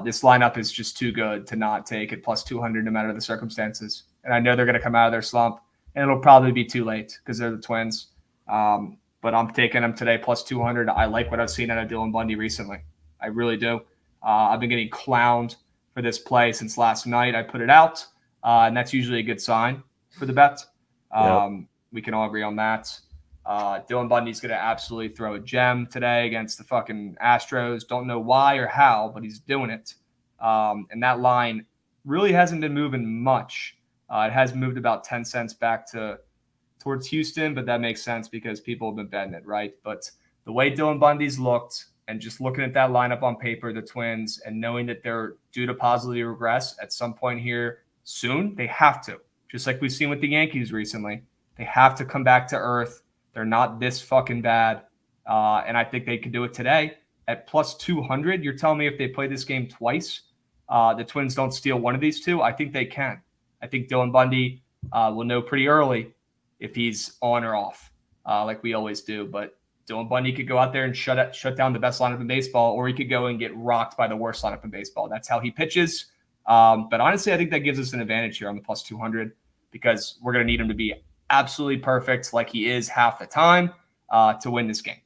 This lineup is just too good to not take it plus 200 no matter the circumstances. And I know they're going to come out of their slump, and it'll probably be too late because they're the Twins. But I'm taking them today plus 200. I like what I've seen out of Dylan Bundy recently. I really do. I've been getting clowned for this play since last night. I put it out. And that's usually a good sign for the bet. We can all agree on that. Dylan Bundy's going to absolutely throw a gem today against the fucking Astros. Don't know why or how, but he's doing it. And that line really hasn't been moving much. It has moved about 10 cents back towards Houston, but that makes sense because people have been betting it, right? But the way Dylan Bundy's looked and just looking at that lineup on paper, the Twins, and knowing that they're due to positively regress at some point here soon, they have to. Just like we've seen with the Yankees recently. They have to come back to earth. They're not this fucking bad. And I think they could do it today at plus 200. You're telling me if they play this game twice, the Twins don't steal one of these two, I think they can. I think Dylan Bundy will know pretty early if he's on or off, like we always do. But Dylan Bundy could go out there and shut down the best lineup in baseball, or he could go and get rocked by the worst lineup in baseball. That's how he pitches. But honestly, I think that gives us an advantage here on the plus 200 because we're going to need him to be absolutely perfect like he is half the time to win this game.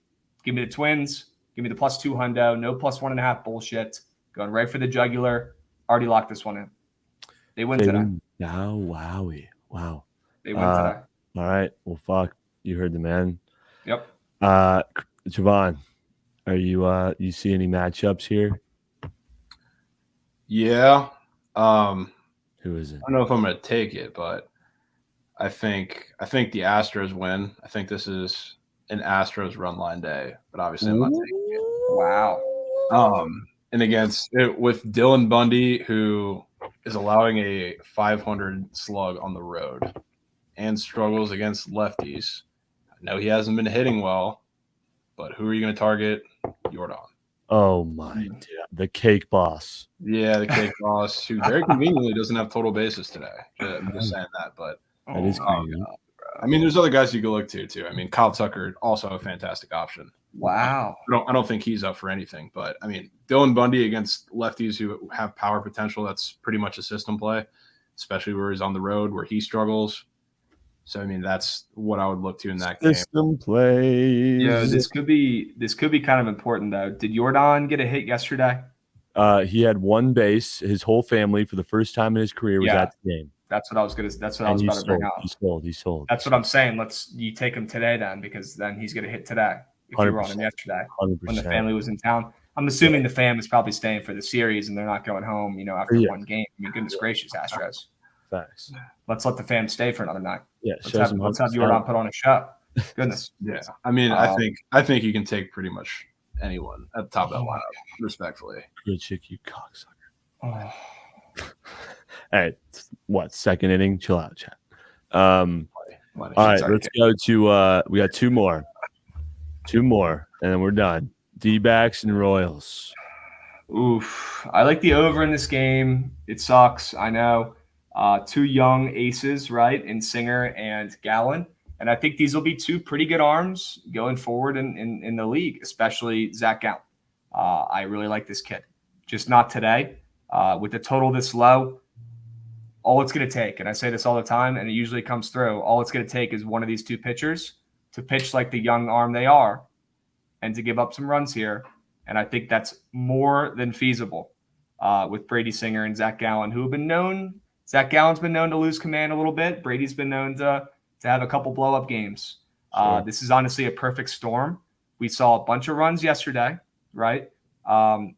Give me the Twins. Give me the plus 200. No plus 1.5 bullshit. Going right for the jugular. Already locked this one in. They win today. Wow, wowie. Wow. They win today. All right. Well, fuck. You heard the man. Yep. Javon, are you see any matchups here? Yeah. Who is it? I don't know if I'm going to take it, but I think the Astros win. I think this is an Astros run line day, but obviously I'm not taking it. Wow. And against it with Dylan Bundy, who is allowing a 500 slug on the road and struggles against lefties. I know he hasn't been hitting well, but who are you going to target? Jordan. Oh my God. The cake boss. Yeah, the cake boss, who very conveniently doesn't have total bases today. I'm just saying that, but that is crazy. I mean, there's other guys you can look to too. I mean, Kyle Tucker, also a fantastic option. Wow. I don't think he's up for anything, but I mean, Dylan Bundy against lefties who have power potential, that's pretty much a system play, especially where he's on the road where he struggles. So I mean, that's what I would look to in that game. System plays. Yeah, this could be kind of important though. Did Jordan get a hit yesterday? He had one base. His whole family for the first time in his career was at the game. That's what I was about to bring up. He sold. That's what I'm saying. You take him today then, because then he's gonna hit today. If you were on him yesterday 100%. when the family was in town. I'm assuming the fam is probably staying for the series and they're not going home, after one game. I mean, goodness gracious, Astros. Facts. Let's let the fam stay for another night. Yeah, let's have Jordan put on a show. Goodness. Yeah. I mean, I think you can take pretty much anyone at the top of that lineup, respectfully. Good chick, you cocksucker. Oh. All right. What? Second inning? Chill out, chat. All right, let's go to we got two more. And then we're done. D-backs and Royals. Oof. I like the over in this game. It sucks. I know. Two young aces, right? In Singer and Gallen. And I think these will be two pretty good arms going forward in the league, especially Zach Gallen. I really like this kid. Just not today. With the total this low, all it's going to take, and I say this all the time, and it usually comes through, all it's going to take is one of these two pitchers to pitch like the young arm they are and to give up some runs here. And I think that's more than feasible with Brady Singer and Zach Gallen, who have been known. Zach Gallen's been known to lose command a little bit. Brady's been known to have a couple blow-up games. Sure. This is honestly a perfect storm. We saw a bunch of runs yesterday, right?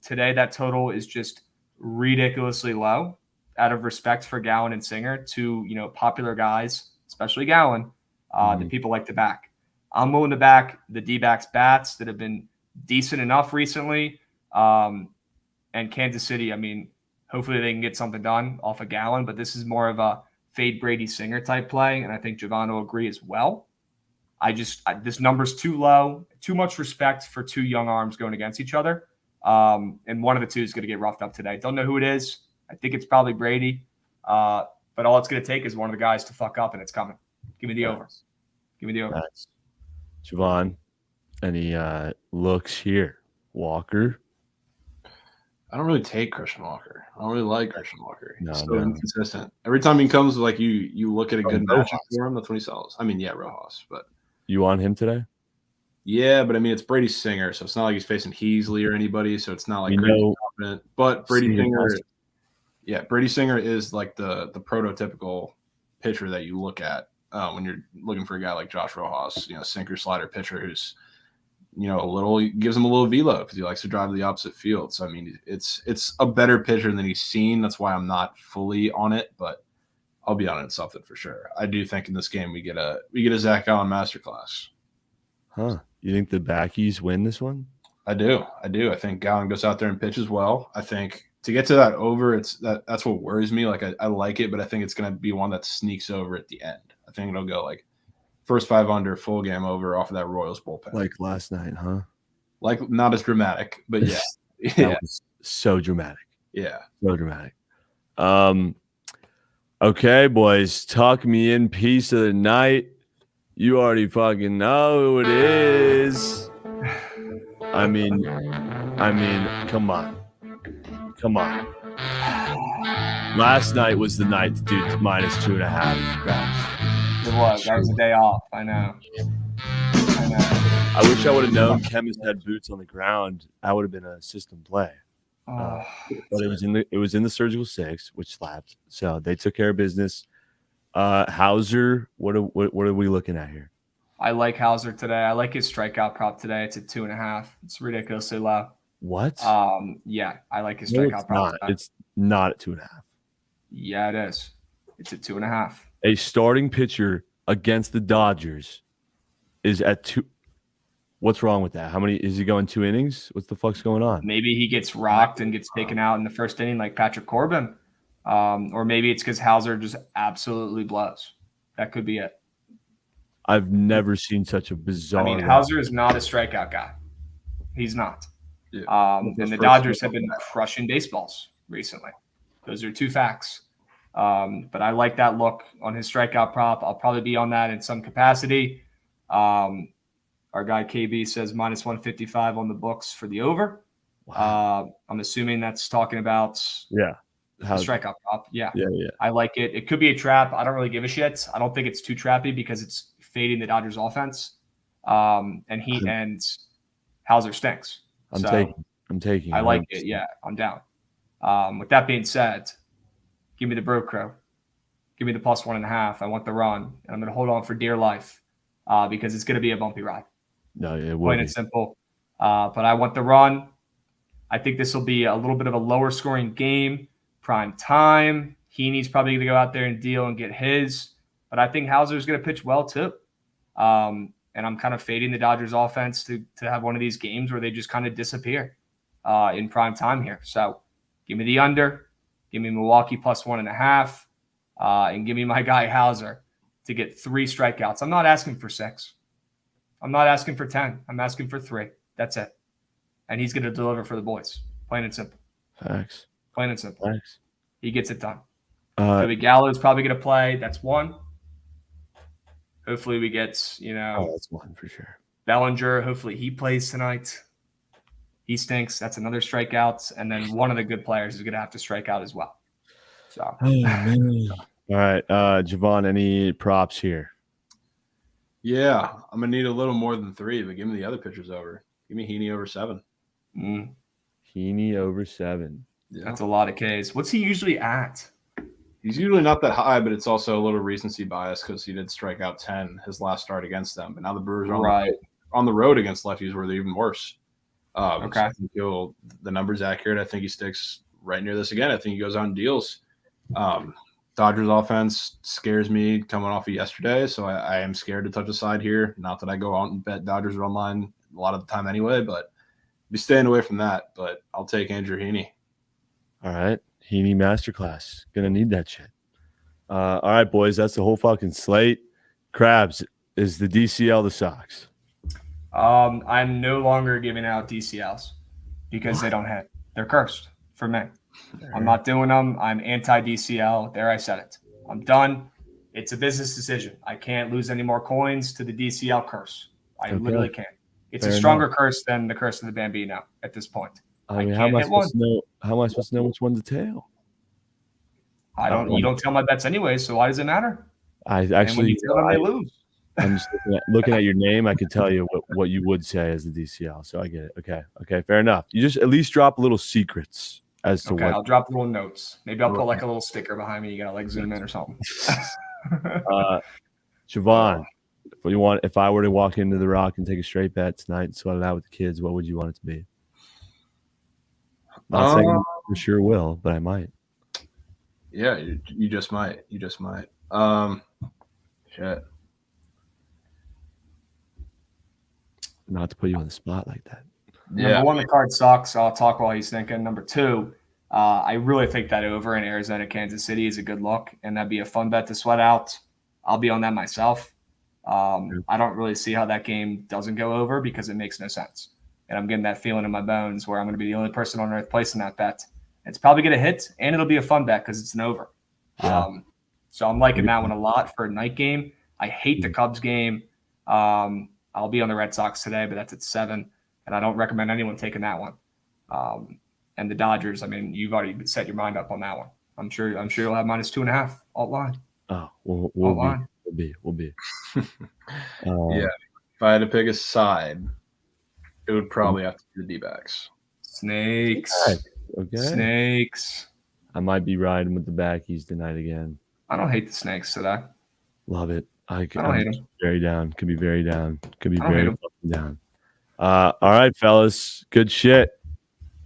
Today, that total is just ridiculously low out of respect for Gallen and Singer, two popular guys, especially Gallen, that people like to back. I'm willing to back the D-backs bats that have been decent enough recently. And Kansas City, I mean, hopefully they can get something done off of Gallen, but this is more of a fade Brady Singer type play, and I think Javon will agree as well. This number's too low, too much respect for two young arms going against each other. And one of the two is going to get roughed up today. Don't know who it is. I think it's probably Brady. But all it's going to take is one of the guys to fuck up, and it's coming. Give me the over. Give me the over. Nice. Javon, any looks here? Walker? I don't really take Christian Walker. I don't really like Christian Walker. No, He's so inconsistent. Every time he comes, like you look at a good matchup for him, that's when he sells. I mean, yeah, Rojas, but you on him today? Yeah, but I mean, it's Brady Singer, so it's not like he's facing Heasley or anybody, so it's not like crazy confident. But Brady Singer is like the prototypical pitcher that you look at when you're looking for a guy like Josh Rojas, sinker slider pitcher who's gives him a little velo because he likes to drive to the opposite field. So I mean, it's a better pitcher than he's seen. That's why I'm not fully on it, but I'll be on it something for sure. I do think in this game we get a Zach Gallen masterclass. Huh? You think the backies win this one? I do. I think Gallen goes out there and pitches well. I think to get to that over, that's what worries me. Like I like it, but I think it's going to be one that sneaks over at the end. I think it'll go like first 5 under, full game over off of that Royals bullpen. Like last night, huh? Like not as dramatic, but yeah. That was so dramatic. Yeah. So dramatic. Okay, boys, tuck me in piece of the night. You already fucking know who it is. I mean, come on. Last night was the night to do -2.5 grabs. It was. That was a day off. I know. I wish I would have known Chemist had boots on the ground. That would have been a system play. But it was in the surgical 6, which slapped. So they took care of business. Hauser, what are we looking at here? I like Hauser today. I like his strikeout prop today. It's at 2.5. It's ridiculously low. What? Yeah, I like his No, strikeout it's prop. not. Today. It's not at 2.5. Yeah, it is. It's at 2.5. A starting pitcher against the Dodgers is at 2. What's wrong with that? How many is he going 2 innings? What's the fuck's going on? Maybe he gets rocked and gets taken out in the first inning like Patrick Corbin. Or maybe it's because Hauser just absolutely blows. That could be it. I've never seen such a bizarre. I mean, Hauser is not a strikeout guy. He's not. Yeah. And the Dodgers have been crushing baseballs recently. Those are 2 facts. But I like that look on his strikeout prop. I'll probably be on that in some capacity. Our guy KB says -155 on the books for the over. Wow. I'm assuming that's talking about the strikeout prop. Yeah. I like it. It could be a trap. I don't really give a shit. I don't think it's too trappy because it's fading the Dodgers offense. And Hauser stinks. I'm taking. I like it. Yeah, I'm down. With that being said, give me the Bro Crow. Give me the +1.5. I want the run, and I'm going to hold on for dear life because it's going to be a bumpy ride. No, it will. Plain and simple. But I want the run. I think this will be a little bit of a lower scoring game. Prime time. Heaney's probably going to go out there and deal and get his. But I think Hauser's going to pitch well too. And I'm kind of fading the Dodgers offense to have one of these games where they just kind of disappear in prime time here. So give me the under. Give me Milwaukee +1.5. And give me my guy Hauser to get 3 strikeouts. I'm not asking for 6. I'm not asking for 10. I'm asking for 3. That's it. And he's going to deliver for the boys. Plain and simple. Facts. Plain and simple. Facts. He gets it done. Joey Gallo's probably going to play. That's 1. Hopefully we get, that's 1 for sure. Bellinger. Hopefully he plays tonight. He stinks. That's another strikeout. And then one of the good players is going to have to strike out as well. So. Oh, man. All right. Javon, any props here? Yeah, I'm going to need a little more than 3, but give me the other pitchers over. Give me Heaney over 7. Heaney over 7. Yeah. That's a lot of Ks. What's he usually at? He's usually not that high, but it's also a little recency bias because he did strike out 10 his last start against them. But now the Brewers are on the road against lefties where they're even worse. So I think the number's accurate. I think he sticks right near this again. I think he goes out and deals. Dodgers offense scares me coming off of yesterday, so I am scared to touch a side here. Not that I go out and bet Dodgers run line a lot of the time anyway, but be staying away from that. But I'll take Andrew Heaney. All right. Heaney masterclass. Gonna need that shit. All right, boys. That's the whole fucking slate. Krabs, is the DCL the Sox? I'm no longer giving out DCLs because they don't hit. They're cursed for me. I'm not doing them. I'm anti-DCL. There, I said it. I'm done. It's a business decision. I can't lose any more coins to the DCL curse. I literally can't. It's a stronger curse than the curse of the Bambino at this point. I mean, how am I supposed to know which one's the tail? You don't tell my bets anyway, so why does it matter? I actually they lose. I'm just looking at your name. I could tell you what you would say as the DCL. So I get it. Okay, fair enough. You just at least drop little secrets as to what. I'll drop little notes. Maybe I'll put like a little sticker behind me. You gotta like zoom in or something. Javon, if I were to walk into the Rock and take a straight bet tonight and sweat it out with the kids, what would you want it to be? Not saying I for sure will, but I might. Yeah, you just might. Shit. Not to put you on the spot like that. Number 1, the card sucks. I'll talk while he's thinking. Number 2, I really think that over in Arizona, Kansas City is a good look, and that'd be a fun bet to sweat out. I'll be on that myself. I don't really see how that game doesn't go over because it makes no sense. And I'm getting that feeling in my bones where I'm going to be the only person on earth placing that bet. It's probably going to hit, and it'll be a fun bet because it's an over. Yeah. So I'm liking that one a lot for a night game. I hate the Cubs game. I'll be on the Red Sox today, but that's at 7, and I don't recommend anyone taking that one. And the Dodgers, I mean, you've already set your mind up on that one. I'm sure you'll have -2.5 alt line. Oh, we'll be. Yeah. If I had to pick a side, it would probably have to be the D-backs. Snakes. Okay. Snakes. I might be riding with the backies tonight again. I don't hate the Snakes today. Love it. I don't hate them. Very down. Could be very down. Could be I don't very hate 'em. fucking down. All right, fellas. Good shit.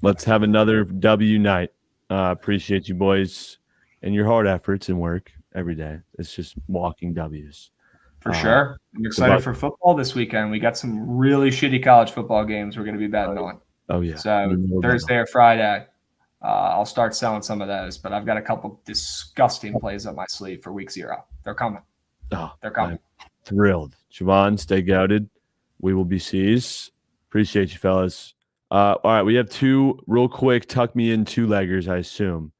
Let's have another W night. Appreciate you boys and your hard efforts and work every day. It's just walking W's. For sure. I'm excited for football this weekend. We got some really shitty college football games we're going to be betting on. Oh, yeah. So Thursday or Friday, I'll start selling some of those. But I've got a couple disgusting plays up my sleeve for week 0. They're coming. Oh, they're coming. I'm thrilled. Javon, stay goated. We will be C's. Appreciate you, fellas. All right, we have 2 real quick tuck me in 2-leggers, I assume.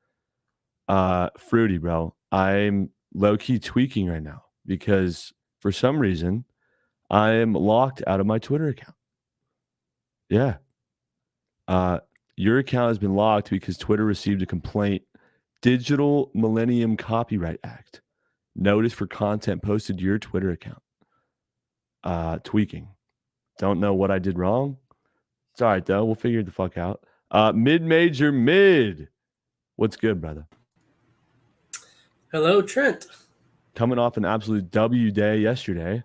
Fruity, bro. I'm low-key tweaking right now because for some reason I am locked out of my Twitter account. Yeah. Your account has been locked because Twitter received a complaint. Digital Millennium Copyright Act. Notice for content posted to your Twitter account. Tweaking. Don't know what I did wrong. It's all right, though. We'll figure it the fuck out. Mid-major mid. What's good, brother? Hello, Trent. Coming off an absolute W day yesterday.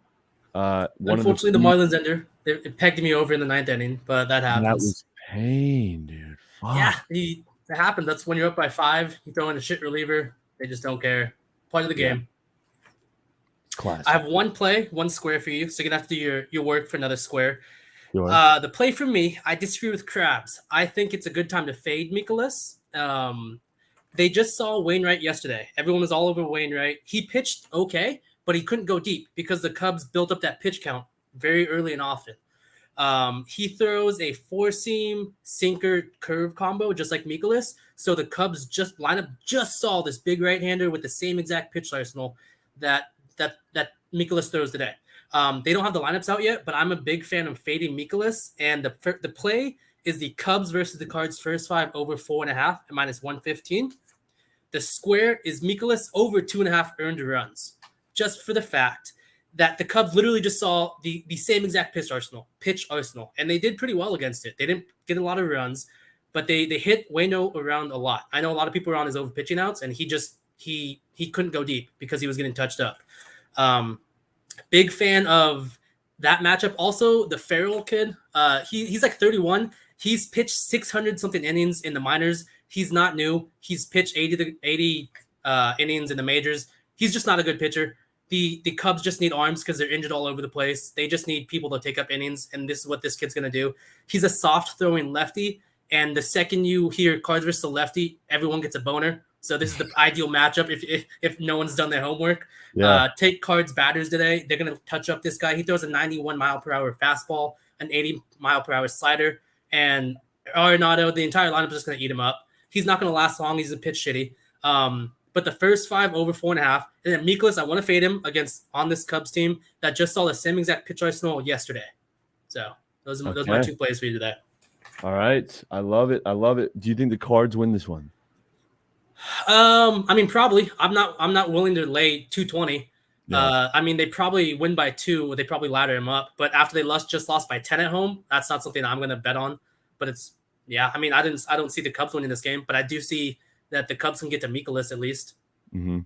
Unfortunately, the Marlins ender. It pegged me over in the 9th inning, but that happens. That was pain, dude. Fuck. Yeah, it happens. That's when you're up by 5. You throw in a shit reliever. They just don't care. Part of the game. Classic. I have one play, one square for you, so you're going to have to do your work for another square. Sure. The play for me, I disagree with Krabs. I think it's a good time to fade Mikolas. They just saw Wainwright yesterday. Everyone was all over Wainwright. He pitched okay, but he couldn't go deep because the Cubs built up that pitch count very early and often. He throws a 4-seam sinker curve combo just like Mikolas. So the Cubs lineup just saw this big right-hander with the same exact pitch arsenal that Mikolas throws today. They don't have the lineups out yet, but I'm a big fan of fading Mikolas. And the play is the Cubs versus the Cards first 5 over 4.5 at -115. The square is Mikolas over 2.5 earned runs, just for the fact that the Cubs literally just saw the same exact pitch arsenal, and they did pretty well against it. They didn't get a lot of runs, but they hit Waino around a lot. I know a lot of people are on his over pitching outs, and he couldn't go deep because he was getting touched up. Big fan of that matchup. Also, the Farrell kid, he's like 31. He's pitched 600 something innings in the minors. He's not new. He's pitched 80 innings in the majors. He's just not a good pitcher. The Cubs just need arms because they're injured all over the place. They just need people to take up innings, and this is what this kid's going to do. He's a soft-throwing lefty, and the second you hear Cards versus the lefty, everyone gets a boner. So this is the ideal matchup if no one's done their homework. Yeah. Take Cards batters today. They're going to touch up this guy. He throws a 91-mile-per-hour fastball, an 80-mile-per-hour slider, and Arenado, the entire lineup is just going to eat him up. He's not going to last long. He's a pitch shitty. But the first 5 over 4.5, and then Mikolas, I want to fade him on this Cubs team that just saw the same exact pitch arsenal yesterday. So those are my 2 plays for you today. All right. I love it. Do you think the Cards win this one? I mean, probably. I'm not willing to lay 220. Yeah. I mean, they probably win by 2. They probably ladder him up. But after they just lost by 10 at home, that's not something I'm going to bet on. But I mean, I don't see the Cubs winning this game, but I do see that the Cubs can get to Mikolas at least. Mm-hmm.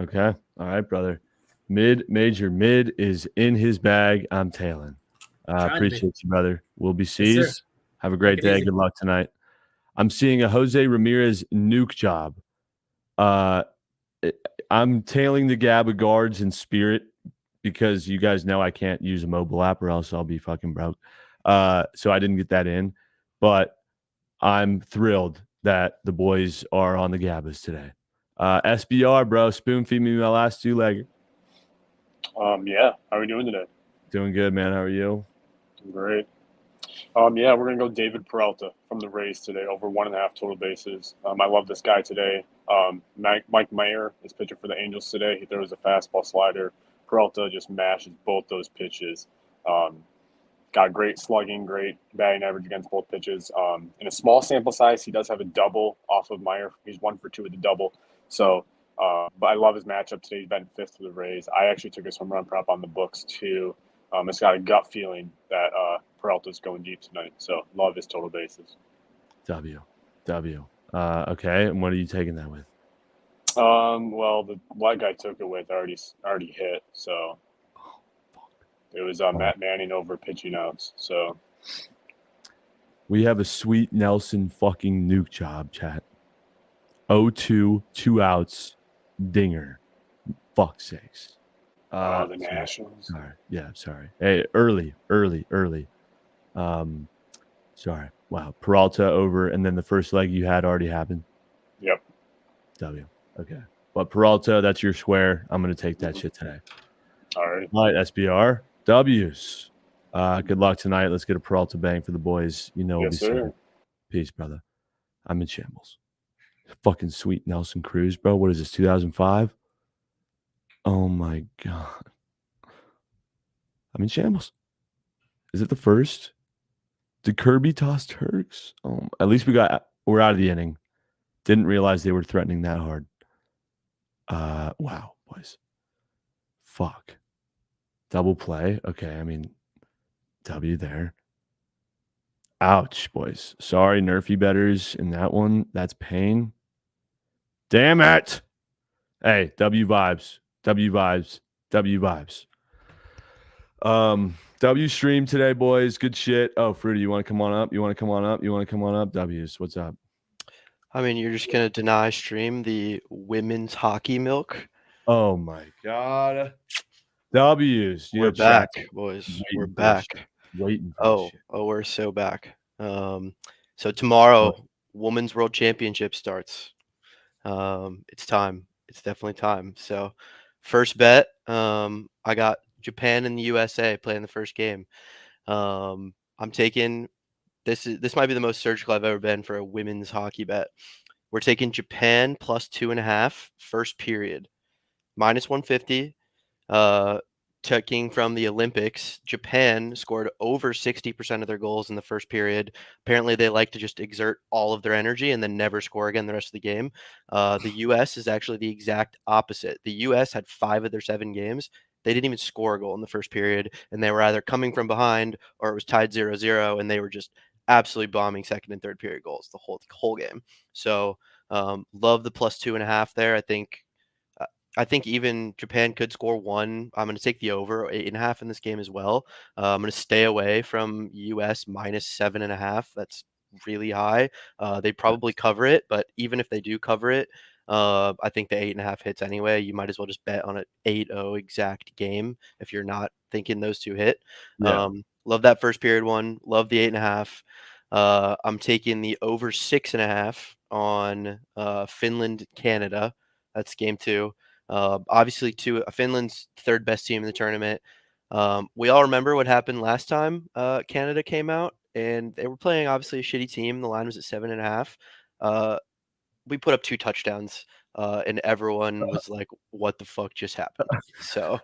Okay. All right, brother. Major mid is in his bag. I'm tailing. Appreciate you, brother. We'll be C's. Yes, have a great day. Good luck tonight. I'm seeing a Jose Ramirez nuke job. I'm tailing the Gab of guards in spirit because you guys know I can't use a mobile app or else I'll be fucking broke. So I didn't get that in, but I'm thrilled that the boys are on the Gabbas today. SBR, bro, spoon feed me my last 2-legger. Yeah. How are we doing today? Doing good, man. How are you? Great. Yeah, we're gonna go David Peralta from the Rays today, over 1.5 total bases. I love this guy today. Mike Mayer is pitching for the Angels today. He throws a fastball slider. Peralta just mashes both those pitches. Got great slugging, great batting average against both pitches. In a small sample size, he does have a double off of Meyer. He's 1-for-2 with the double. So, but I love his matchup today. He's batting 5th for the Rays. I actually took his home run prop on the books too. It's got a gut feeling that Peralta's going deep tonight. So love his total bases. W. Okay, and what are you taking that with? Well, the white guy took it with already hit. So it was Matt Manning over pitching outs. So We have a sweet Nelson fucking nuke job, chat. 0-2, 2 outs, dinger. Fuck's sakes. the Nationals. Sorry. Yeah, sorry. Hey, early. Sorry. Wow. Peralta over, and then the first leg you had already happened. Yep. W. Okay. But Peralta, that's your square. I'm gonna take that shit today. All right. All right, SBR. W's. Good luck tonight. Let's get a Peralta bang for the boys. You know, Yes, sir. Peace, brother. I'm in shambles. Fucking sweet Nelson Cruz, bro. What is this, 2005? Oh my God. I'm in shambles. Is it the first? Did Kirby toss Turks? Oh, at least we're out of the inning. Didn't realize they were threatening that hard. Wow, boys. Fuck. Double play. Okay, I mean, W there. Ouch, boys. Sorry, nerfy betters in that one. That's pain. Damn it. Hey, W vibes. W stream today, boys. Good shit. Oh, Fruity, you want to come on up? W's. What's up? I mean, you're just gonna deny stream the women's hockey milk? Oh my God. W's. We're back, boys. We're back. Waiting for We're so back. So tomorrow, Women's World Championship starts. It's time. It's definitely time. So first bet, I got Japan and the USA playing the first game. I'm taking this might be the most surgical I've ever been for a women's hockey bet. We're taking Japan plus 2.5 first period, minus 150. Taking from the Olympics, Japan scored over 60% of their goals in the first period. Apparently, they like to just exert all of their energy and then never score again the rest of the game. The U.S. is actually the exact opposite. The U.S. had 5 of their 7 games. They didn't even score a goal in the first period, and they were either coming from behind or it was tied 0-0, and they were just absolutely bombing second and third period goals the whole game. So love the plus 2.5 there. I think even Japan could score 1. I'm going to take the over 8.5 in this game as well. I'm going to stay away from US minus 7.5. That's really high. They probably cover it, but even if they do cover it, I think the 8.5 hits anyway. You might as well just bet on an 8-0 exact game if you're not thinking those two hit. Yeah. Love that first period one. Love the 8.5. I'm taking the over 6.5 on Finland, Canada. That's game 2. Obviously, Finland's third best team in the tournament. We all remember what happened last time Canada came out, and they were playing obviously a shitty team. The line was at 7.5. We put up 2 touchdowns, and everyone was like, "What the fuck just happened?" So,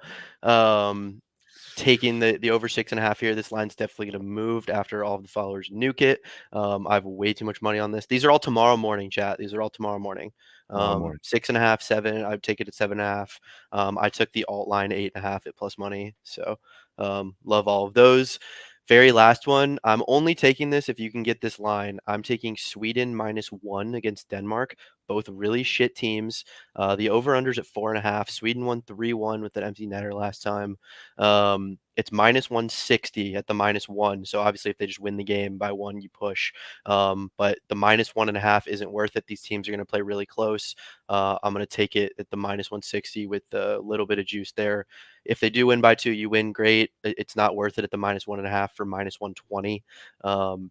taking the over 6.5 here. This line's definitely going to move after all of the followers nuke it. I have way too much money on this. These are all tomorrow morning, chat. These are all tomorrow morning. 6.5, 7. I'd take it at 7.5. I took the alt line 8.5 at plus money. So love all of those. Very last one. I'm only taking this if you can get this line. I'm taking Sweden -1 against Denmark. Both really shit teams. The over-under's at 4.5. Sweden won 3-1 with an empty netter last time. It's -160 at the -1. So obviously, if they just win the game by 1, you push. But the -1.5 isn't worth it. These teams are going to play really close. I'm going to take it at the -160 with a little bit of juice there. If they do win by 2, you win. Great. It's not worth it at the -1.5 for -120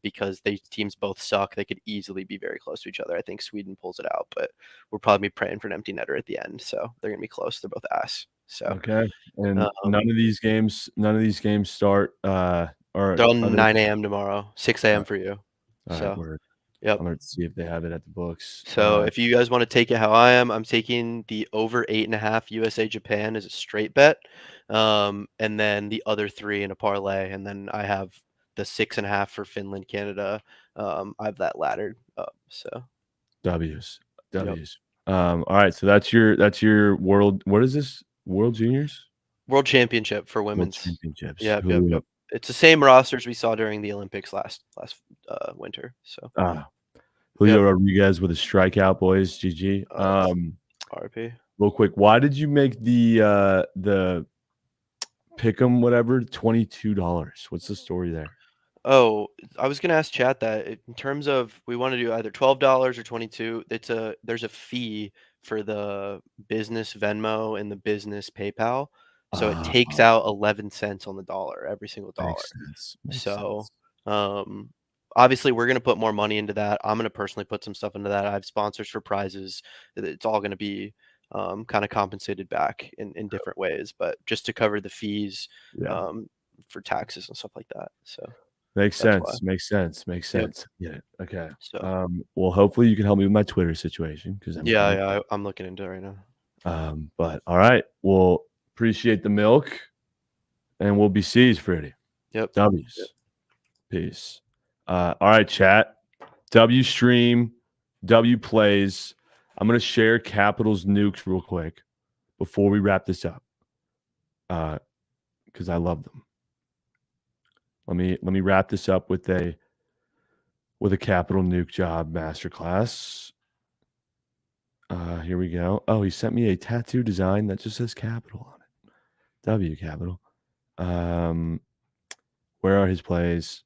because these teams both suck. They could easily be very close to each other. I think Sweden pulls it out, but we'll probably be praying for an empty netter at the end. So they're going to be close. They're both ass. So Okay. And um, none of these games start or they're on are they 9 a.m. tomorrow, 6 a.m. for you. all So right, word. yep. I'm gonna see if they have it at the books. So if you guys want to take it how I am, I'm taking the over 8.5 USA Japan as a straight bet, and then the other 3 in a parlay, and then I have the 6.5 for Finland, Canada. I have that laddered up. So W's. Yep. All right, so that's your world. What is this? World Juniors? World Championship for World women's. Championships. Yep. Who- It's the same rosters we saw during the Olympics last winter. So Julio Rodriguez with a strikeout, boys. GG. RP. Real quick, why did you make the pick'em whatever $22? What's the story there? Oh, I was gonna ask chat that in terms of we want to do either $12 or 22. There's a fee for the business Venmo and the business PayPal, so it takes out 11 cents on the dollar every single dollar. Makes sense. So, obviously we're gonna put more money into that. I'm gonna personally put some stuff into that. I have sponsors for prizes. It's all gonna be kind of compensated back in different ways, but just to cover the fees for taxes and stuff like that. So. Makes That's sense. why. Makes sense. Makes Yep. sense. Yeah. Okay. So well, hopefully you can help me with my Twitter situation because I'm looking into it right now. But all right. Well, appreciate the milk, and we'll be C's, Freddie. Yep. W's. Peace. All right, chat. W stream. W plays. I'm gonna share Capitals nukes real quick before we wrap this up. Because I love them. Let me wrap this up with a capital nuke job masterclass. Here we go. Oh, he sent me a tattoo design that just says capital on it. W capital. Where are his plays?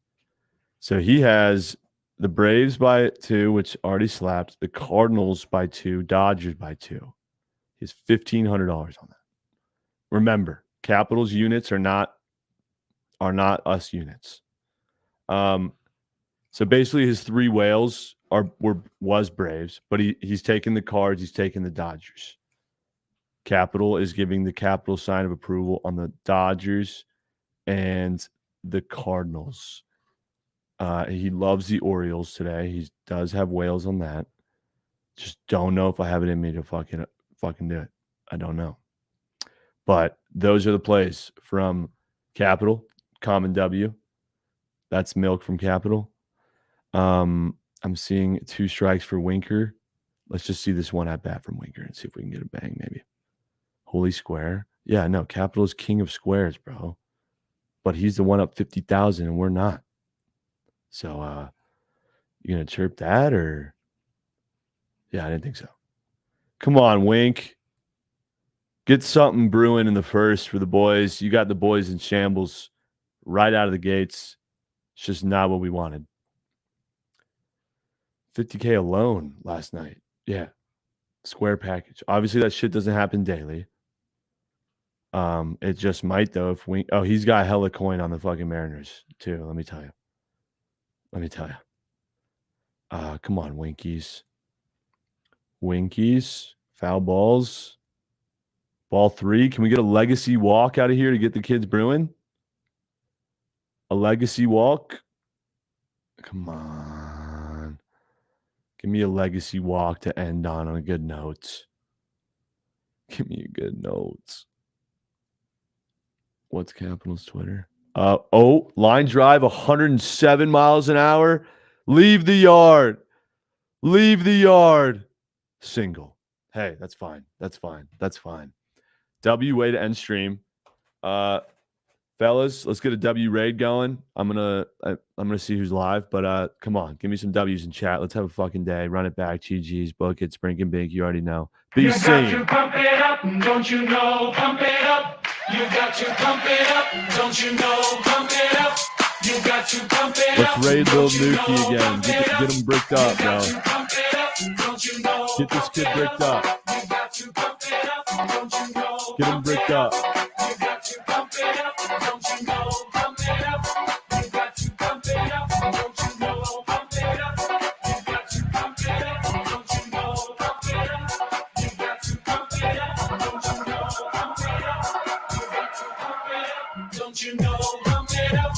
So he has the Braves by 2, which already slapped. The Cardinals by 2. Dodgers by 2. He's $1,500 on that. Remember, Capitals units are not us units. So basically his 3 whales was Braves, but he's taking the Cards, he's taking the Dodgers. Capital is giving the capital sign of approval on the Dodgers and the Cardinals. He loves the Orioles today. He does have whales on that. Just don't know if I have it in me to fucking do it. I don't know. But those are the plays from Capital. Common W. That's milk from Capital. I'm seeing 2 strikes for Winker. Let's just see this one at bat from Winker and see if we can get a bang, maybe. Holy square. Yeah, no, Capital is king of squares, bro. But he's the one up 50,000 and we're not. So you gonna chirp that or yeah, I didn't think so. Come on, Wink. Get something brewing in the first for the boys. You got the boys in shambles right out of the gates. It's just not what we wanted. 50K alone last night. Yeah. Square package. Obviously, that shit doesn't happen daily. It just might, though, if we... Oh, he's got hella coin on the fucking Mariners, too. Let me tell you. Come on, Winkies. Foul balls. Ball 3. Can we get a legacy walk out of here to get the kids brewing? A legacy walk? Come on. Give me a legacy walk to end on a good note. Give me a good note. What's Capital's Twitter? Line drive 107 miles an hour. Leave the yard. Single. Hey, that's fine. W way to end stream. Fellas, let's get a W raid going. I'm gonna see who's live, but come on, give me some W's in chat. Let's have a fucking day. Run it back, GG's, book it, Sprink and Bink. You already know. Be seen. You got to pump it up, don't you know? Pump it up. You got to pump it up, don't you know? Pump it up. You got to pump it up. Let's raid Lil Nuki again. Get him bricked up, bro. Get this kid bricked up. Get him bricked up. Don't you know I'm made up?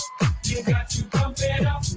You got to